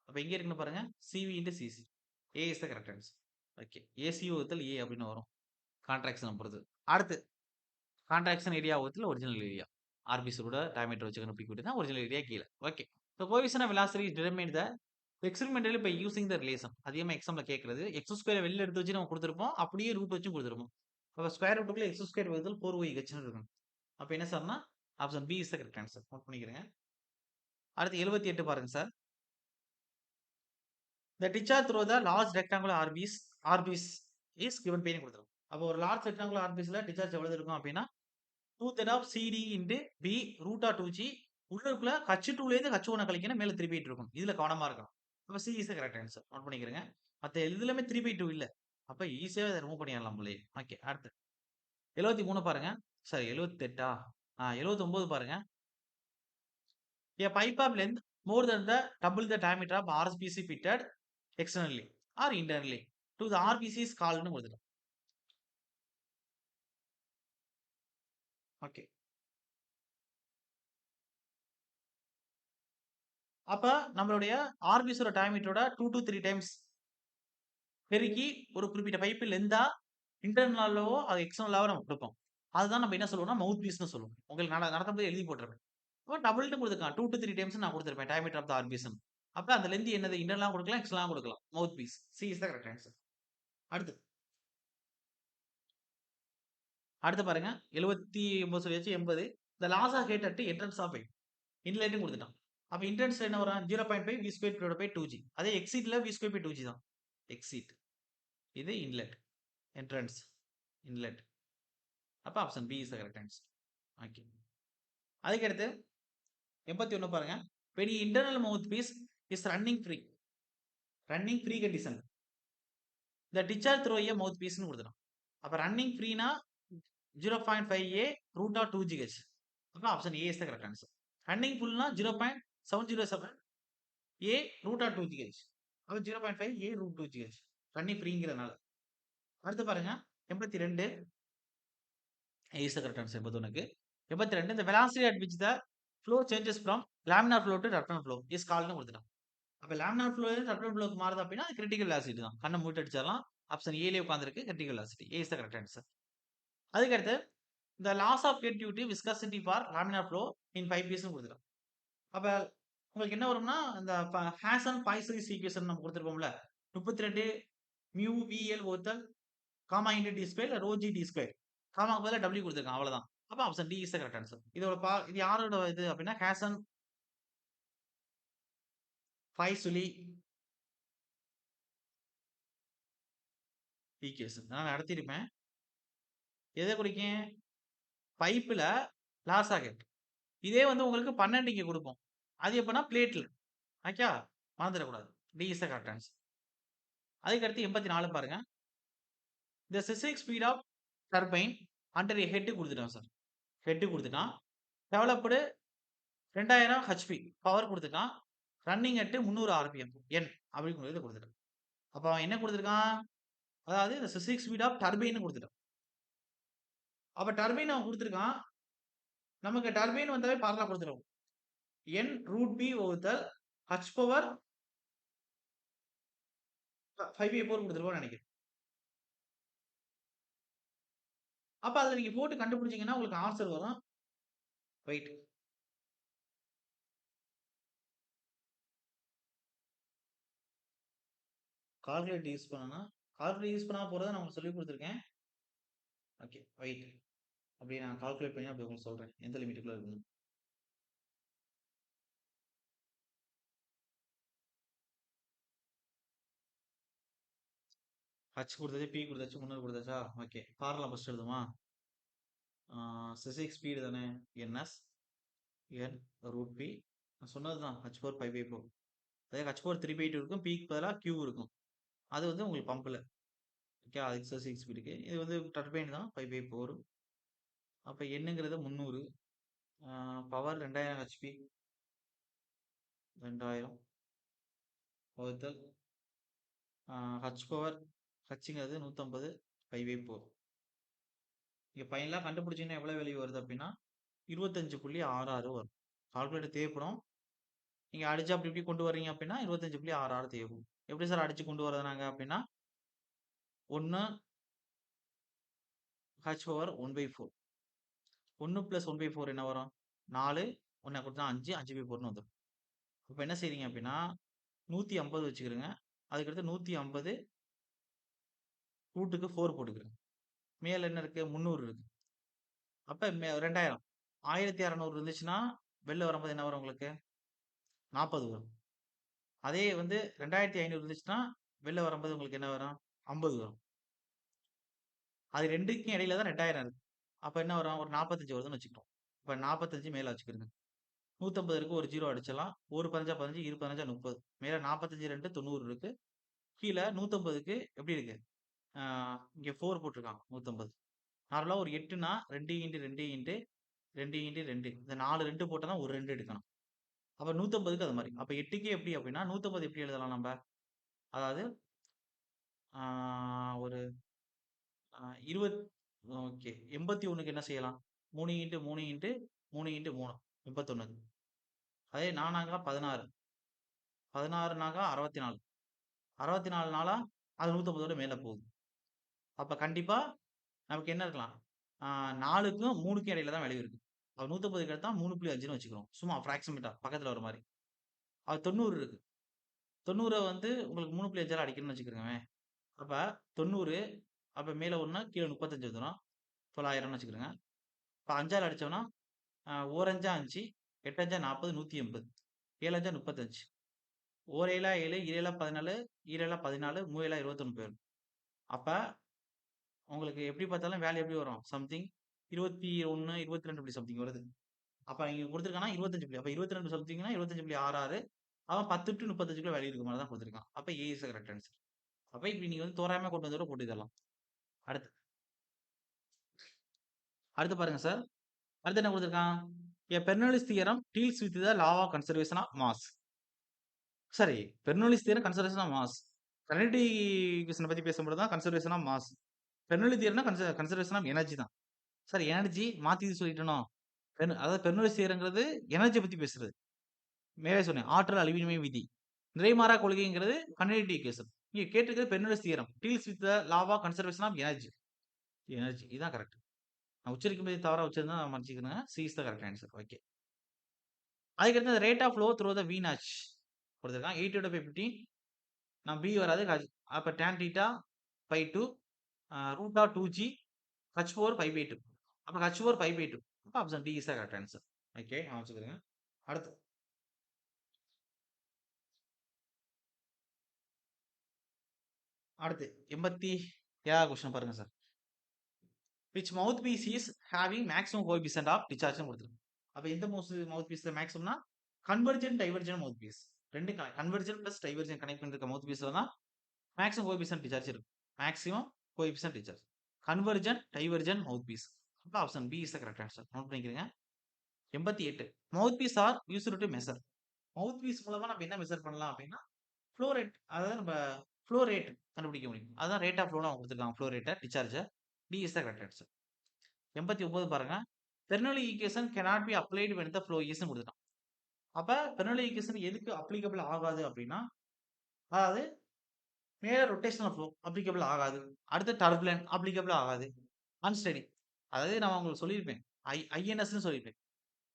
அப்ப எங்க இருக்குன்னு பாருங்க CV into CC. A is the correct answer. Okay. AC வகுத்தல் ஏ அப்படின்னு வரும் கான்ட்ராக்ஷன் பொறுத்து. அடுத்து கான்ட்ராக்ஷன் ஏரியா வகுத்தல் ஒரிஜினல் ஏரியா. ஆர்பிஸோட டயமீட்டர் வச்சு கண்டுபிடிக்க தான் ஒரிஜினல் ஏரியா கீழே. Okay. So coefficient of velocity determine the experimentally by using the relation. அதிகமாக எக்ஸாம்ல கேட்கறது எக்ஸ் ஸ்கொயர் வெளில எடுத்து வச்சு நம்ம கொடுத்துருப்போம். அப்படியே ரூட் வச்சும் கொடுத்துருப்போம். அப்போ ஸ்கொயர் ரூட்டுக்குள்ள எக்ஸ் ஸ்கொயர் வகுத்தல் 4YHன்னு இருக்கும். அப்போ என்ன சார்னா option B is the correct answer. Note பண்ணிக்கிறேங்க. அடுத்து 78 பாருங்க sir. The discharge through the large rectangular orifice is given பெயின் கொடுத்துரும். அப்போ ஒரு லார்ஜ் ரெக்டாங்குலர் ஆர்பிஸ்ல டிஸ்சார்ஜ் எவ்வளவு இருக்கும் அப்படின்னா 2/3 of CD into B root of 2G. உள்ளுக்குள்ள H2லேருந்து H1 கழிக்கணும் மேல 3/2 இருக்கும். இதுல கவனமா இருக்கணும். அப்ப C is the correct answer. Note பண்ணிக்கிறேங்க. மத்த எதுலயுமே 3/2 இல்ல. அப்ப ஈஸியா இதை ரிமூவ் பண்ணிடலாம் போலயே. ஓகே. அடுத்து 73 பாருங்க. சாரி 78ஆ 79 பாருங்க. A pipe of length more than the double the diameter of RBC fitted externally or internally to the RBC is called ன்னு கொடுத்துட்டோம். ஓகே. அப்ப நம்மளுடைய ஆர்பிஸோட டயமீட்டரோட 2 to 3 டைம்ஸ் பெருக்கி ஒரு குறிப்பிட்ட பைப்பு லெந்தா இன்டர்னலாவோ அது எக்ஸ்டர்னலாவோ நம்ம கொடுப்போம். அதுதான் நம்ம என்ன சொல்லுவோம்னா மவுத் பீஸ்னு சொல்லுவோம். உங்களுக்கு நடத்தும்போது எழுதி போட்டிருப்பேன். இப்போ டபுள்ட்டு கொடுத்துருக்கான் 2 to 3 டைம்ஸ் நான் கொடுத்துருப்பேன் டயமீட்டர் ஆஃப் த ஆர்பிஸ். அப்ப அந்த லெந்த் என்னது இன்டர்னலா கொடுக்கலாம் எக்ஸ்டர்னலா கொடுக்கலாம். Mouthpiece. C is the correct answer. அடுத்து அடுத்து பாருங்க 79 சொல்லியாச்சு. 80 the loss of heat at entrance of pipe இன்லெட்டும் கொடுத்துட்டான். அப்ப இன்டர்ன்ஸ் என்ன வரும் 0.5 V square divide by 2G. அதே எக்ஸிட்ல வி ஸ்கொயர் பை 2G தான். எக்ஸிட் இது இன்லெட் என்ட்ரன்ஸ் இன்லெட். அப்ப option B is the correct answer. Okay. அதுக்கடுத்து 81 பாருங்க. when internal mouthpiece is running free condition the discharge through a mouthpiece னு கொடுத்துறோம். அப்ப running ஃப்ரீனா 0.5A root of 2GH. அப்ப option A is the correct answer. Running ஃபுல்னா 0.707A root of 2GH. அப்ப 0.5A root 2GH running ஃப்ரீங்கிறதுனால. அடுத்து பாருங்க 82 is the correct answer. 81க்கு 82 the velocity at which the flow changes from laminar flow to turbine flow is கால்ட்னு கொடுத்துட்டான். அப்ப laminar flow turbine ஃப்ளோக்கு மாறுது அப்படின்னா அது கிரிட்டிக்கல் வெலாசிட்டி தான். கண்ணை மூடி அடிச்சிடலாம். ஆப்ஷன் ஏலயே உட்காந்துருக்கு critical velocity. A is the correct answer. அதுக்கடுத்து இந்த loss of continuity viscosity for laminar flow in 5 பீஸ்னு கொடுத்துட்டான். அப்ப உங்களுக்கு என்ன வரும்னா இந்த ஹேசன் பாய்சரிஸ் ஈக்குவேஷன் நம்ம கொடுத்துருப்போம்ல 32 மியூ விஎல் ஒருத்தல் gamma into D square rho G D square காமாக்கு பதிலாக டபிள்யூ கொடுத்துருக்கான் அவ்வளவுதான். அப்ப option D is the correct answer. இது யாரோட இது அப்படின்னா ஹேசன் பாய்சுலி ஈக்குவேஷன் நான் நடத்திருப்பேன். எதை குறிக்கும்? பைப்பில் லாஸ் ஆகட். இதே வந்து உங்களுக்கு 12 இங்கே கொடுப்போம். அது எப்படின்னா பிளேட்ல. ஓகே, மறந்துடக்கூடாது. D is the correct answer. அதுக்கடுத்து 84 பாருங்க. இந்த சிசிக் speed of turbine under head கொடுத்துட்டான் சார். ஹெட் கொடுத்துட்டான். டெவலப்டு 2000 ஹெச்பி பவர் கொடுத்துட்டான். ரன்னிங் அட் 300 ஆர்பிஎம் என் அப்படிங்கிறது கொடுத்துட்டான். அப்போ அவன் என்ன கொடுத்துருக்கான்? அதாவது இந்த சிசிக் ஸ்பீட் ஆஃப் டர்பைன் கொடுத்துட்டான். அப்போ டர்பைன் அவன் கொடுத்துருக்கான். நமக்கு டர்பைன் வந்தாவே பார்லா கொடுத்துருவோம். என் ரூட் பி வகுத்தல் ஹச் பவர் 5/4 கொடுத்துருவோம்னு நினைக்கிறேன். அப்ப அதுல நீங்க போட்டு கண்டுபிடிச்சீங்கன்னா உங்களுக்கு ஆன்சர் வரும். வெயிட். கால்குலேட்டர் யூஸ் பண்ணனா கால்குலேட்டர் யூஸ் பண்ணாம போறத நான் உங்களுக்கு சொல்லி கொடுத்துருக்கேன். Okay, wait. அப்படி நான் கால்குலேட் பண்ணி அப்படி உங்களுக்கு சொல்றேன் எந்த லிமிட்டுக்குள்ள இருக்குன்னு. ஹச் கொடுத்தாச்சு, பி கொடுத்தாச்சு, 300 கொடுத்தாச்சா? ஓகே, ஃபார்முலா ஃபர்ஸ்ட் எழுதுமா? சிசிக் ஸ்பீடு தானே, என்எஸ் என் ரூட் பி. நான் சொன்னது தான் ஹச் பவர் 5/4. அதே ஹச் பவர் 3/2 இருக்கும், பிக்கு பதிலாக கியூ இருக்கும். அது வந்து உங்களுக்கு பம்பில். ஓகே, அதுக்கு சிசிக் ஸ்பீடுக்கு இது வந்து டர்பைன் தான் 5/4. அப்போ என்னங்கிறது 300. பவர் 2000 ஹெச்பி 2000 வகுத்தல் ஹச் பவர் ஹச்சுங்கிறது 150 5/4. இங்கே ஃபைனலாக கண்டுபிடிச்சிங்கன்னா எவ்வளோ வேல்யூ வருது அப்படின்னா 25.66 வரும். கால்குலேட்டர் தேவைப்படும். நீங்கள் அடிச்சு அப்படி இப்படி கொண்டு வர்றீங்க அப்படின்னா 25.66 தேவைப்படும். எப்படி சார் அடிச்சு கொண்டு வரதுனாங்க அப்படின்னா 1 ஹச் பவர் 1/4. 1 + 1/4 என்ன வரும்? 4. 1 கொடுத்தா 5, 5/4ன்னு வந்துடும். இப்போ என்ன செய்றீங்க அப்படின்னா 150 வச்சுக்கிறோங்க. அதுக்கடுத்து 150 ரூட்டுக்கு 4 போட்டுக்கிறேன். மேல என்ன இருக்கு? 300 இருக்கு. அப்ப 2000 1600 இருந்துச்சுன்னா வெளில வரும்போது என்ன வரும் உங்களுக்கு? 40 வரும். அதே வந்து 2500 இருந்துச்சுன்னா வெளில வரும்போது உங்களுக்கு என்ன வரும்? 50 வரும். அது ரெண்டுக்கும் இடையில தான் 2000 இருக்கு. அப்ப என்ன வரும்? ஒரு 45 வருதுன்னு வச்சுக்கிட்டோம். இப்ப 45 மேல வச்சுக்கிறேங்க. 150 இருக்கு, ஒரு 0 அடிச்சலாம். 1 15 15, 2 15 30. மேல 45 2 90 இருக்கு. கீழ 150க்கு எப்படி இருக்கு? இங்க 4 போட்டிருக்காங்க 150. நார்மலா ஒரு 8னா 2 இன்டு 2 இன்டு 2 இன்டு 2. இந்த 4 2 போட்டா தான் ஒரு 2 எடுக்கணும். அப்ப 150க்கு அது மாதிரி. அப்ப 8க்கு எப்படி அப்படின்னா 150 எப்படி எழுதலாம் நம்ம? அதாவது ஒரு 20 ஓகே 81க்கு என்ன செய்யலாம்? 3 இன்டு 3 இன்டு 3 இன்டு 3 81. அதே 4 16. 16 64. 64 நாளா அது 150ஓட மேல போகுது. அப்ப கண்டிப்பா நமக்கு என்ன இருக்கலாம்? 4க்கும் 3க்கும் இடையில தான் வேல்யூ இருக்கு. அப்ப 150க்கு எடுத்தா 3.5ன்னு வச்சுக்கிறோம். சும்மா அப்ராக்ஸிமேட்டா பக்கத்துல வர மாதிரி. அது 90 இருக்கு. 90 வந்து உங்களுக்கு 3.5ஆல அடிக்கணும்னு வச்சுக்கிறோங்க. அப்ப 90. அப்ப மேல 1 கீழ 35 வந்துரும். 900ன்னு வச்சுக்கிறோங்க. இப்ப 5ஆல அடிச்சோம்னா 1 5 5, 8 5 40, 180. 7 5 35. 1 7 7, 7 14, 7 14, 3 21 போயிடும். அப்ப உங்களுக்கு எப்படி பார்த்தாலும் வேல்யூ எப்படி வரும்? சம்திங் 21, 22 இப்படி சம்திங் வருது. அப்ப இங்க குடுத்திருக்கான்னா 25 அப்ப 22 சம்திங்னா 25.66. அவன் 10 to 35க்குள்ள வேல்யூ இருக்க மாதிரி தான் குடுத்திருக்கான். அப்ப ஏ இஸ் கரெக்ட் ஆன்சர். அப்ப இப்படி நீங்க வந்து தோராயமா கொண்டு வந்து கூட போட்டுக்கலாம். அடுத்து அடுத்து பாருங்க சார். அடுத்து என்ன குடுத்திருக்கான்? A Bernoulli's theorem deals with the law of conservation of mass. சரி, Bernoulli's theorem conservation of mass. Connectivity ஈக்குவேஷனை பத்தி பேசும்போது தான் கன்சர்வேஷன் ஆஃப் மாஸ். பெர்னோலி தியரம்னா கன்சர்வேஷன் ஆஃப் எனர்ஜி தான். சார் எனர்ஜி மாத்தி சொல்லிட்டனோ? அதாவது பெர்னோலிஸ் தியரம்ங்கிறது எனர்ஜி பத்தி பேசுறது. மேலே சொன்னேன். ஆற்றல் அழிவின்மை விதி. நிறைமாறா கொள்கைங்கிறது கன்டினியூட்டி ஈக்குவேஷன். இங்க கேட்டிருக்கிறது Bernoulli's theorem. Deals with the law of conservation of energy. Energy இதான் கரெக்ட். நான் உச்சரிக்கும்போது தவறா உச்சரிச்சா மன்னிச்சுக்கங்க. C is the correct answer. Okay. அதுக்கடுத்து rate of flow through the V notch கொடுத்துருக்கான். 8/15. நான் பி வராது. அப்ப tan θ by 2 root of 2g h4 π/2. அப்ப h4 π/2. அப்ப option D is the correct answer. Okay. வச்சுக்கிறேங்க. அடுத்து அடுத்து 87வது கொஸ்டின் பாருங்க sir. Which mouthpiece is having maximum coefficient of discharge கொடுத்துருக்கு. அப்ப எந்த மவுத் பீஸ் மேக்ஸிமம்னா கன்வர்ஜென்ட் டைவர்ஜென்ட் மவுத் பீஸ். ரெண்டு கன்வர்ஜென்ட் பிளஸ் டைவர்ஜென்ட் கனெக்ட் பண்ணிருக்க மவுத் பீஸ்ல தான் மேக்ஸிமம் கோஎஃபிஷியன்ட் டிஸ்சார்ஜ் இருக்கும். Maximum coefficient discharge. Convergent divergent mouthpiece. அப்ப option B is the correct answer. Note பண்ணிக்கிறீங்க. 88 mouthpiece R used to measure. Mouth piece மூலமா நம்ம என்ன மெஷர் பண்ணலாம் அப்படின்னா ஃப்ளோ ரேட், அதாவது நம்ம ஃப்ளோ ரேட் கண்டுபிடிக்க முடியும். அதான் ரேட் ஆஃப் ஃப்ளோன்னு அவங்க கொடுத்துருக்காங்க. ஃப்ளோ ரேட்டை discharge. D is the correct answer. 89 பாருங்க. Bernoulli equation cannot be applied when the flow is ன்னு கொடுத்துட்டான். அப்ப பெர்னோலி ஈக்குவேஷன் எதுக்கு அப்ளிகபிள் ஆகாது அப்படின்னா, அதாவது மேல ரொட்டேஷனல் ஃப்ளோ அப்ளிகபிள் ஆகாது. அடுத்து டர்புலன்ட் அப்ளிகபிள் ஆகாது. அன்ஸ்டெடி, அதாவது நான் உங்களுக்கு சொல்லியிருப்பேன். ஐஎன்எஸ்ன்னு சொல்லியிருப்பேன்.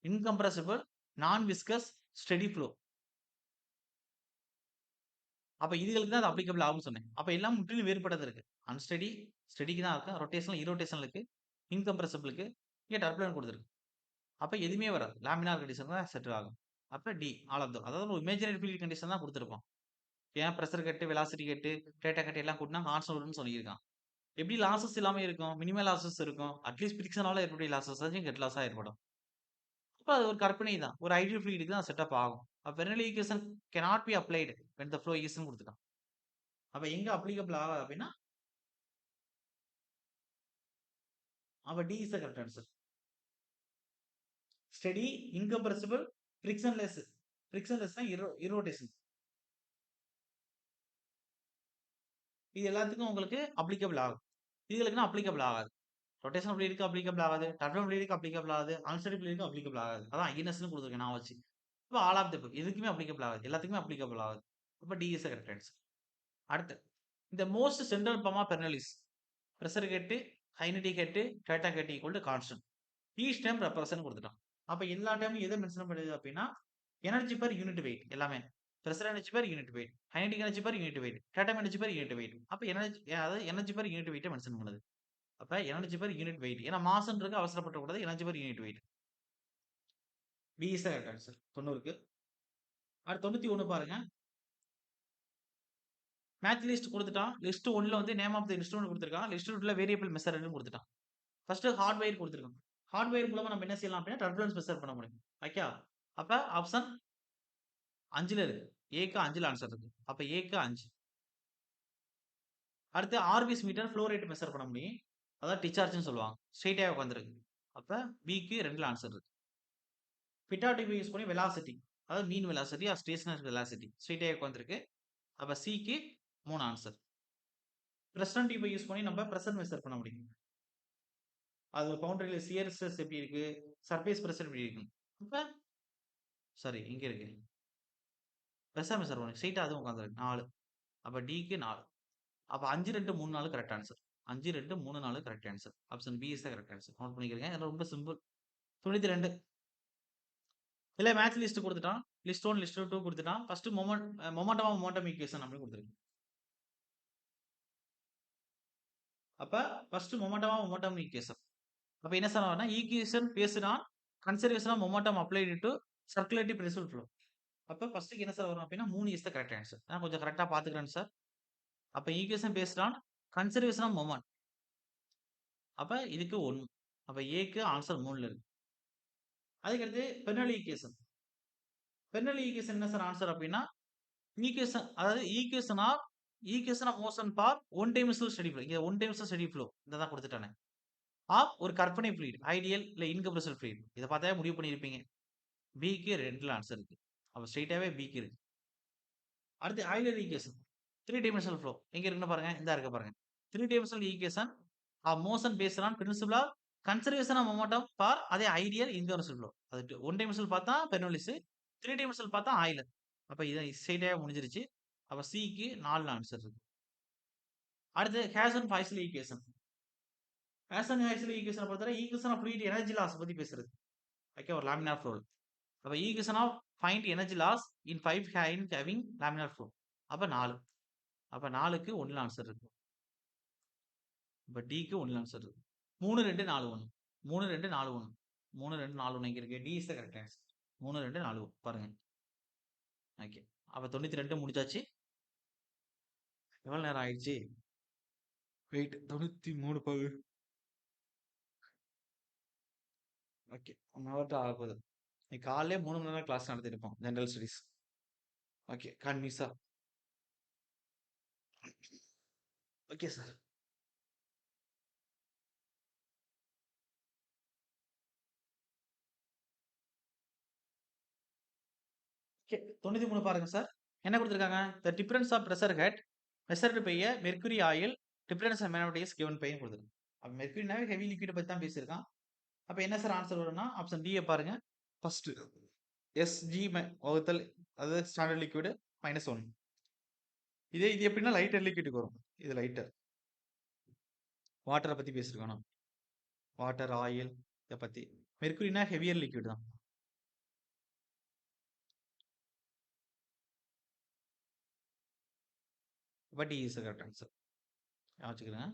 இன்கம்ப்ரசிபிள் நான் விஸ்கஸ் ஸ்டெடி ஃப்ளோ. அப்ப இதுகளுக்கு தான் அது அப்ளிகபிள் ஆகும்னு சொன்னேன். அப்ப எல்லாம் முற்றிலும் வேறுபட்டது இருக்கு. அன்ஸ்டெடி ஸ்டெடிக்கு தான் இருக்கு. ரொட்டேஷனல் இரோட்டேஷனல் இருக்கு. இன்கம்ப்ரசிபிளுக்கு இங்க டர்புலன்ட் கொடுத்துருக்கு. அப்ப எதுவுமே வராது. லேமினார் கண்டிஷன் தான் செட்டில் ஆகும். அப்ப டி ஆல் ஆஃப் தம். அதாவது ஒரு இமேஜினரி ஃபீல்ட் கண்டிஷன் தான் கொடுத்துருப்போம். ஏன் பிரஷர் கட்டு, வெலாசிட்டி கட்டு, டேட்டா கட்டு எல்லாம் கூட்டினா கான்ஸ்டன்ட் வரும்னு சொல்லியிருக்கான். எப்படி லாசஸ் இல்லாம இருக்கும்? மினிமல் லாசஸ் இருக்கும். அட்லீஸ்ட் ஃபிரிக்ஷனால ஏற்படக்கூடிய லாசஸ் கெட் லாஸா ஏற்படும். அப்ப அது ஒரு கற்பனை தான். ஒரு ஐடியல் ஃப்ளூயிடுக்கு தான் செட்டப் ஆகும். அப்ப Bernoulli equation cannot be applied when the flow is ன்னு கொடுத்துட்டான். அப்ப எங்க அப்ளிகபிள் ஆகாது அப்படின்னா, அப்ப D is the correct answer. Steady, incompressible, frictionless. ஃபிரிக்ஷன்லெஸ்னா இரோட்டேஷன். இது எல்லாத்துக்கும் உங்களுக்கு அப்ளிகபிள் ஆகும். இதுகளுக்குன்னா அப்ளிகபிள் ஆகாது. ரொட்டேஷனல் ஃப்ளூயிடுக்கு அப்ளிகபிள் ஆகாது. டர்புலன்ட் ஃப்ளூயிடுக்கு அப்ளிகபிள் ஆகாது. அன்ஸ்டெடி ஃப்ளூயிடுக்கு அப்ளிகபிள் ஆகாது. அதான் ஐஎன்எஸ்ன்னு கொடுத்துருக்கேன் நான் வச்சு. இப்ப ஆல் ஆஃப் தி அபவ் எதுக்குமே அப்ளிகபிள் ஆகாது. எல்லாத்துக்குமே அப்ளிகபிள் ஆகாது. அப்ப D is the correct answer. அடுத்து இந்த most central form of Bernoulli's. Pressure கட்டு, ஹைனிட்டி கட்டு, டேட்டா கட்டு equal to constant. Each time represent கொடுத்துட்டான். அப்ப எல்லா டைமும் எதை மென்ஷன் பண்ணுது அப்படின்னா எனர்ஜி பர் யூனிட் வெயிட் எல்லாமே. Pressure energy per unit wait, kinetic energy per unit wait, data energy per unit wait. அப்ப எனர்ஜி, அதாவது எனர்ஜி பர் யூனிட் வெயிட்டை மென்ஷன் பண்ணுது. அப்ப எனர்ஜி பர் யூனிட் வெயிட், ஏன்னா மாசன்றது அவசரப்பட்ட கூடாது. Energy per unit weight. B is the correct answer. 90க்கு. அடுத்து 91 பாருங்க. மேட்ச் லிஸ்ட் கொடுத்துட்டான். லிஸ்ட் 1ல வந்து நேம் ஆஃப் தி இன்ஸ்ட்ருமென்ட் கொடுத்துருக்கான். லிஸ்ட் 2ல வேரியபிள் மெஷர்னு கொடுத்துட்டான். ஃபர்ஸ்ட் ஹார்ட்வேர் கொடுத்துருக்கான். ஹார்ட்வேர் மூலமா நம்ம என்ன செய்யலாம் அப்படின்னா டர்புலன்ஸ் மெஷர் பண்ண முடியும். ஓகே. அப்ப ஆப்ஷன் 5ல இருக்கு. ஏக்கு 5ல ஆன்சர் இருக்கு. அப்ப ஏக்கு 5. அடுத்து orifice meter flow rate measure பண்ண முடியும். அதாவது டிஸ்சார்ஜ்னு சொல்லுவாங்க. ஸ்ட்ரெயிட்டாக உட்காந்துருக்கு. அப்ப பிக்கு 2ல ஆன்சர் இருக்கு. பிட்டா டிவி யூஸ் பண்ணி வெலாசிட்டி, அதாவது மீன் வெலாசிட்டி ஆர் ஸ்டேஷனரி வெலாசிட்டி ஸ்ட்ரெயிட்டாக உட்காந்துருக்கு. அப்ப சிக்கு 3 ஆன்சர். பிரஷன் டியூபை யூஸ் பண்ணி நம்ம பிரஷர் மெஷர் பண்ண முடியும். அது பவுண்டரியில சியர் ஸ்ட்ரெஸ் எப்படி இருக்கு, சர்ஃபேஸ் பிரஷர் எப்படி இருக்கு. அப்ப சாரி இங்க இருக்கு. பிரஷர் மெஷர் பண்ணி ஸ்ட்ரெயிட்டா அதுவும் உட்காந்துருக்கு 4. அப்ப டிக்கு 4. அப்ப 5, 2, 3, 4 correct answer. 5, 2, 3, 4 correct answer. Option B is the correct answer. Note பண்ணிக்கிறீங்க. இதெல்லாம் ரொம்ப சிம்பிள். 92 இல்ல மேட்ச் லிஸ்ட் கொடுத்துட்டான். லிஸ்ட் 1, லிஸ்ட் 2 கொடுத்துட்டான். First moment of momentum equation அப்படின்னு கொடுத்துருக்கு. அப்ப first moment of momentum equation. அப்ப என்ன சார் ஆகும்னா equation based on conservation of momentum applied to circulative principle flow. அப்ப ஃபர்ஸ்ட் என்ன சார் வரும் அப்படின்னா 3 இஸ் த கரெக்ட் ஆன்சர். நான் கொஞ்சம் கரெக்டா பாத்துக்கிறேன் சார். அப்ப equation based on conservation of moment. அப்ப இதுக்கு 1. அப்ப ஏக்கு ஆன்சர் 3ல இருக்கு. அதுக்கடுத்து பெர்னலி ஈக்குவேஷன். பெர்னலி ஈக்குவேஷன் என்ன சார் ஆன்சர் அப்படின்னா ஈக்குவேஷன், அதாவது equation of motion for one dimensional steady flow. இங்க ஒன் டைமென்ஷனல் ஸ்டெடி ஃப்ளோ இத தான் கொடுத்துட்டானே. ஆஃப் ஒரு கற்பனை ஃப்ளூயிட், ஐடியல் இல்ல இன்கம்ப்ரசிபிள் ஃப்ளூயிட். இத பார்த்தாவே முடிவு பண்ணியிருப்பீங்க. பிக்கு 2ல ஆன்சர் இருக்கு. அப்ப ஸ்ட்ரெயிட்டாவே பிக்கு இருக்கு. அடுத்து ஆய்லர் ஈக்குவேஷன் 3 டைமென்ஷனல் ஃப்ளோ எங்க இருக்குன்னு பாருங்க. இந்த இருக்கு பாருங்க. 3 dimensional equation of motion based on principle of conservation of momentum for அதே ஐடியல் இன்வெர்சிபிள் ஃப்ளோ. அது 1 டைமென்ஷனல் பார்த்தா பெர்னோலிஸ், 3 டைமென்ஷனல் பார்த்தா ஆயிலர். அப்ப இது ஸ்ட்ரெயிட்டா முடிஞ்சிருச்சு. அப்ப சிக்கு 4 ஆன்சர் இருக்கு. அடுத்து ஹேசன் பாய்சல் ஈக்குவேஷன். ஹேசன் பாய்சல் ஈக்குவேஷனை பொறுத்தவரை equation of fluid energy loss பத்தி பேசுறது. ஓகே, ஒரு லேமினார் ஃப்ளோ. அப்ப equation of find energy loss in 5 having laminar flow. அப்ப 4. அப்ப 4க்கு 1 ஆன்சர் இருக்கு. அப்ப டிக்கு 1 ஆன்சர் இருக்கு. 3, 2, 4, 1. 3, 2, 4, 1. 3, 2, 4, 1 இங்க இருக்கு. D is the correct answer. 3, 2, 4, 1 பாருங்க. ஓகே. அப்ப 92 முடிச்சாச்சு. எவ்வளவு நேரம் ஆயிடுச்சு? வெயிட் 93 பகு. ஓகே, 1 ஹவர் தான் ஆக போகுது. காலையிலே 3 மணி நேரம் கிளாஸ் நடத்திருப்போம் ஜெனரல் ஸ்டடீஸ். ஓகே, கன்வின்ஸா. Okay sir. ஓகே, 93 பாருங்க சார். என்ன கொடுத்துருக்காங்க? The difference of pressure head measured by a mercury oil difference of manometer given by கொடுத்துருக்காங்க. அப்ப மெர்க்குரினாவே ஹெவி லிக்விட் பத்தி தான் பேசியிருக்கான். அப்ப என்ன சார் ஆன்சர் வரும்னா ஆப்ஷன் டி பாருங்க. ஃபர்ஸ்ட் எஸ்ஜி வகுத்தல் அதாவது ஸ்டாண்டர்ட் லிக்விட் -1. இது எப்படின்னா லைட்டர் லிக்விடுக்கு வரும். இது லைட்டர். வாட்டரை பத்தி பேசியிருக்கோம். வாட்டர், ஆயில் இதை பத்தி. மெர்க்குரினா ஹெவியர் லிக்விட் தான். But is correct answer. வச்சுக்கிறேங்க.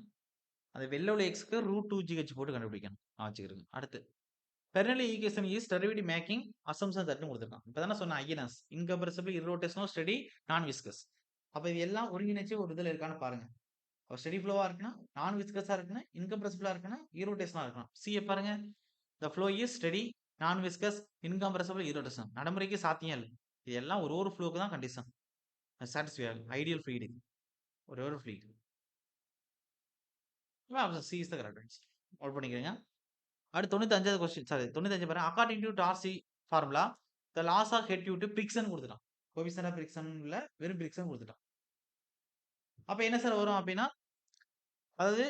அந்த வெள்ள உள்ள எக்ஸ்க்கு √2GH போட்டு கண்டுபிடிக்கணும். வச்சுக்கிறேங்க. அடுத்து Bernoulli equation is derivative making assumption தட்னு கொடுத்துருக்கான். இப்போ தானே சொன்ன INS incompressible irrotational steady non viscous. அப்போ இது எல்லாம் ஒருங்கிணைச்சு ஒரு இதில் இருக்கான்னு பாருங்க. ஸ்டெடி ஃப்ளோவா இருக்குன்னா, நான் விஸ்கஸா இருக்குன்னா, இன்கம்ப்ரசிபிளா இருக்குன்னா, ஈரோட்டேஷனா இருக்கணும். சிஏ பாருங்க. The flow is steady, non viscous, incompressible, irrotation. நடைமுறைக்கு சாத்தியம் இல்லை. இது எல்லாம் ஒரு ஃப்ளோக்கு தான் கண்டிஷன் சாட்டிஸ்ஃபை ஆகும். ஐடியல் ஃப்ளூயிட் ஒரு fluid. Option C is the correct answer. Note பண்ணிக்கிறீங்க. அடுத்து 95வது கொஸ்டின். சாரி 95 பாருங்க. According to Darcy formula the loss of head due to friction கொடுத்துட்டான். கோவிசன் ஆஃப் பிரிக்ஷன் இல்ல, வெறும் பிரிக்ஷன் கொடுத்துட்டான். அப்ப என்ன சார் வரும் அப்படின்னா, அதாவது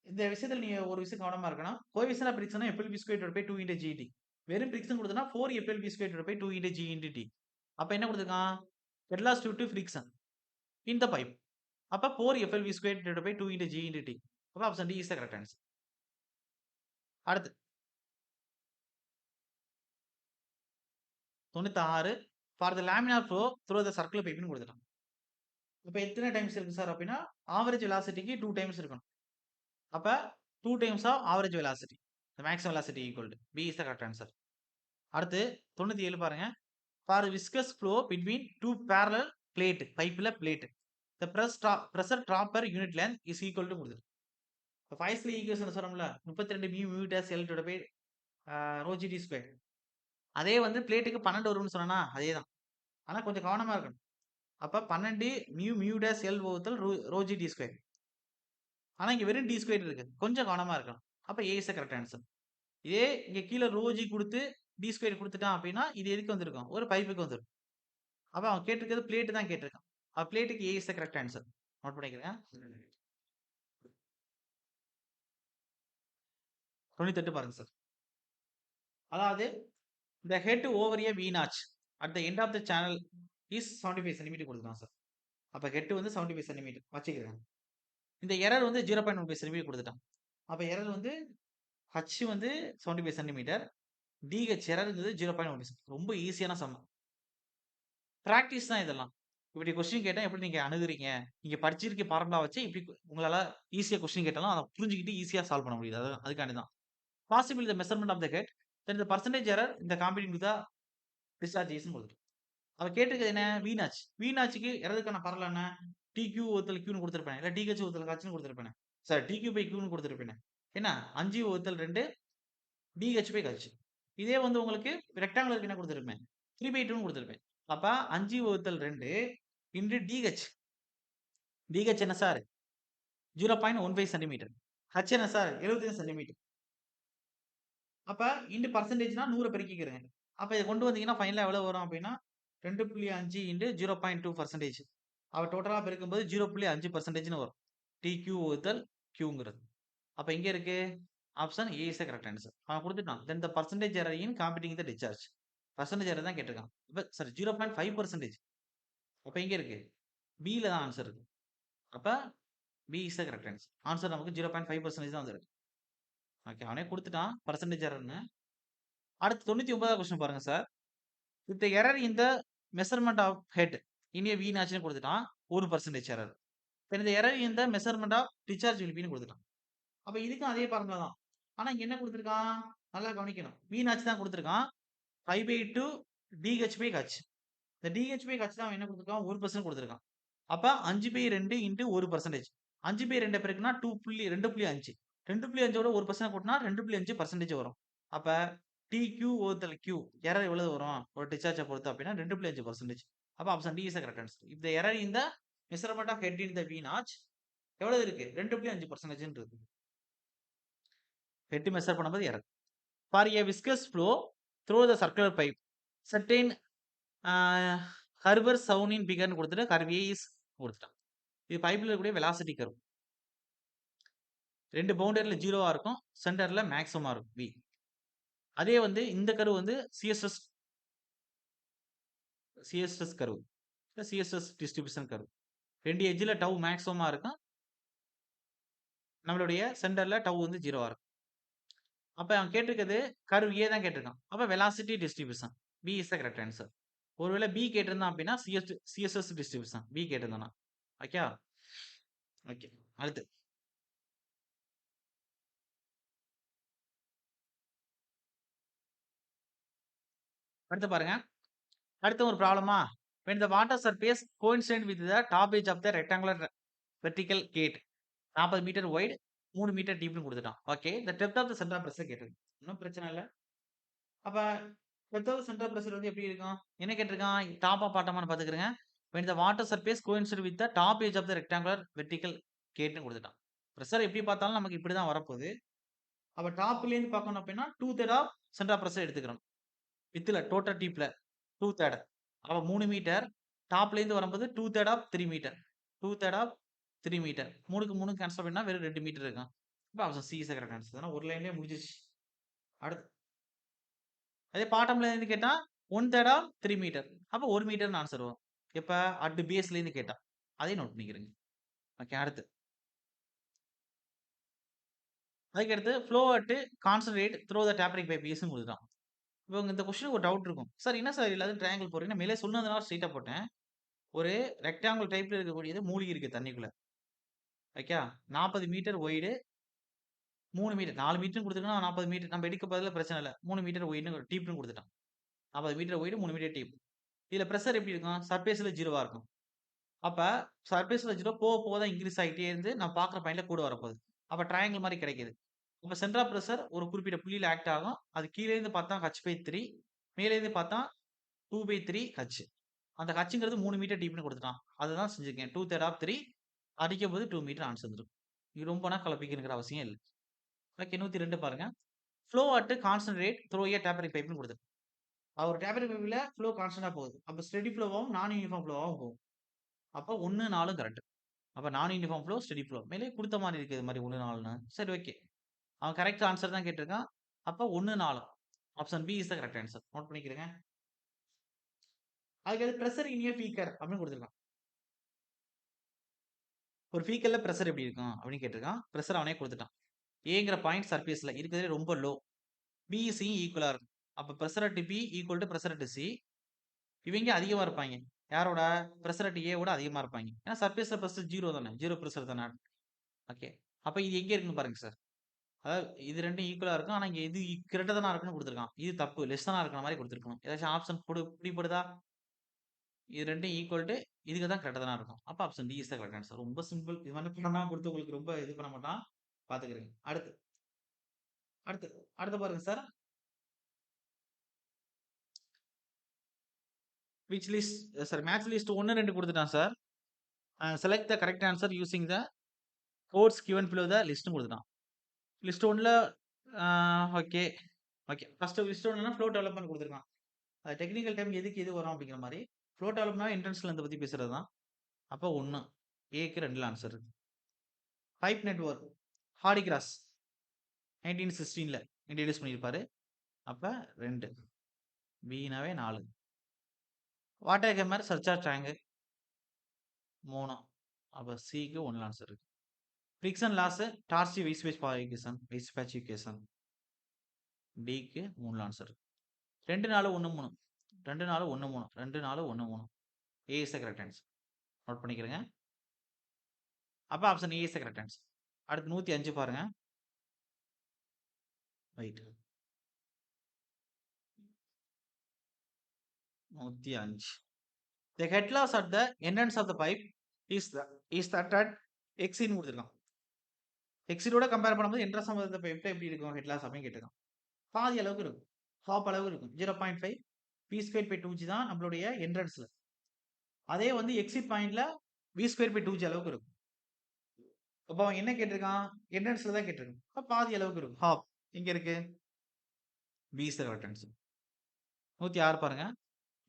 இந்த விஷயத்துல நீங்க ஒரு விஷயம் கவனமா இருக்கணும். Coefficient of friction FLB square by 2 into GT. வெறும் பிரிக்ஷன் கொடுத்தனா 4 FLB square by 2 into G into T. அப்ப என்ன கொடுத்துருக்கான்? Head loss due to friction in the pipe. அப்ப 4 FLB square by 2 into G into T. அப்ப option D is the correct answer. அடுத்து 96 for the laminar flow through the circular பைப்னு கொடுத்துட்டான். இப்போ எத்தனை டைம்ஸ் இருக்கு சார் அப்படின்னா, ஆவரேஜ் வெலாசிட்டிக்கு 2 டைம்ஸ் இருக்கணும். அப்ப 2 times of average velocity. The maximum velocity equal to B is the correct answer. அடுத்து 97 பாருங்க. For viscous flow between 2 parallel plate, பைப்ல plate, the pressure drop per unit length is equal to கொடுத்துருக்கு. இப்போ Poiseuille equation சொல்றோம்ல, 32 mu டேஸ் L divide by rho G D square. அதே வந்து பிளேட்டுக்கு 12 வரும்னு சொன்னா அதே தான். ஆனா கொஞ்சம் கவனமா இருக்கணும். அப்ப 12 மியூ டேஸ் எல் வகுத்தல் ரோ ஜி டி ஸ்கொயர். ஆனா இங்க வெறும் டி ஸ்கொயர் இருக்கு. கொஞ்சம் கவனமா இருக்கணும். அப்ப A is the correct answer. இதே இங்க கீழே ரோ ஜி கொடுத்து டி ஸ்கொயர் கொடுத்துட்டான் அப்படின்னா இது எதுக்கு வந்திருக்கும்? ஒரு பைப்புக்கு வந்துடும். அப்ப அவன் கேட்டிருக்கிறது பிளேட் தான் கேட்டிருக்கான். பிளேட்டுக்கு A is the correct answer. Note பண்ணிக்கிறேன். 98 பாருங்க சார். அதாவது the head over a V notch at the end of the channel is 75 cm கொடுத்துட்டான் சார். அப்ப ஹெட் வந்து 75 cm வச்சுக்கிறேன். இந்த எரர் வந்து 0.15 cm கொடுத்துட்டான். அப்ப எரர் வந்து h வந்து 75 cm, DH எரர் இருந்தது 0.1. ரொம்ப ஈஸியான சம். பிராக்டிஸ் தான் இதெல்லாம். இப்படி கொஸ்டின் கேட்டா எப்படி நீங்க அணுகுறீங்க? நீங்க படிச்சிருக்க ஃபார்முலா வச்சு இப்படி உங்களால ஈஸியா கொஸ்டின் கேட்டாலும் அதை புரிஞ்சுக்கிட்டு ஈஸியா சால்வ் பண்ண முடியுது. அதுக்காண்டி தான். Possible the measurement of the head then the percentage error இந்த காம்பினிங் வித் த டிஸ்சார்ஜேஷன் கொடுத்துருக்கு. அவ கேட்டிருக்கிறது என்ன? வீனாச். வீனாச்சுக்கு எறதுக்கான பரவல் என்ன? டிக்யூ வகுத்தல் கியூன்னு கொடுத்துருப்பேன். இல்ல டிஹெச் வகுத்தல் ஹச்னு கொடுத்துருப்பேன். சார் டிக்யூ பை கியூன்னு கொடுத்துருப்பேன். என்ன 5 வகுத்தல் 2 டிஹெச் பை ஹச். இதே வந்து உங்களுக்கு ரெக்டாங்குலருக்கு என்ன கொடுத்துருப்பேன்? 3/2ன்னு கொடுத்துருப்பேன். அப்ப 5 வகுத்தல் 2 இன்டு டிஹெச். டிஹெச் என்ன சார்? 0.15 சென்டிமீட்டர். ஹச் என்ன சார்? 75 சென்டிமீட்டர். அப்ப இன்டு பர்சன்டேஜ்னா 100 பெருக்கிக்கிறேன். அப்ப இதை கொண்டு வந்தீங்கன்னா ஃபைனலா எவ்வளவு வரும் அப்படின்னா 2.5 இன்டு 0.2%. அவ டோட்டலா பெருக்கும்போது 0.5%ன்னு வரும். டிக்யூ வகுத்தல் கியூங்கிறது. அப்ப எங்க இருக்கு? Option A is the correct answer. அவன் குடுத்துட்டான். Then the percentage error in computing the discharge. Percentage error தான் கேட்டிருக்கான். அப்ப சாரி 0.5% அப்ப எங்க இருக்கு? பில தான் ஆன்சர் இருக்கு. அப்ப B is the correct answer. Answer நமக்கு 0.5% தான் வந்திருக்கு. ஓகே. அவனே குடுத்துட்டான் பெர்சன்டேஜ் எரர்ன்னு. அடுத்து 99வது கொஸ்டின் பாருங்க sir. If the error in the measurement of head in a V நாட்ச்னு குடுத்துட்டான். 1% error. Then the error in the measurement of discharge will பின்னு குடுத்துட்டான். அப்ப இதுக்கும் அதே ஃபார்முலா தான். ஆனா இங்க என்ன குடுத்திருக்கான்? நல்லா கவனிக்கணும். வி நாட்ச் தான் குடுத்திருக்கான். 5/2 DH/H. இந்த DH/H தான் அவன் என்ன குடுத்திருக்கான்? 1% குடுத்திருக்கான். அப்ப 5/2 இன்டு 1%. 5/2 பெருக்குனா 2.5. 2.5ஓட 1% கூட்டினா 2.5% வரும். அப்ப டிக்யூ வகுத்தல் கியூ எரர் எவ்வளவு வரும்? ஒரு டிஸ்சார்ஜ பொறுத்து அப்படின்னா 2.5%. அப்ப option D is the correct answer. If the error in the measurement of head in the V notch எவ்வளவு இருக்கு? 2.5% இருக்கு. ஹெட் மெஷர் பண்ணும்போது error. For a viscous flow through the circular pipe certain curves shown in பிகர்னு கொடுத்துட்டு curve A is கொடுத்துட்டான். இது பைப்ல இருக்கக்கூடிய வெலாசிட்டி கர்வ். 2 பவுண்டரியில 0வா இருக்கும். சென்டர்ல மேக்ஸிமமா இருக்கும் வி. அதே வந்து இந்த கர்வ் வந்து CSS curve. CSS distribution curve. 2 எட்ஜ்ல டவ் மேக்ஸிமமா இருக்கும். நம்மளுடைய சென்டர்ல டவ் வந்து 0வா இருக்கும். அப்ப அவன் கேட்டிருக்கிறது கர்வ் ஏ தான் கேட்டிருக்கான். அப்ப velocity distribution B is the correct answer. ஒருவேளை பி கேட்டிருந்தான் அப்படின்னா சிஎஸ்எஸ் டிஸ்ட்ரிபியூஷன் பி கேட்டிருந்தானா. ஓகே. ஓகே. அடுத்து அடுத்து பாருங்க. அடுத்த ஒரு ப்ராப்ளமா? when the water surface coincident with the top edge of the rectangular vertical gate 40 metre wide 3 metre டீப்னு கொடுத்துட்டான். Okay. the depth of the center of pressure கேட்டிருக்கு. ஒன்றும் பிரச்சனை இல்லை. அப்ப depth of the center of pressure வந்து எப்படி இருக்கும்? என்ன கேட்டிருக்கான்? டாப்பா பாட்டமான்னு பார்த்துக்கிறேங்க. when the water surface coincident with the top edge of the rectangular vertical gateன்னு கொடுத்துட்டான். ப்ரெஷர் எப்படி பார்த்தாலும் நமக்கு இப்படி தான் வரப்போகுது. அப்ப டாப்லேருந்து பார்க்கணும் அப்படின்னா 2/3 ஆஃப் சென்டர் ஆஃப் ப்ரெஷர் எடுத்துக்கிறோம். வித்துல டோட்டல் டீப்ல 2/3. அப்ப 3 மீட்டர். டாப்லேருந்து வரும்போது 2/3 ஆஃப் 3 மீட்டர். 2/3 of 3 metre. 3க்கு 3 கேன்சல் பண்ணா வெறும் 2 மீட்டர் இருக்கும். அப்ப option C is the correct answer. அதனால ஒரு லைன்லயே முடிஞ்சிருச்சு. அடுத்து அதே பாட்டம்ல இருந்து கேட்டா 1/3 ஆஃப் 3 மீட்டர். அப்ப 1 மீட்டர்னு ஆன்சர் வரும். எப்ப அட் பேஸ்ல இருந்து கேட்டா. அதையும் நோட் பண்ணிக்கிறேங்க. ஓகே. அடுத்து அதுக்கடுத்து flow at constant rate through the tapering pipe யூஸ்னு கொடுத்துட்டான். இப்போ இந்த கொஸ்டினுக்கு ஒரு டவுட் இருக்கும். சார் என்ன சார் எல்லாத்தையும் ட்ரையாங்கிள் போடுறீங்க? நான் மேலே சொன்னதுனால ஸ்ட்ரெயிட்டா போட்டேன். ஒரு ரெக்டாங்கிள் டைப்ல இருக்கக்கூடியது மூழ்கி இருக்கு தண்ணிக்குள்ள. ஓகே. 40 மீட்டர் ஒய்டு 3 மீட்டர் 4 மீட்டர்னு குடுத்துருக்கான். 40 மீட்டர் நம்ம எடுக்க பதிலா பிரச்சனை இல்ல. 3 மீட்டர் ஒய்டுன்னு டீப்னு குடுத்துட்டான். 40 மீட்டர் ஒய்டு 3 மீட்டர் டீப். இதுல பிரஷர் எப்படி இருக்கும்? சர்ஃபேஸ்ல 0வா இருக்கும். அப்ப சர்ஃபேஸ்ல 0 போக போக தான் இன்கிரீஸ் ஆயிட்டே இருந்து நான் பார்க்குற பாயிண்ட்ல கூட வரப்போகுது. அப்ப ட்ரையாங்கிள் மாரி கிடைக்குது. அப்ப சென்டர் ஆஃப் பிரஷர் ஒரு குறிப்பிட்ட புள்ளியில ஆக்ட் ஆகும். அது கீழ இருந்து பார்த்தா h/3 மேல இருந்து பார்த்தா 2/3 h. அந்த ஹச்ங்கிறது 3 மீட்டர் டீப்னு குடுத்துட்டான். அதுதான் செஞ்சிருக்கேன். 2/3 ஆஃப் 3 அடிக்கும்போது 2 மீட்டர் ஆன்சர் வந்துரும். இது ரொம்பனா குழப்பிக்கணுங்கிற அவசியம் இல்ல. ஓகே. 102 பாருங்க. Flow at constant rate through a tapering பைப்னு குடுத்துருக்கு. ஒரு டேப்பரிங் பைப்ல ஃப்ளோ கான்ஸ்டன்ட்டா போகுது. அப்ப ஸ்டெடி ஃப்ளோவாவும் நான் யூனிஃபார்ம் ஃப்ளோவாவும் போகும். அப்ப 1, 4 கரெக்ட். அப்ப non uniform flow, steady flow. மேலே குடுத்த மாரி இருக்கு இது மாரி 1, 4ன்னு. சரி ஓகே. அவன் கரெக்ட் ஆன்சர் தான் கேட்டிருக்கான். அப்ப 1, 4 option B is the correct answer. Note பண்ணிக்கிறேங்க. அதுக்கு பிரஷர் இன் எ பீக்கர் அப்படின்னு குடுத்துருக்கான். ஒரு பீக்கர்ல பிரஷர் எப்படி இருக்கும் அப்படின்னு கேட்டிருக்கான். பிரஷர் அவனே குடுத்துட்டான். ஏங்கிற பாயிண்ட் சர்ஃபேஸ்ல இருக்கிறதுலே ரொம்ப லோ. பி, சி ஈக்குவலா இருக்கும். அப்ப pressure at B equal to pressure at C. இவங்க அதிகமா இருப்பாங்க. யாரோட? பிரஷர் அட் ஏ விட அதிகமா இருப்பாங்க. ஏன்னா சர்ஃபேஸ்ல பிரஷர் 0 தானே. 0 பிரஷர் தானே. ஓகே. அப்ப இது எங்க இருக்குன்னு பாருங்க சார். அதாவது இது 2ம் ஈக்குவலா இருக்கும். ஆனா இங்க இது கிரேட்டர் தானா இருக்குன்னு குடுத்துருக்கான். இது தப்பு. லெஸ் தானா இருக்கிற மாரி குடுத்துருக்கணும். ஏதாச்சும் ஆப்ஷன் பிடிபடுதா? இது 2ம் ஈக்குவல் டு இதுக்கு தான் கிரேட்டர் தானா இருக்கும். அப்ப option D is the correct answer. ரொம்ப சிம்பிள். இது வந்து பண்ணாம கொடுத்து உங்களுக்கு ரொம்ப இது பண்ண மாட்டான். பாத்துக்கிறேங்க. அடுத்து அடுத்து அடுத்து பாருங்க sir. Which list sir match list 1, 2 குடுத்துட்டான் sir. Select the correct answer using the codes given below the லிஸ்ட்னு குடுத்துட்டான். லிஸ்ட் 1ல ஓகே. ஓகே. ஃபர்ஸ்ட் லிஸ்ட் 1னா ஃப்ளோ டெவலப்மென்ட் குடுத்துருக்கான். டெக்னிக்கல் டைம் எதுக்கு எது வரும் அப்படிங்கிற மாரி. ஃப்ளோ டெவலப்மென்ட்னா என்ட்ரன்ஸ் லென்த் பத்தி பேசுறது தான். அப்ப 1 ஏக்கு 2ல ஆன்சர் இருக்கு. பைப் நெட்வொர்க் ஹார்டி கிராஸ் 1916ல இன்ட்ரோடியூஸ் பண்ணியிருப்பாரு. அப்ப 2 பினாவே 4 வாட்டர் ஹேமர் சர்சார்ஜ் டேங்க் 3 அப்ப சிக்கு 1 ஆன்சர் இருக்கு. Friction loss Darcy Weisbach equation டிக்கு 3 ஆன்சர் இருக்கு. 2 4 1 3 2 4 1 3 2 4 1 3 A is the correct answer. Note பண்ணிக்கிறங்க. அப்ப option A is the correct answer. அடுத்து 105 பாருங்க. Right 105 The head loss at the entrance of the pipe is that at exit கொடுத்துருக்கான். எக்ஸிடோட compare பண்ணும்போது entrance of the பைப்ல எப்படி இருக்கும் ஹெட் லாஸ் அப்படின்னு கேட்டிருக்கான். பாதி அளவுக்கு இருக்கும். ஹாப் அளவு இருக்கும். 0.5 பி ஸ்கொயர் பை 2g தான் நம்மளுடைய என்ட்ரன்ஸ்ல. அதே வந்து எக்ஸிட் பாயிண்ட்ல வி ஸ்கொயர் பை 2g அளவுக்கு இருக்கும். அப்போ அவன் என்ன கேட்டிருக்கான்? என்ட்ரன்ஸ்ல தான் கேட்டிருக்கான். அப்ப பாதி அளவுக்கு இருக்கும். ஹாப் எங்க இருக்கு? B is the correct answer. 106 பாருங்க.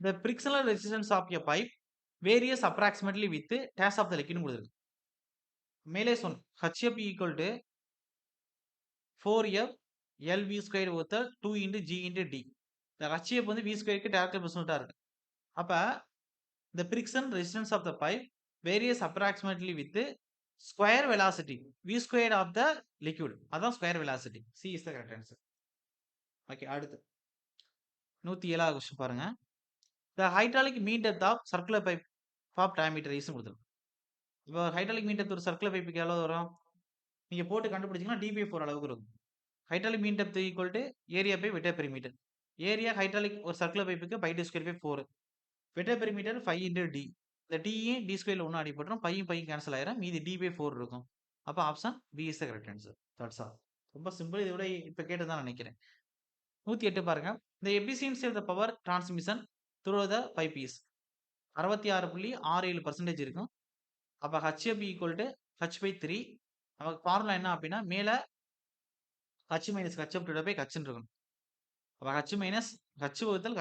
The frictional resistance of a pipe varies approximately with dash of the liquid கொடுத்துருக்கு. மேலே சொன்ன HF equal to 4F LV square with 2 into G into D. இந்த HF வந்து V ஸ்கொயருக்கு directly ப்ரொபோர்ஷனலா இருக்கு. அப்ப the friction resistance of the pipe varies approximately with square velocity V square of the liquid. அதான் square velocity. C is the correct answer. Okay அடுத்து 107வது question பாருங்க. The hydraulic mean depth of circular pipe of diameter is கொடுத்துருக்கு. இப்போ hydraulic mean depth ஒரு circular பைப்புக்கு எவ்வளவு வரும்? நீங்க போட்டு கண்டுபிடிச்சீங்கன்னா DP4 அளவுக்கு இருக்கும். Hydraulic mean depth equal to area by wetted perimeter. Area hydraulic ஒரு சர்க்குலர் பைப்புக்கு pi D square by 4. Wetted perimeter 5 into D. இந்த டியும் டி ஸ்கொயர்ல ஒன்று அடிபட்டுரும். பையும் பையும் கேன்சல் ஆயிரும். மீதி டி பை 4 இருக்கும். அப்போ option B is the correct answer. That's all. ரொம்ப சிம்பிள். இதை விட இப்போ கேட்டுதான் நினைக்கிறேன். 108 பாருங்க. இந்த efficiency of the power transmission through the pipe is 66.67% இருக்கும். அப்போ HF equal to H by 3. நமக்கு ஃபார்முலா என்ன அப்படின்னா மேலே H minus HF divide by Hன்னு இருக்கும். அப்போ H மைனஸ் H வகுத்தல்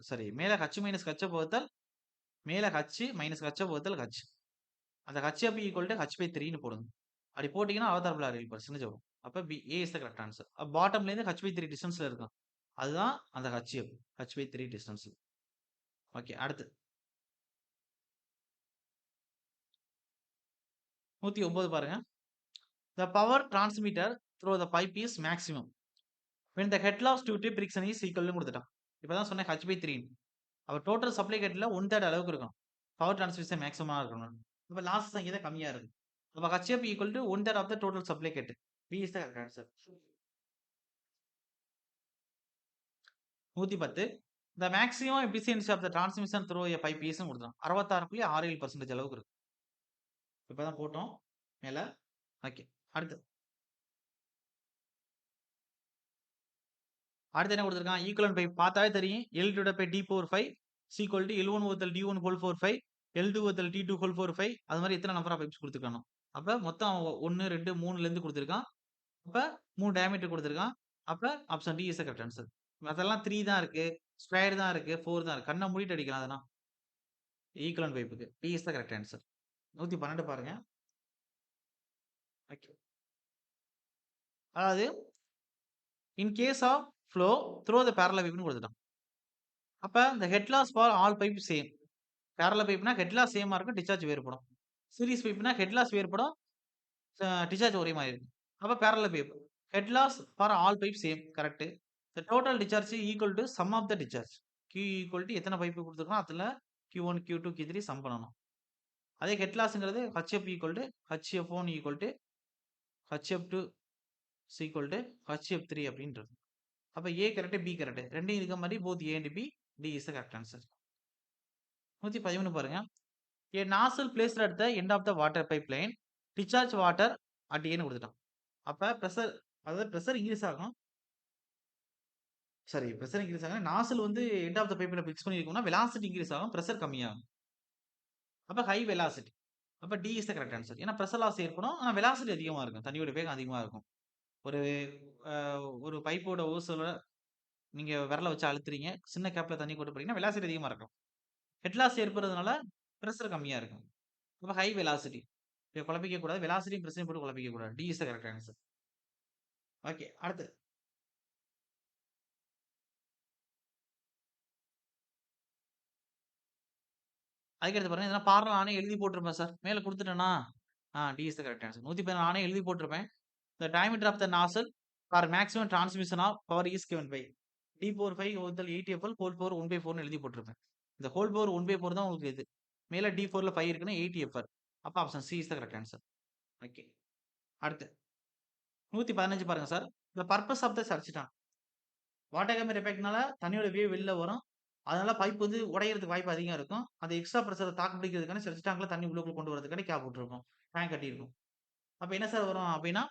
சாரி மேலே H மைனஸ் HF வகுத்தல் மேலே H மைனஸ் HF வகுத்தல் H. அந்த HF equal to H by 3ன்னு போடுங்க. அப்படி போட்டிங்கன்னா 66% வரும். அப்போ B A is the correct answer. பாட்டம்லேருந்து H பை 3 டிஸ்டன்ஸில் இருக்கும். அதுதான் அந்த HF H பை 3 டிஸ்டன்ஸில். ஓகே அடுத்து 109 பாருங்க. The power transmitter through the pipe is maximum when the head loss due to friction is equal னு கொடுத்துட்டான். இப்பதான் சொன்னேன் H by 3. அப்ப டோட்டல் சப்ளை கட்டில 1/3 அளவுக்கு இருக்கும். பவர் டிரான்ஸ்மிஷன் மேக்ஸிமமா இருக்கணும். அப்ப லாஸ் சங்கீத கம்மியா இருக்கு. அப்ப HF equal to 1/3 of the total supply cut. B is the correct answer. 110 the maximum efficiency of the transmission through a pipe is னு கொடுத்துட்டான். 66.67% அளவுக்கு இருக்கு. இப்பதான் போட்டோம் மேல. ஓகே அடுத்து என்ன கொடுத்துருக்கான்? ஈக்குவலன்ட் பைப் பார்த்தாவே தெரியும். L2 by D power 5 equal to L1 வகுத்தல் D1 ஹோல் 4 5 L2 வகுத்தல் D2 ஹோல் 4 5. அது மாதிரி எத்தனை நம்பர் ஆஃப் பைப்ஸ் கொடுத்துருக்கானோ. அப்ப மொத்தம் 1 2 3ல இருந்து கொடுத்துருக்கான். அப்ப 3 டயமீட்டர் கொடுத்துருக்கான். அப்ப option D is correct answer. அதெல்லாம் 3 தான் இருக்கு, ஸ்கொயர் தான் இருக்கு, 4 தான் இருக்கு. கண்ணை மூடிட்டு அடிக்கலாம் அதெல்லாம். ஈக்குவலன்ட் பைப்புக்கு D is the correct answer. 112 பாருங்க. ஓகே அதாவது in case of flow through the parallel பைப்னு கொடுத்துட்டான். அப்ப இந்த head loss for all pipe same. Parallel பைப்னா ஹெட் லாஸ் சேமா இருக்கும், டிஸ்சார்ஜ் வேறுபடும். சீரிஸ் பைப்னா ஹெட் லாஸ் வேறுபடும், டிஸ்சார்ஜ் ஒரே மாதிரி இருக்கும். அப்ப parallel pipe head loss for all pipe same correct. The total discharge equal to sum of the discharge. Q equal to எத்தனை பைப் கொடுத்துருக்கோம் அதுல Q1 Q2 Q3 சம் பண்ணணும். அதே ஹெட் லாஸ்ங்கிறது HF equal to HF1 equal to HF2 equal to HF3 அப்படின்றது. அப்ப A correct B correct ரெண்டையும் இருக்க மாதிரி both A and B D is the correct answer. 111 பாருங்க. A nozzle placed at the end of the water pipeline discharge water at A ன்னு கொடுத்துட்டான். அப்ப pressure அதாவது பிரஷர் இன்க்ரீஸ் ஆகும். சாரி பிரஷர் இன்க்ரீஸ் ஆகும். நாசல் வந்து எண்ட் ஆஃப் த பைப்ல fix பண்ணிருக்கோம்னா வெலாசிட்டி இன்க்ரீஸ் ஆகும், பிரஷர் கம்மியாகும். அப்ப ஹை வெலாசிட்டி. அப்ப D is the correct answer. ஏன்னா பிரஷர் லாஸ் ஏற்படும், ஆனா வெலாசிட்டி அதிகமா இருக்கும், தண்ணியோட வேகம் அதிகமா இருக்கும். ஒரு ஒரு பைப்போட ஓசோல நீங்க விரல வச்சு அழுத்துறீங்க, சின்ன கேப்ல தண்ணி கொண்டு போறீங்கன்னா வெலாசிட்டி அதிகமா இருக்கும். ஹெட் லாஸ் ஏற்படுறதுனால பிரஷர் கம்மியா இருக்கும். அப்ப ஹை வெலாசிட்டி. குழப்பிக்க கூடாது. வெலாசிட்டி பிரஷரையும் போட்டு குழப்பிக்க கூடாது. D is the correct answer. Okay. அடுத்து அதுக்கடுத்து பாருங்க. இதெல்லாம் பார்முலா நானே எழுதி போட்டிருப்பேன் சார். மேல குடுத்துட்டேனா? D is the correct answer. 116 நானே எழுதி போட்டிருப்பேன். The diameter of the nozzle for maximum transmission of power is given by D power 5 வகுத்தல் 8fl ஹோல் பவர் 1/4ன்னு எழுதி போட்டிருப்பேன். இந்த ஹோல் பவர் 1/4 தான் உங்களுக்கு இது. மேல D4ல 5 இருக்குன்னா 80fl. அப்ப option C is the correct answer. Okay. அடுத்து 115 பாருங்க sir. The purpose of the circuit water hammer எஃபெக்ட்னால தண்ணியோட வேவ் வெளில வரும். அதனால பைப் வந்து உடையறதுக்கு வாய்ப்பு அதிகம் இருக்கும். அந்த எக்ஸ்ட்ரா பிரஷர தாக்கு பிடிக்கிறதுக்கான செப்டிக் டேங்க்ல தண்ணி உள்ளுக்குள்ள கொண்டு வரதுக்கான கேப் விட்டுருக்கும். டேங்க் கட்டியிருக்கும். அப்ப என்ன சார் வரும் அப்டின்னா,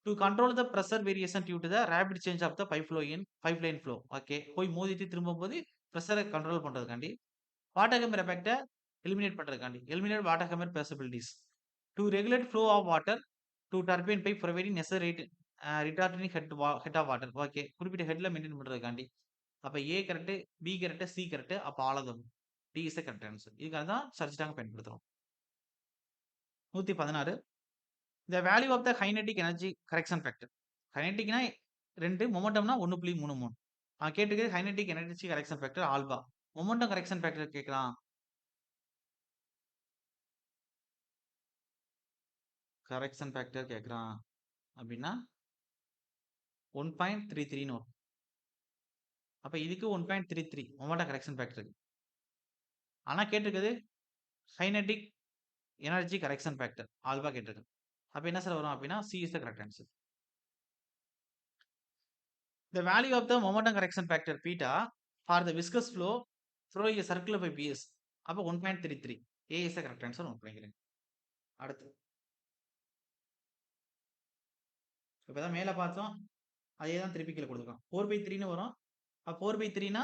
to control the pressure variation due to the rapid change of the pipe line flow. Okay. போய் மோதிட்டு திரும்பும்போது பிரஷர கண்ட்ரோல் பண்றதுக்காண்டி. வாட்டர் கேமர் எஃபெக்ட்ட எலிமினேட் பண்றதுக்காண்டி. Eliminate water hammer possibilities. To regulate flow of water to turbine pipe providing necessary retarding head of water. Okay. குறிப்பிட்ட ஹெட்ல maintain பண்றதுக்காண்டி. அப்ப A correct, B correct, C correct. அப்ப all of them. D is the correct answer. இதுக்காக தான் surge tank பயன்படுத்துறோம். 116 the value of the kinetic energy correction factor. கைனடிக்னா 2, மொமெண்டம்னா 1.33. கேட்டிருக்கிறது kinetic energy correction factor alpha. Momentum correction factor கேட்கலாம். Correction factor கேட்கறான் அப்படின்னா 1.33ன்னு வரும். அப்ப இதுக்கு 1.33 மொமெண்டம் கரெக்ஷன் ஃபேக்டருக்கு. ஆனா கேட்டிருக்கிறது kinetic energy correction factor alpha கேட்டிருக்கு. அப்ப என்ன சார் வரும் அப்படின்னா C is the correct answer. The value of the momentum correction factor beta for the viscous flow through a circular pipe. அப்போ 1.33 A is the correct answer note பண்ணிக்கிறேன். அடுத்து இப்பதான் மேல பார்த்தோம். அதே தான் திருப்பி கீழே கொடுத்துருக்கோம். 4/3ன்னு வரும். 4/3னா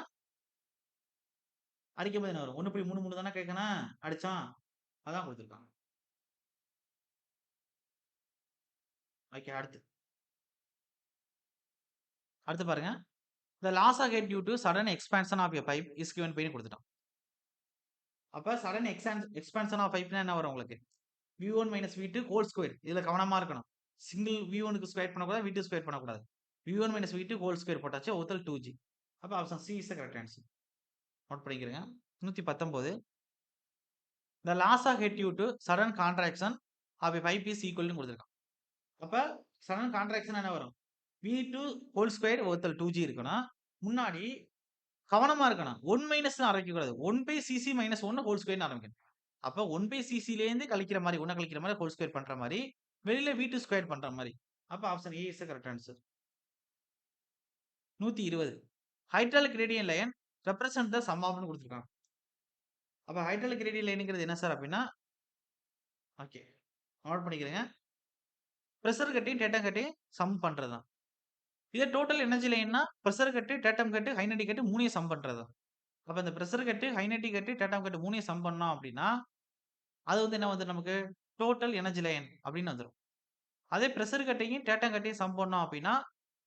அடிக்கும்போது என்ன வரும்? 1.33 தானே கேட்கணும் அடிச்சான். அதான் கொடுத்துருக்காங்க. ஓகே. அடுத்து அடுத்து பாருங்க. The loss of head due to sudden expansion of a pipe is given பைன்னு கொடுத்துட்டான். அப்ப சடன் எக்ஸ்பான்ஷன் ஆஃப் பைப்னா என்ன வரும் உங்களுக்கு? V1 minus V2 whole square. இதுல கவனமா இருக்கணும். சிங்கிள் V1க்கு ஸ்கொயர் பண்ணக்கூடாது, V2 ஸ்கொயர் பண்ணக்கூடாது. V1 minus V2 whole square போட்டாச்சு ஒருத்தல் 2G. அப்ப option C is the correct answer. Note பண்ணிக்கிறேங்க. 119 the loss of head due to sudden contraction of a pipe is ஈக்குவல்னு கொடுத்துருக்கான். அப்ப சடன் கான்ட்ராக்ஷன் என்ன வரும்? V2 ஹோல் ஸ்கொயர் ஒருத்தல் 2G இருக்கணும். முன்னாடி கவனமா இருக்கணும். 1 மைனஸ் ஆரம்பிக்கக்கூடாது. 1/cc மைனஸ் 1 ஹோல் ஸ்கொயர்னு ஆரம்பிக்கணும். அப்ப 1/cc கழிக்கிற மாதிரி 1 கழிக்கிற மாதிரி ஹோல் ஸ்கொயர் பண்ற மாதிரி வெளியில V2 ஸ்கொயர் பண்ற மாதிரி. அப்ப option A is the correct answer. 120 hydraulic radian line represent the sum ஆஃப்னு கொடுத்துருக்காங்க. அப்ப ஹைட்ராலிக் ரேடியன் லைனுங்கிறது என்ன சார் அப்படின்னா ஓகே நோட் பண்ணிக்கிறேங்க. பிரஷர் கட்டி டேட்டம் கட்டி சம் பண்றதுதான். இதே டோட்டல் எனர்ஜி லைன்னா பிரஷர் கட்டு டேட்டம் கட்டு ஹைனடி கட்டு மூணையும் சம் பண்றதுதான். அப்ப இந்த பிரஷர் கட்டு ஹைனடி கட்டு டேட்டம் கட்டு மூணையும் சம் பண்ணோம் அப்படின்னா அது வந்து என்ன வந்து நமக்கு டோட்டல் எனர்ஜி லைன் அப்படின்னு வந்துடும். அதே பிரஷர் கட்டையும் டேட்டம் கட்டையும் சம் பண்ணோம் அப்படின்னா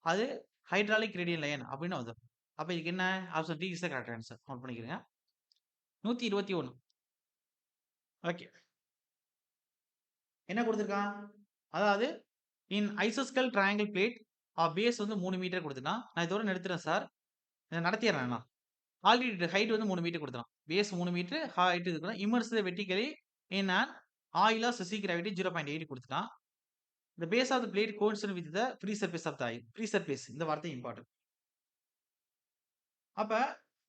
அது ஹைட்ராலிக் ரேடியன் லைன் அப்படின்னு வந்துடும். அப்ப இதுக்கு என்ன option D is the correct answer. Note பண்ணிக்கிறேங்க. 121 ஓகே என்ன கொடுத்துருக்கான்? அதாவது இன் ஐசோஸ்கல் ட்ரையாங்கிள் பிளேட் பேஸ் வந்து 3 மீட்டர் கொடுத்துட்டான். நான் இதோட நிறுத்துறேன் சார். இதை நடத்திடுறேன் நான். ஆல்ரெடி ஹைட் வந்து 3 மீட்டர் கொடுத்துட்டான். பேஸ் 3 மீட்டர் ஹைட் இருக்கணும். Immerse vertically in an oil of specific gravity 0.8 கொடுத்துட்டான். The base of the plate coincide with the free surface of the oil. Free surface இந்த வார்த்தை இம்பார்ட்டன்ட். அப்ப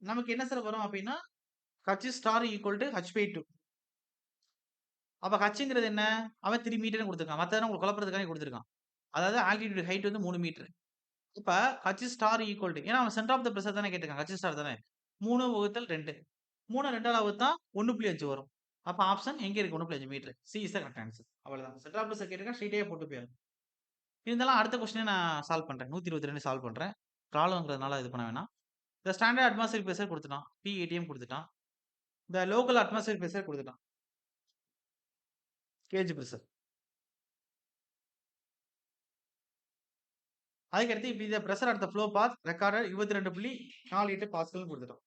நமக்கு என்ன சார் வரும் அப்படின்னா H star equal to H/2. அப்ப Hங்கிறது என்ன? அவன் 3 மீட்டர்னு கொடுத்துருக்கான். மத்ததெல்லாம் உங்களுக்கு குழப்பறதுக்காக கொடுத்துருக்கான். அதாவது ஆல்டிடியூட் ஹைட் வந்து 3 மீட்டர். இப்ப H ஸ்டார் ஈக்குவல் டு ஏன்னா அவன் சென்டர் ஆஃப் த பிரஷர் தானே கேட்டிருக்கான். H ஸ்டார் தானே 3 வகுத்தல் 2. 3 2ஆல வகுத்தா 1.5 வரும். அப்ப ஆப்ஷன் எங்க இருக்கு? 1.5 meter. C is the correct answer. அவ்வளவுதான். சென்டர் ஆஃப் பிரஷர் கேட்டிருக்கான். ஸ்ட்ரெயிட்டே போட்டு போயிடும். இருந்தாலும் அடுத்த கொஸ்டினே நான் சால்வ் பண்றேன். 122 சால்வ் பண்றேன். ப்ராப்ளம்ங்கிறதுனால இது பண்ண வேணாம். இந்த ஸ்டாண்டர்ட் அட்மாஸ்பியர் பிரஷர் கொடுத்துட்டான். P80 கொடுத்துட்டான். இந்த லோக்கல் அட்மாஸ்பியர் பிரஷர் கொடுத்துட்டான். Gauge pressure. அதுக்கடுத்து இப்ப இந்த pressure at the flow path recorded 22.48 pascal கொடுத்துட்டோம்.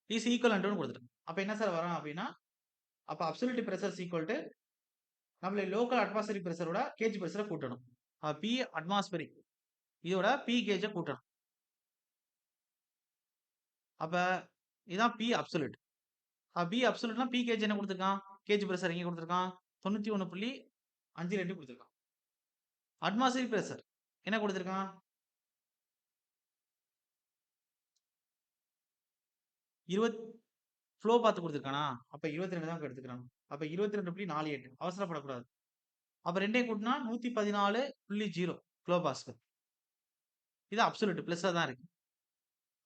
இஸ் ஈக்குவல் டு கொடுத்துட்டோம். அப்ப என்ன சார் வரும் அப்படின்னா அப்ப அப்சல்யூட் பிரஷர் ஈக்குவல் டு நம்மள லோக்கல் அட்மாஸ்பரிக் பிரஷரோட கேஜ் பிரஷரை கூட்டணும். பி அட்மாஸ்பரிக் இதோட பி கேஜ கூட்டணும். அப்ப இதான் பி அப்சல்யூட். பி அப்சல்யூட்னா பி கேஜ் என்ன குடுத்துருக்கான்? கேஜ் பிரஷர் எங்க குடுத்துருக்கான்? 91.52 குடுத்துருக்கான். அட்மாஸ்பரிக் பிரஷர் என்ன குடுத்துருக்கான்? 20 ஃப்ளோ பாத்து குடுத்துருக்கானா? அப்ப 22 தான் எடுத்துக்கிறான். அப்ப 22.48 அவசரப்படக்கூடாது. அப்ப 2யும் கூட்டினா 114.0 கிலோ பாஸ்கல். இது அப்சல்யூட் பிளஸ்ல தான் இருக்கு.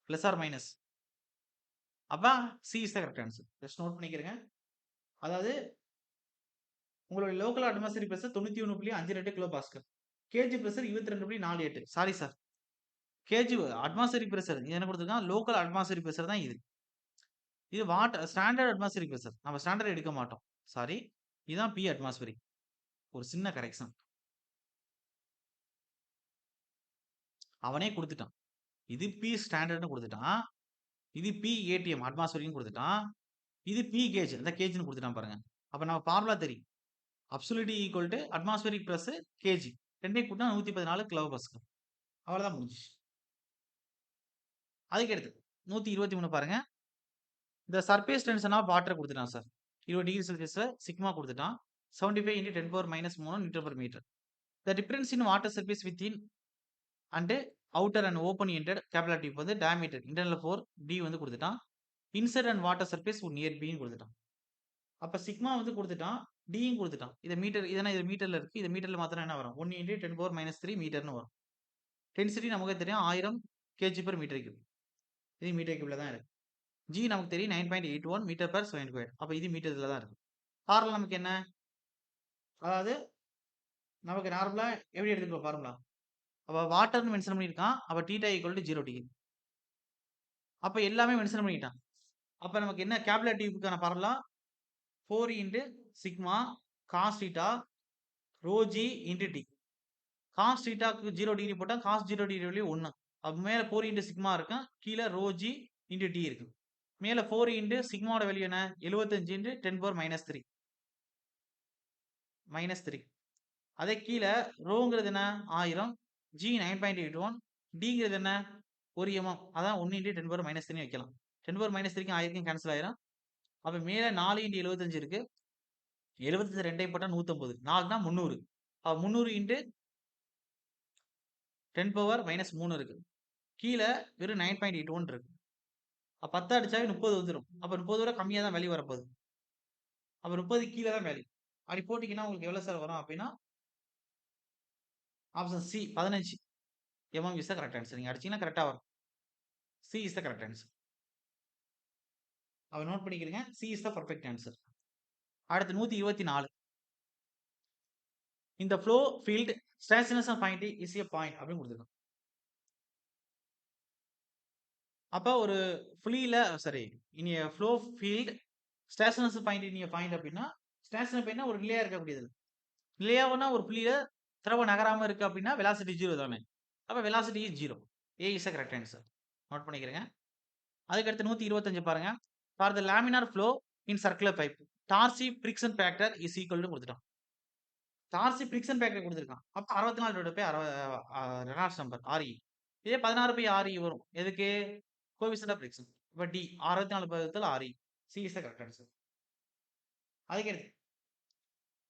Plus or minus. அப்ப C is the correct answer. Just note பண்ணிக்கிறங்க. அதாவது உங்களுடைய local atmospheric pressure 91.52 kilo pascal. Gauge pressure 22.48. Sorry sir. Gauge atmospheric pressure என்ன கொடுத்துருக்கான்? லோக்கல் அட்மாஸ்பரிக் பிரஷர் தான் இது. இது ஸ்டாண்டர்ட் அட்மாஸ்பரிக் பிரஷர். நம்ம ஸ்டாண்டர்ட் எடுக்க மாட்டோம். சாரி. இதுதான் பி அட்மாஸ்பரிக். ஒரு சின்ன கரெக்ஷன். அவனே கொடுத்துட்டான். இது பி ஸ்டாண்டர்ட்னு கொடுத்துட்டான். இது பி ஏடிஎம் அட்மாஸ்பரிக்னு கொடுத்துட்டான். இது பி கேஜ் இந்த கேஜ்னு கொடுத்துட்டான் பாருங்க. அப்ப நம்ம ஃபார்முலா தெரியும். Absolute equal to atmospheric plus KG. ரெண்டையும் கூட்டினா 114 கிலோ பாஸ்கல். அவ்வளவுதான் முடிஞ்சுச்சு. அதுக்கு அடுத்து 123 பாருங்க. இந்த சர்ஃபேஸ் டென்ஷன் ஆஃப் வாட்டர் கொடுத்துட்டான் சார். 20 டிகிரி செல்சியஸ்ல சிக்மா கொடுத்துட்டான். 75 into 10 power minus 3 Newton per meter. The difference in water surface within and outer and open ended capillary tube வந்து diameter internal 4 D வந்து கொடுத்துட்டான். Inside and water surface near B ன்னு கொடுத்துட்டான். அப்ப sigma வந்து கொடுத்துட்டான். டியும் கொடுத்துட்டான். இதை மீட்டர் இதனா இது மீட்டர்ல இருக்கு. இதை மீட்டர்ல மாத்திரம் என்ன வரும்? 1 into 10 power minus 3 மீட்டர்னு வரும். டென்சிட்டி நமக்கு தெரியும் 1000 kg per meter cube. இது மீட்டர் கியூப்ல தான் இருக்கு. ஜி நமக்கு தெரியும் 9.81 மீட்டர் per செகண்ட் ஸ்கொயர். அப்ப இது மீட்டர்ல தான் இருக்கு. ஃபார்முலா நமக்கு என்ன? அதாவது நமக்கு நார்மலா எப்படி எடுத்துக்கலாம் ஃபார்முலா? அப்ப வாட்டர்னு மென்ஷன் பண்ணியிருக்கான். அப்ப θ ஈக்குவல் டு 0 டிகிரி. அப்ப எல்லாமே மென்ஷன் பண்ணிட்டான். அப்ப நமக்கு என்ன கேபிலர் டியூப்க்கான formula? 4 into sigma cos θ rho G into D. Cos θக்கு 0 டிகிரி போட்டா காஸ் 0 டிகிரி வேல்யூ 1. அப்ப மேல 4 இன்டு சிக்மா இருக்கு. கீழே ரோ ஜி இன்டு டி இருக்கு. மேல 4 இன்டு சிக்மாவோட வேல்யூ என்ன? 75 இன்டு 10 பவர் மைனஸ் 3. மைனஸ் 3. அதே கீழே ரோங்கிறது என்ன? 1000. ஜி 9.81. டிங்கிறது என்ன? 1 mm. அதான் 1 இன்டு 10 பவர் மைனஸ் 3 வைக்கலாம். 10 பவர் மைனஸ் 3க்கும் 1000க்கும் கேன்சல் ஆயிரும். அப்ப மேல 4 இன்டு 75 இருக்கு. 75 ரெண்டையும் போட்டா 150. 4னா 300. 300 இன்டு 10 பவர் மைனஸ் 3 இருக்கு. கீழே வெறும் 9.81 இருக்கு. 10 அடிச்சாவே 30 வந்துடும். அப்ப 30 விட கம்மியா தான் வேல்யூ வரப்போகுது. அப்ப 30 கீழே தான் வேல்யூ. அப்படி போட்டீங்கன்னா உங்களுக்கு எவ்வளவு சார் வரும் அப்படின்னா option C 15 mm is the correct answer. நீங்க அடிச்சீங்கன்னா கரெக்டா வரும். C is the correct answer. அவ நோட் பண்ணிக்கிறீங்க. C is the perfect answer. அடுத்து 124. இந்த flow field stationary point is a point அப்படின்னு கொடுத்துருக்கோம். அப்ப ஒரு ஃப்ளீல sorry in a flow field stationary point in a point அப்படின்னா ஸ்டேஷன் பாயிண்ட்னா ஒரு நிலையா இருக்கக்கூடியது. நிலையாவனா ஒரு புள்ளியில திரவ நகராம இருக்கு அப்படின்னா வெலாசிட்டி 0 தானே. அப்ப velocity is 0. A is the correct answer. Note பண்ணிக்கிறேங்க. அதுக்கு அடுத்து 125 பாருங்க. For the laminar flow in circular pipe Darcy friction factor is equal to கொடுத்துட்டான். டார்சி ஃபிரிக்ஷன் ஃபேக்டர் கொடுத்துருக்கான். அப்ப 64 பை ரெனால்ட்ஸ் நம்பர் RE. இதே 16 பை RE வரும். எதுக்கு? Coefficient of friction. இப்ப D 64 RE. C is the correct answer. அதுக்கு அடுத்து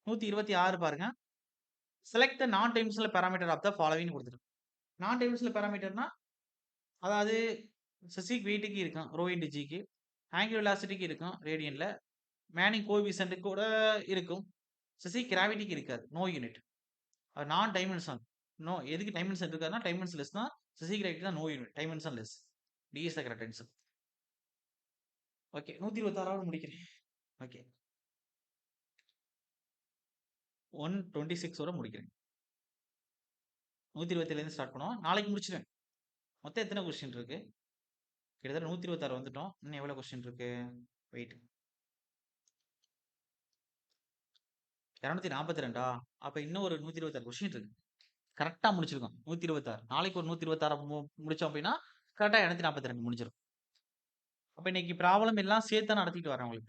126 பாருங்க. Select the non dimensional parameter of the following கொடுத்துருக்கு. நான் டைமென்ஷனல் பாராமீட்டர்னா அதாவது ஸ்பெசிஃபிக் வெயிட்டுக்கு இருக்கும் ரோ இன்டு ஜிக்கு, ஆங்குலர் வெலாசிட்டிக்கு இருக்கும் ரேடியன்ல, மேனிங் கோஎஃபிஷியன்ட் கூட இருக்கும். ஸ்பெசிஃபிக் கிராவிட்டிக்கு இருக்காது. No unit. Non dimension. No எதுக்கு டைமென்ஷன் இருக்காதுன்னா டைமென்ஷன் லெஸ் தான். ஸ்பெசிஃபிக் கிராவிட்டி தான் no unit. Dimensionless. D is the correct answer. Okay 126 முடிக்கிறேன். ஓகே 126 வரை முடிக்கிறேன். 127 ஸ்டார்ட் பண்ணுவோம். நாளைக்கு முடிச்சிடுவேன். மொத்தம் எத்தனை கொஸ்டின் இருக்கு? கிட்டத்தட்ட 126 வந்துட்டோம். இன்னும் எவ்வளவு கொஸ்டின் இருக்கு? வெயிட் 242. அப்ப இன்னும் ஒரு 126 கொஸ்டின் இருக்கு. கரெக்டா முடிச்சிருக்கோம். 126. நாளைக்கு ஒரு 126 முடிச்சோம் அப்படின்னா கரெக்டா 242 முடிஞ்சிடும். அப்ப இன்னைக்கு ப்ராப்ளம் எல்லாம் சேர்த்து தான் நடத்திட்டு வரேன் உங்களுக்கு.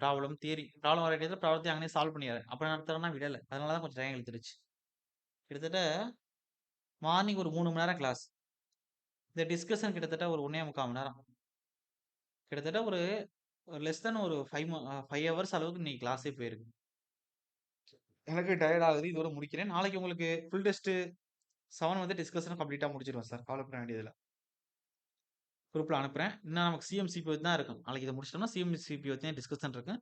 ப்ராப்ளம் வர இடத்துல ப்ராப்ளத்தையும் அங்கனே சால்வ் பண்ணிடுறேன். அப்ப நடத்துறேன்னா விடல. அதனால தான் கொஞ்சம் டைம் இழுத்துருச்சு. கிட்டத்தட்ட மார்னிங் ஒரு 3 மணி நேரம் கிளாஸ். இந்த டிஸ்கஷன் கிட்டத்தட்ட ஒரு 1 1/4 மணி நேரம். கிட்டத்தட்ட ஒரு லெஸ் தென் ஒரு 5 ஹவர்ஸ் அளவுக்கு இன்னைக்கு கிளாஸே போயிருக்கு. எனக்கு டயர்ட் ஆகுது. இதோட முடிக்கிறேன். நாளைக்கு உங்களுக்கு ஃபுல் டெஸ்ட் 7 வந்து டிஸ்கஷன் கம்ப்ளீட்டா முடிச்சிருவேன் சார். கவலைப்பட வேண்டியதில்ல. குரூப்ல அனுப்புறேன். இன்னும் நமக்கு சிஎம்சிபி பத்தி தான் இருக்கும். நாளைக்கு இத முடிச்சிட்டோம்னா சிஎம்சிபி பத்தி தான் டிஸ்கஷன் இருக்கு.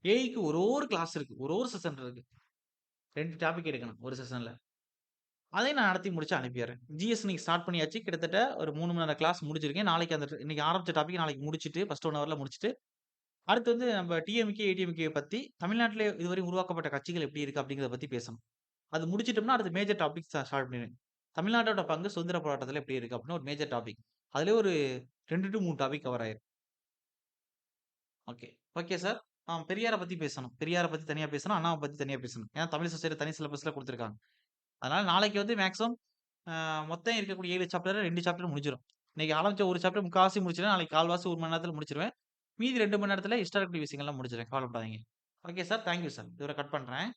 ஏஐக்கு ஒரு கிளாஸ் இருக்கு. ஒரு செஷன் இருக்கு. 2 டாபிக் எடுக்கணும் ஒரு செஷன்ல. அதையும் நான் நடத்தி முடிச்சு அனுப்பிடுறேன். ஜிஎஸ் இன்னைக்கு ஸ்டார்ட் பண்ணியாச்சு. கிட்டத்தட்ட ஒரு 3 மணி நேர கிளாஸ் முடிச்சிருக்கேன். நாளைக்கு இன்னைக்கு ஆரம்பிச்ச டாபிக் நாளைக்கு முடிச்சுட்டு, ஃபர்ஸ்ட் 1 ஹவர்ல முடிச்சுட்டு, அடுத்து வந்து நம்ம டிஎம்கே, ஏடிஎம்கே பத்தி தமிழ்நாட்டிலே இதுவரை உருவாக்கப்பட்ட கட்சிகள் எப்படி இருக்கு அப்படிங்கிறத பத்தி பேசணும். அது முடிச்சிட்டோம்னா, அடுத்து மேஜர் டாபிக் ஸ்டார்ட் பண்ணிடுவேன். தமிழ்நாட்டோட பங்கு சுதந்திர போராட்டத்தில எப்படி இருக்கு அப்படின்னு ஒரு மேஜர் டாபிக். அதிலேயே ஒரு 2 டூ 3 டாபிக் கவர் ஆயிரும். ஓகே. Okay sir. பெரியார பத்தி பேசணும். பெரியார பத்தி தனியா பேசணும். அண்ணாவ பத்தி தனியா பேசணும். ஏன்னா தமிழ் சொசைட்டி தனி சிலபஸ்ல குடுத்துருக்காங்க. அதனால நாளைக்கு வந்து மேக்ஸிமம் மொத்தம் இருக்கக்கூடிய 7 சாப்டர்ல 2 சாப்டர் முடிஞ்சிரும். இன்னைக்கு ஆரம்பிச்ச ஒரு சாப்டர் முக்காவாசி முடிச்சுருவேன். நாளைக்கு 1/4வாசி 1 மணி நேரத்துல முடிச்சுருவேன். மீதி 2 மணி நேரத்துல ஹிஸ்டாரிக்கல் விஷயங்கள்லாம் முடிச்சுருவேன். கவலைப்படாதீங்க. Okay sir. Thank you sir. இதோட கட் பண்றேன்.